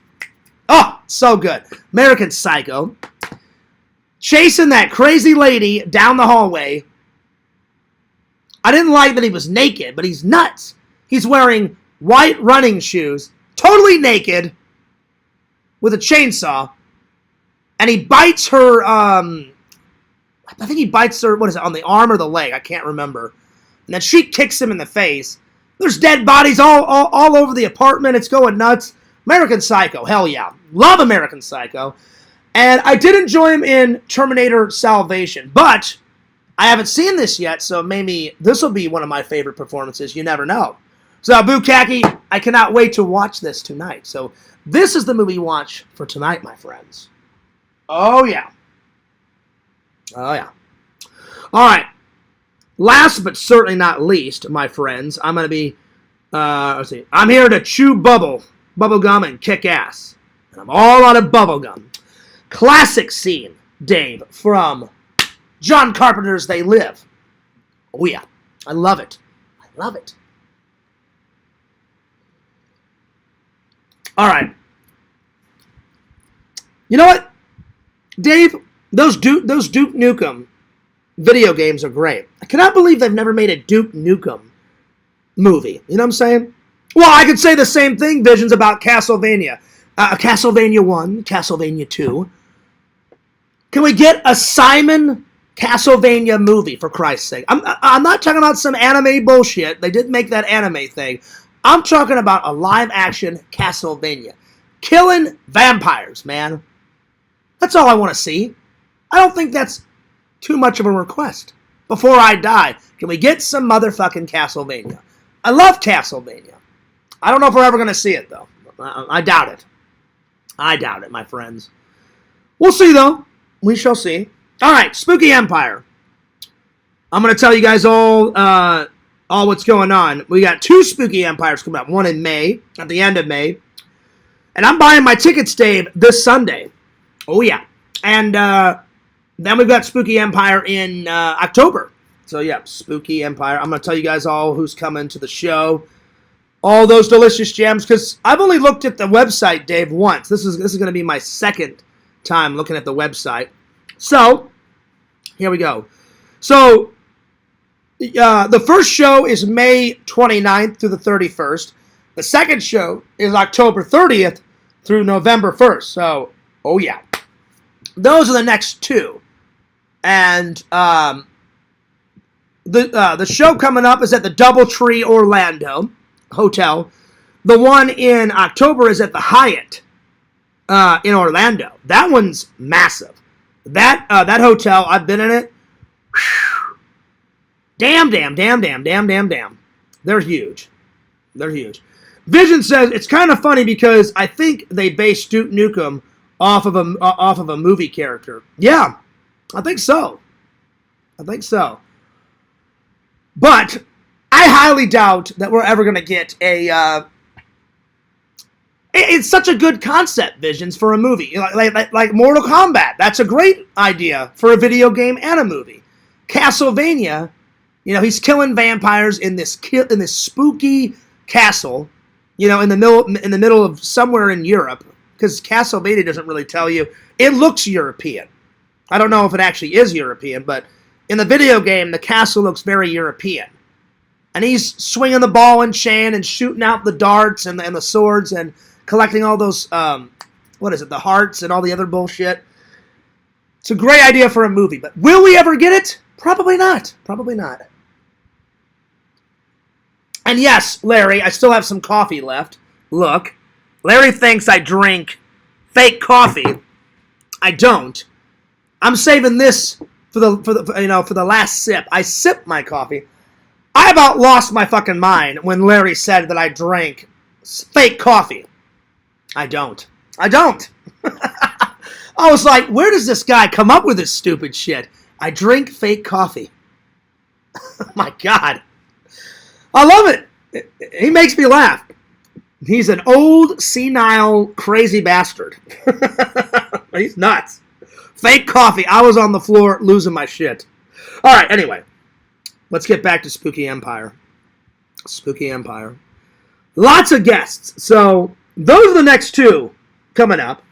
so good. American Psycho. Chasing that crazy lady down the hallway. I didn't like that he was naked, but he's nuts. He's wearing white running shoes, totally naked, with a chainsaw, and he bites her, I think he bites her, on the arm or the leg? I can't remember. And then she kicks him in the face. There's dead bodies all over the apartment. It's going nuts. American Psycho, hell yeah. Love American Psycho. And I did enjoy him in Terminator Salvation, but I haven't seen this yet, so maybe this will be one of my favorite performances. You never know. So, Boo Khaki, I cannot wait to watch this tonight. So, this is the movie watch for tonight, my friends. Oh, yeah. Oh, yeah. All right. Last but certainly not least, my friends, I'm going to be, let's see. I'm here to chew bubble gum and kick ass. And I'm all out of bubble gum. Classic scene, Dave, from John Carpenter's They Live. Oh, yeah. I love it. I love it. All right. You know what, Dave? Those Duke Nukem video games are great. I cannot believe they've never made a Duke Nukem movie. You know what I'm saying? Well, I could say the same thing, Visions, about Castlevania. Castlevania 1, Castlevania 2. Can we get a Simon Castlevania movie, for Christ's sake? I'm not talking about some anime bullshit. They did make that anime thing. I'm talking about a live-action Castlevania. Killing vampires, man. That's all I want to see. I don't think that's too much of a request. Before I die, can we get some motherfucking Castlevania? I love Castlevania. I don't know if we're ever going to see it, though. I doubt it. I doubt it, my friends. We'll see, though. We shall see. All right, Spooky Empire. I'm going to tell you guys all all what's going on. We got 2 Spooky Empires coming up. One in May, at the end of May. And I'm buying my tickets, Dave, this Sunday. Oh, yeah. And then we've got Spooky Empire in October. So, yeah, Spooky Empire. I'm going to tell you guys all who's coming to the show. All those delicious gems. Because I've only looked at the website, Dave, once. This is going to be my second time looking at the website. So, here we go. So, the first show is May 29th through the 31st. The second show is October 30th through November 1st. So, oh yeah. Those are the next 2. And the show coming up is at the DoubleTree Orlando Hotel. The one in October is at the Hyatt in Orlando. That one's massive. That hotel, I've been in it. Whew. Damn. They're huge. They're huge. Vision says it's kind of funny because I think they based Duke Nukem off of a movie character. Yeah, I think so. But I highly doubt that we're ever going to get a. It's such a good concept, Visions, for a movie like Mortal Kombat. That's a great idea for a video game and a movie. Castlevania, he's killing vampires in this spooky castle. In the middle of somewhere in Europe, because Castlevania doesn't really tell you. It looks European. I don't know if it actually is European, but in the video game, the castle looks very European. And he's swinging the ball and chain and shooting out the darts and the swords and collecting all those, the hearts and all the other bullshit. It's a great idea for a movie, but will we ever get it? Probably not. And yes, Larry, I still have some coffee left. Look, Larry thinks I drink fake coffee. I don't. I'm saving this for the last sip. I sip my coffee. I about lost my fucking mind when Larry said that I drank fake coffee. I don't. I was like, where does this guy come up with this stupid shit? I drink fake coffee. My God. I love it. He makes me laugh. He's an old, senile, crazy bastard. He's nuts. Fake coffee. I was on the floor losing my shit. All right, anyway. Let's get back to Spooky Empire. Lots of guests. So, those are the next 2 coming up.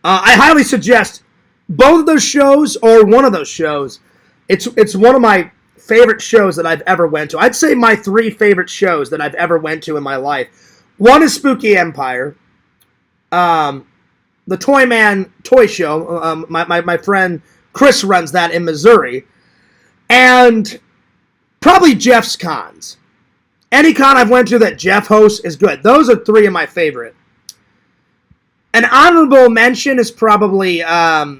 I highly suggest both of those shows or one of those shows. It's one of my favorite shows that I've ever went to. I'd say my 3 favorite shows that I've ever went to in my life. One is Spooky Empire. The Toyman Toy Show. My friend Chris runs that in Missouri. And probably Jeff's cons. Any con I've went to that Jeff hosts is good. Those are 3 of my favorite. An honorable mention is probably that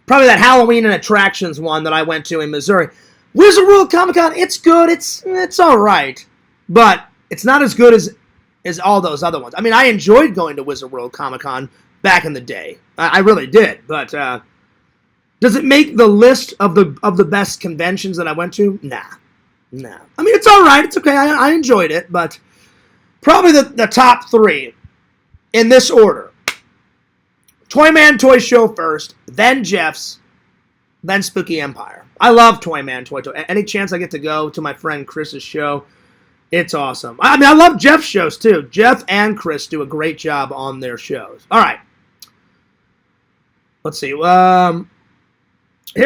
Halloween and Attractions one that I went to in Missouri. Wizard World Comic Con, it's good. It's all right, but it's not as good as all those other ones. I mean, I enjoyed going to Wizard World Comic Con back in the day. I really did. But does it make the list of the best conventions that I went to? Nah. I mean, it's all right. It's okay. I enjoyed it, but probably the top 3 in this order. Toyman Toy Show first, then Jeff's, then Spooky Empire. I love Toyman Toy Show. Any chance I get to go to my friend Chris's show, it's awesome. I mean, I love Jeff's shows too. Jeff and Chris do a great job on their shows. All right. Let's see. Here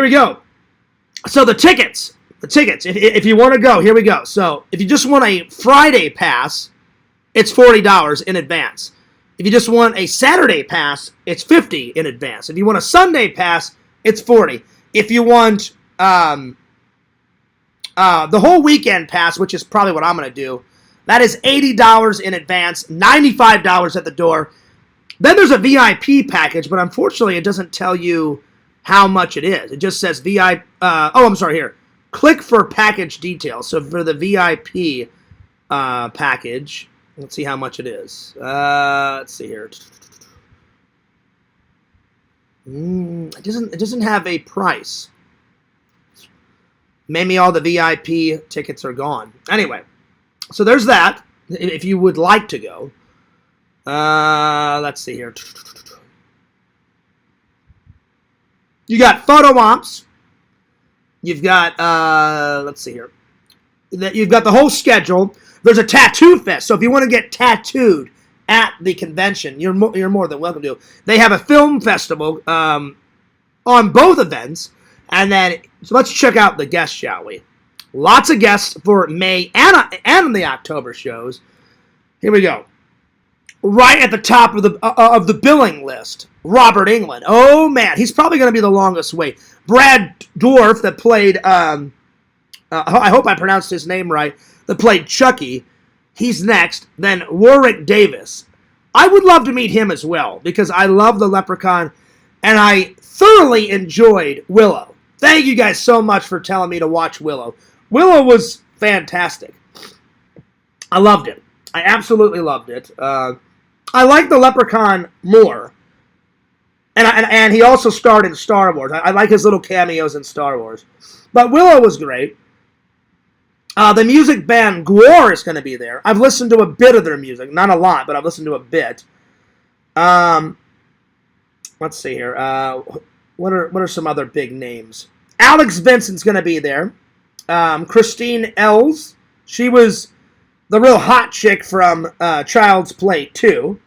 we go. So the tickets. If you want to go, here we go. So if you just want a Friday pass, it's $40 in advance. If you just want a Saturday pass, it's $50 in advance. If you want a Sunday pass, it's $40. If you want the whole weekend pass, which is probably what I'm going to do, that is $80 in advance, $95 at the door. Then there's a VIP package, but unfortunately it doesn't tell you how much it is. It just says VIP. I'm sorry, here. Click for package details. So for the VIP package, let's see how much it is. Let's see here. It doesn't have a price. Maybe all the VIP tickets are gone. Anyway, so there's that. If you would like to go. Let's see here. You got photo ops. You've got, let's see here. You've got the whole schedule. There's a tattoo fest. So if you want to get tattooed at the convention, you're more than welcome to. They have a film festival on both events. And then, so let's check out the guests, shall we? Lots of guests for May and the October shows. Here we go. Right at the top of the billing list, Robert Englund. Oh, man. He's probably going to be the longest wait. Brad Dourif, that played, I hope I pronounced his name right, that played Chucky. He's next. Then Warwick Davis. I would love to meet him as well, because I love the Leprechaun, and I thoroughly enjoyed Willow. Thank you guys so much for telling me to watch Willow. Willow was fantastic. I loved it. I absolutely loved it. I like the Leprechaun more. And he also starred in Star Wars. I like his little cameos in Star Wars. But Willow was great. The music band Gwar is going to be there. I've listened to a bit of their music. Not a lot, but I've listened to a bit. Let's see here. What are some other big names? Alex Vincent's going to be there. Christine Ells. She was the real hot chick from Child's Play 2.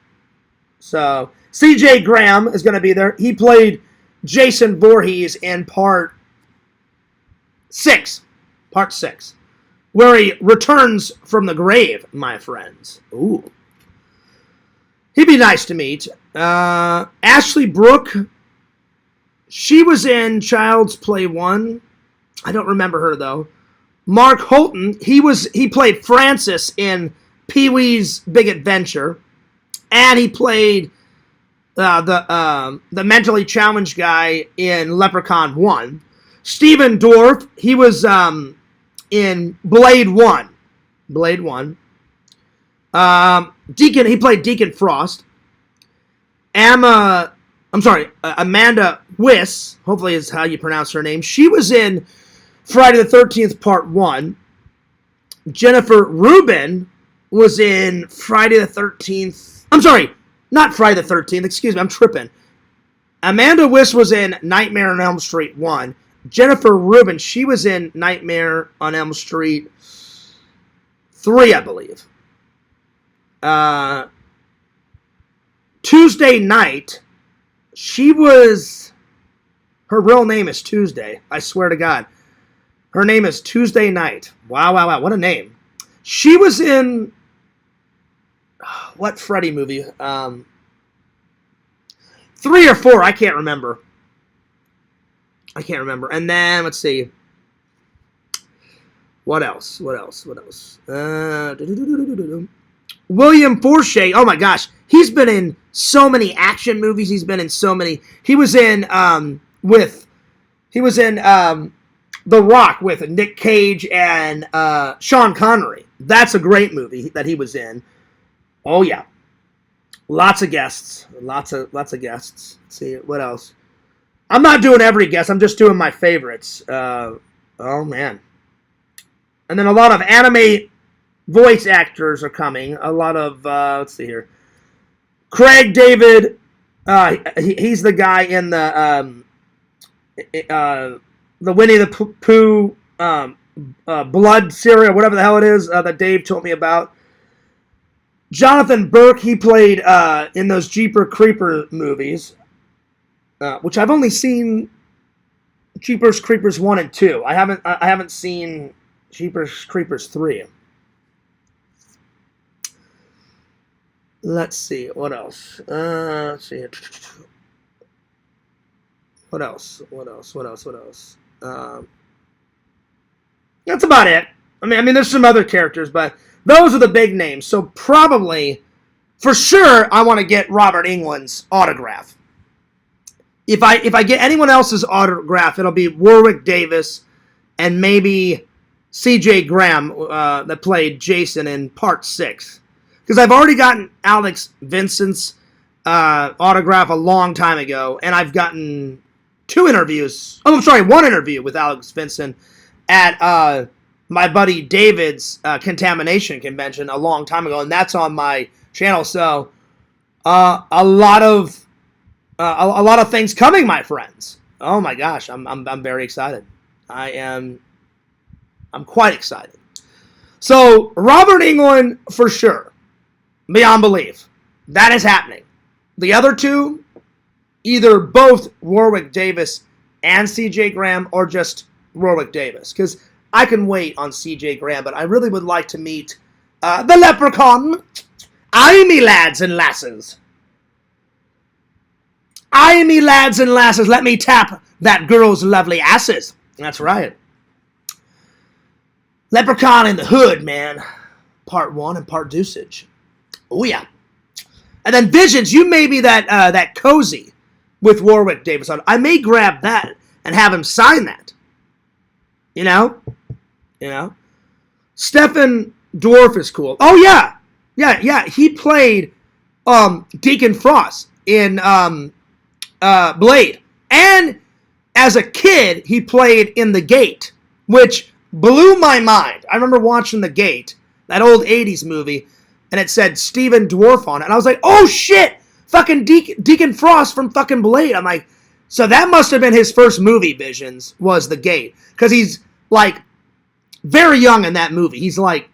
So, C.J. Graham is going to be there. He played Jason Voorhees in Part 6. Part 6. Where he returns from the grave, my friends. Ooh. He'd be nice to meet. Ashley Brooke. She was in Child's Play 1. I don't remember her, though. Mark Holton. He played Francis in Pee-wee's Big Adventure. And he played the mentally challenged guy in Leprechaun 1. Stephen Dorff. He was in Blade 1. Blade 1. Deacon. He played Deacon Frost. Amanda Wyss, hopefully is how you pronounce her name. She was in Friday the 13th Part 1. Jennifer Rubin was in Friday the 13th. I'm sorry, not Friday the 13th. Excuse me, I'm tripping. Amanda Wyss was in Nightmare on Elm Street 1. Jennifer Rubin, she was in Nightmare on Elm Street 3, I believe. Tuesday Night, her real name is Tuesday. I swear to God. Her name is Tuesday Night. Wow, what a name. She was in, what Freddy movie? 3 or 4, I can't remember. And then, let's see. What else? William Forshey. Oh my gosh. He's been in so many action movies. He was in The Rock with Nick Cage and Sean Connery. That's a great movie that he was in. Oh yeah. Lots of guests. Lots of guests. Let's see, what else? I'm not doing every guest. I'm just doing my favorites. Oh man. And then a lot of anime voice actors are coming. A lot of, let's see here. Craig David, he's the guy in the Winnie the Pooh blood cereal, whatever the hell it is that Dave told me about. Jonathan Burke, he played in those Jeepers Creepers movies, which I've only seen Jeepers Creepers 1 and 2. I haven't seen Jeepers Creepers 3. Let's see, what else? Let's see. What else? That's about it. I mean, there's some other characters, but those are the big names. So probably, for sure, I want to get Robert Englund's autograph. If I get anyone else's autograph, it'll be Warwick Davis and maybe C.J. Graham that played Jason in Part 6. Because I've already gotten Alex Vincent's autograph a long time ago, and I've gotten one interview with Alex Vincent, at my buddy David's contamination convention a long time ago, and that's on my channel. So a lot of things coming, my friends. Oh my gosh, I'm very excited. I'm quite excited. So Robert Englund for sure, beyond belief, that is happening. The other two, either both Warwick Davis and C.J. Graham, or just Warwick Davis, because I can wait on C.J. Graham, but I really would like to meet the Leprechaun. Aye, me lads and lasses. Aye, me lads and lasses, let me tap that girl's lovely asses. That's right. Leprechaun in the Hood, man. Part 1 and part dosage. Oh, yeah. And then Visions, you may be that cozy with Warwick Davis on. I may grab that and have him sign that. You know? Stephen Dwarf is cool. Oh, yeah. Yeah. He played Deacon Frost in Blade. And as a kid, he played in The Gate, which blew my mind. I remember watching The Gate, that old 80s movie, and it said Stephen Dwarf on it. And I was like, oh, shit! Fucking Deacon Frost from fucking Blade. I'm like, so that must have been his first movie, Visions, was The Gate. Because he's, like, very young in that movie. He's, like,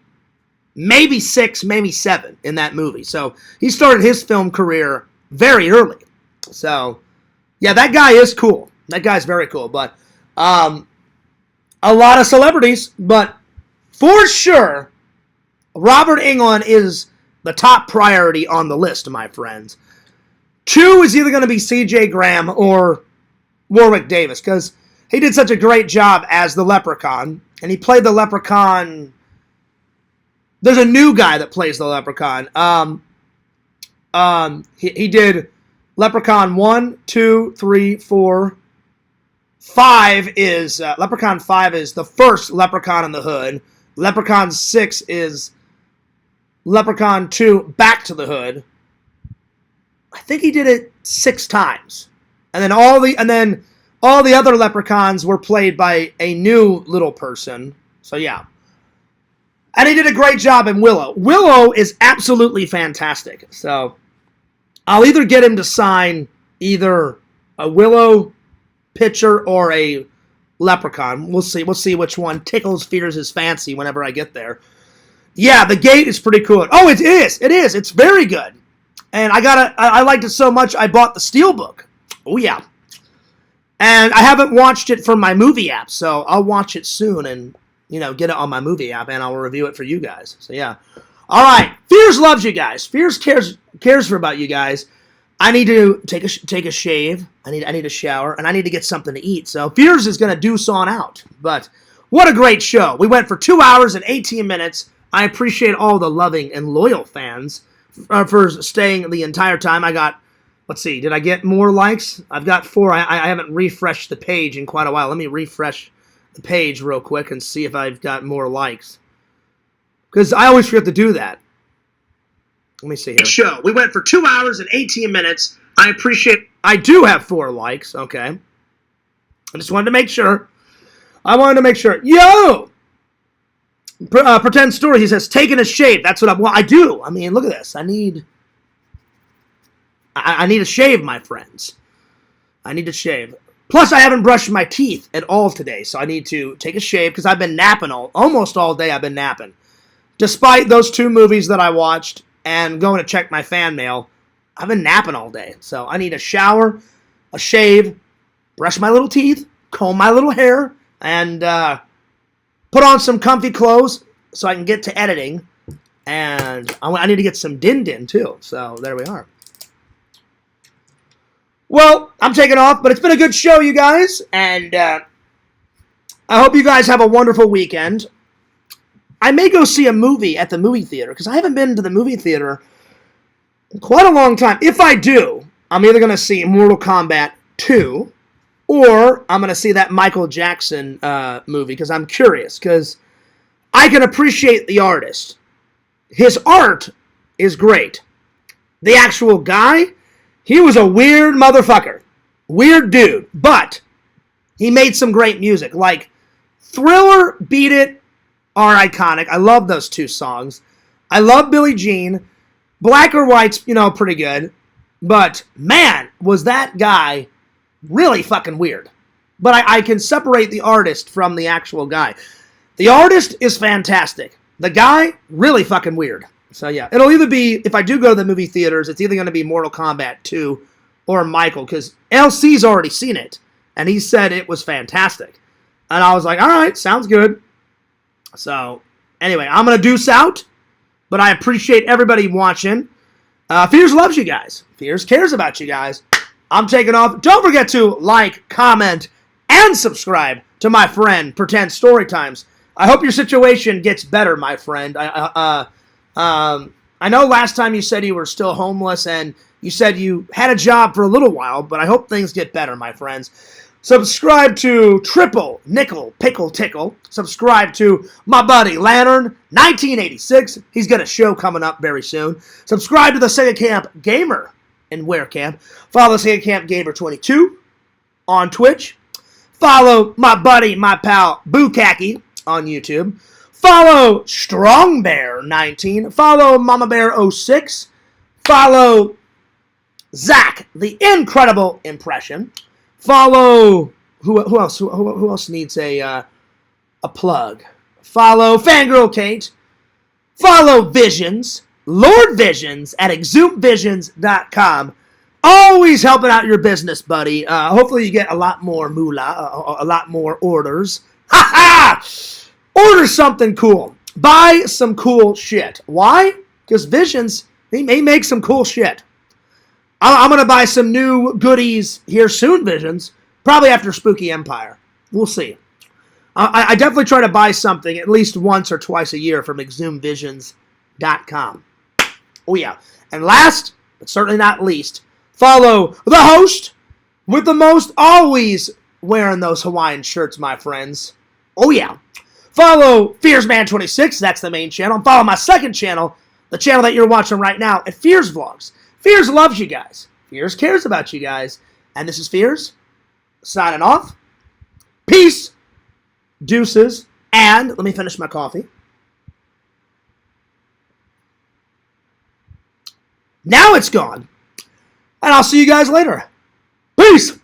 maybe 6, maybe 7 in that movie. So he started his film career very early. So, yeah, that guy is cool. That guy's very cool. But a lot of celebrities. But for sure, Robert Englund is the top priority on the list, my friends. 2 is either going to be C.J. Graham or Warwick Davis, because he did such a great job as the Leprechaun, and he played the Leprechaun. There's a new guy that plays the Leprechaun. He did Leprechaun 1, 2, 3, 4, 5 is Leprechaun 5 is the first Leprechaun in the Hood. Leprechaun 6 is Leprechaun 2 Back to the Hood. I think he did it 6 times. And then all the other leprechauns were played by a new little person. So yeah. And he did a great job in Willow. Willow is absolutely fantastic. So I'll either get him to sign either a Willow picture or a leprechaun. We'll see. We'll see which one tickles Fears' fancy whenever I get there. Yeah, The Gate is pretty cool. Oh, it is. It is. It's very good. And I liked it so much I bought the Steelbook. Oh, yeah. And I haven't watched it from my movie app, so I'll watch it soon and, get it on my movie app, and I'll review it for you guys. So, yeah. All right. Fears loves you guys. Fears cares for about you guys. I need to take a shave. I need a shower, and I need to get something to eat. So, Fears is going to deuce on out. But what a great show. We went for 2 hours and 18 minutes. I appreciate all the loving and loyal fans for staying the entire time. I got, let's see, did I get more likes? I've got 4. I haven't refreshed the page in quite a while. Let me refresh the page real quick and see if I've got more likes. Because I always forget to do that. Let me see here. Show. We went for 2 hours and 18 minutes. I do have 4 likes. Okay. I just wanted to make sure. Yo! Pretend story. He says, taking a shave. That's what I do. I mean, look at this. I need a shave, my friends. I need to shave. Plus, I haven't brushed my teeth at all today, so I need to take a shave because I've been napping almost all day. I've been napping. Despite those 2 movies that I watched and going to check my fan mail, I've been napping all day. So I need a shower, a shave, brush my little teeth, comb my little hair, and put on some comfy clothes so I can get to editing. And I need to get some din-din, too. So there we are. Well, I'm taking off, but it's been a good show, you guys. And I hope you guys have a wonderful weekend. I may go see a movie at the movie theater, because I haven't been to the movie theater in quite a long time. If I do, I'm either going to see Mortal Kombat 2, or I'm going to see that Michael Jackson movie, because I'm curious, because I can appreciate the artist. His art is great. The actual guy, he was a weird motherfucker. Weird dude. But he made some great music, like Thriller, Beat It are iconic. I love those two songs. I love Billie Jean. Black or White's, pretty good. But, man, was that guy really fucking weird. But I can separate the artist from the actual guy. The artist is fantastic. The guy, really fucking weird. So, yeah. It'll either be, if I do go to the movie theaters, it's either going to be Mortal Kombat 2 or Michael. Because LC's already seen it. And he said it was fantastic. And I was like, all right, sounds good. So, anyway, I'm going to deuce out. But I appreciate everybody watching. Fears loves you guys. Fears cares about you guys. I'm taking off. Don't forget to like, comment, and subscribe to my friend Pretend Story Times. I hope your situation gets better, my friend. I know last time you said you were still homeless and you said you had a job for a little while, but I hope things get better, my friends. Subscribe to Triple Nickel Pickle Tickle. Subscribe to my buddy Lantern 1986. He's got a show coming up very soon. Subscribe to the Sega Camp Gamer and Wear Camp. Follow Sega Camp Gamer 22 on Twitch. Follow my buddy, my pal Bukaki on YouTube. Follow Strong Bear 19. Follow Mama Bear 06. Follow Zach the Incredible Impression. Follow who else? Who else needs a plug? Follow Fangirl Kate. Follow Visions, Lord Visions at exhumevisions.com. Always helping out your business, buddy. Hopefully you get a lot more moolah, a lot more orders. Ha ha! Order something cool. Buy some cool shit. Why? Because Visions, they may make some cool shit. I'm going to buy some new goodies here soon, Visions. Probably after Spooky Empire. We'll see. I definitely try to buy something at least once or twice a year from exhumevisions.com. Oh, yeah. And last, but certainly not least, follow the host with the most, always wearing those Hawaiian shirts, my friends. Oh, yeah. Follow FearsMan26. That's the main channel. And follow my second channel, the channel that you're watching right now, at Fears Vlogs. Fears loves you guys. Fears cares about you guys. And this is Fears, signing off. Peace, deuces, and let me finish my coffee. Now it's gone. And I'll see you guys later. Peace.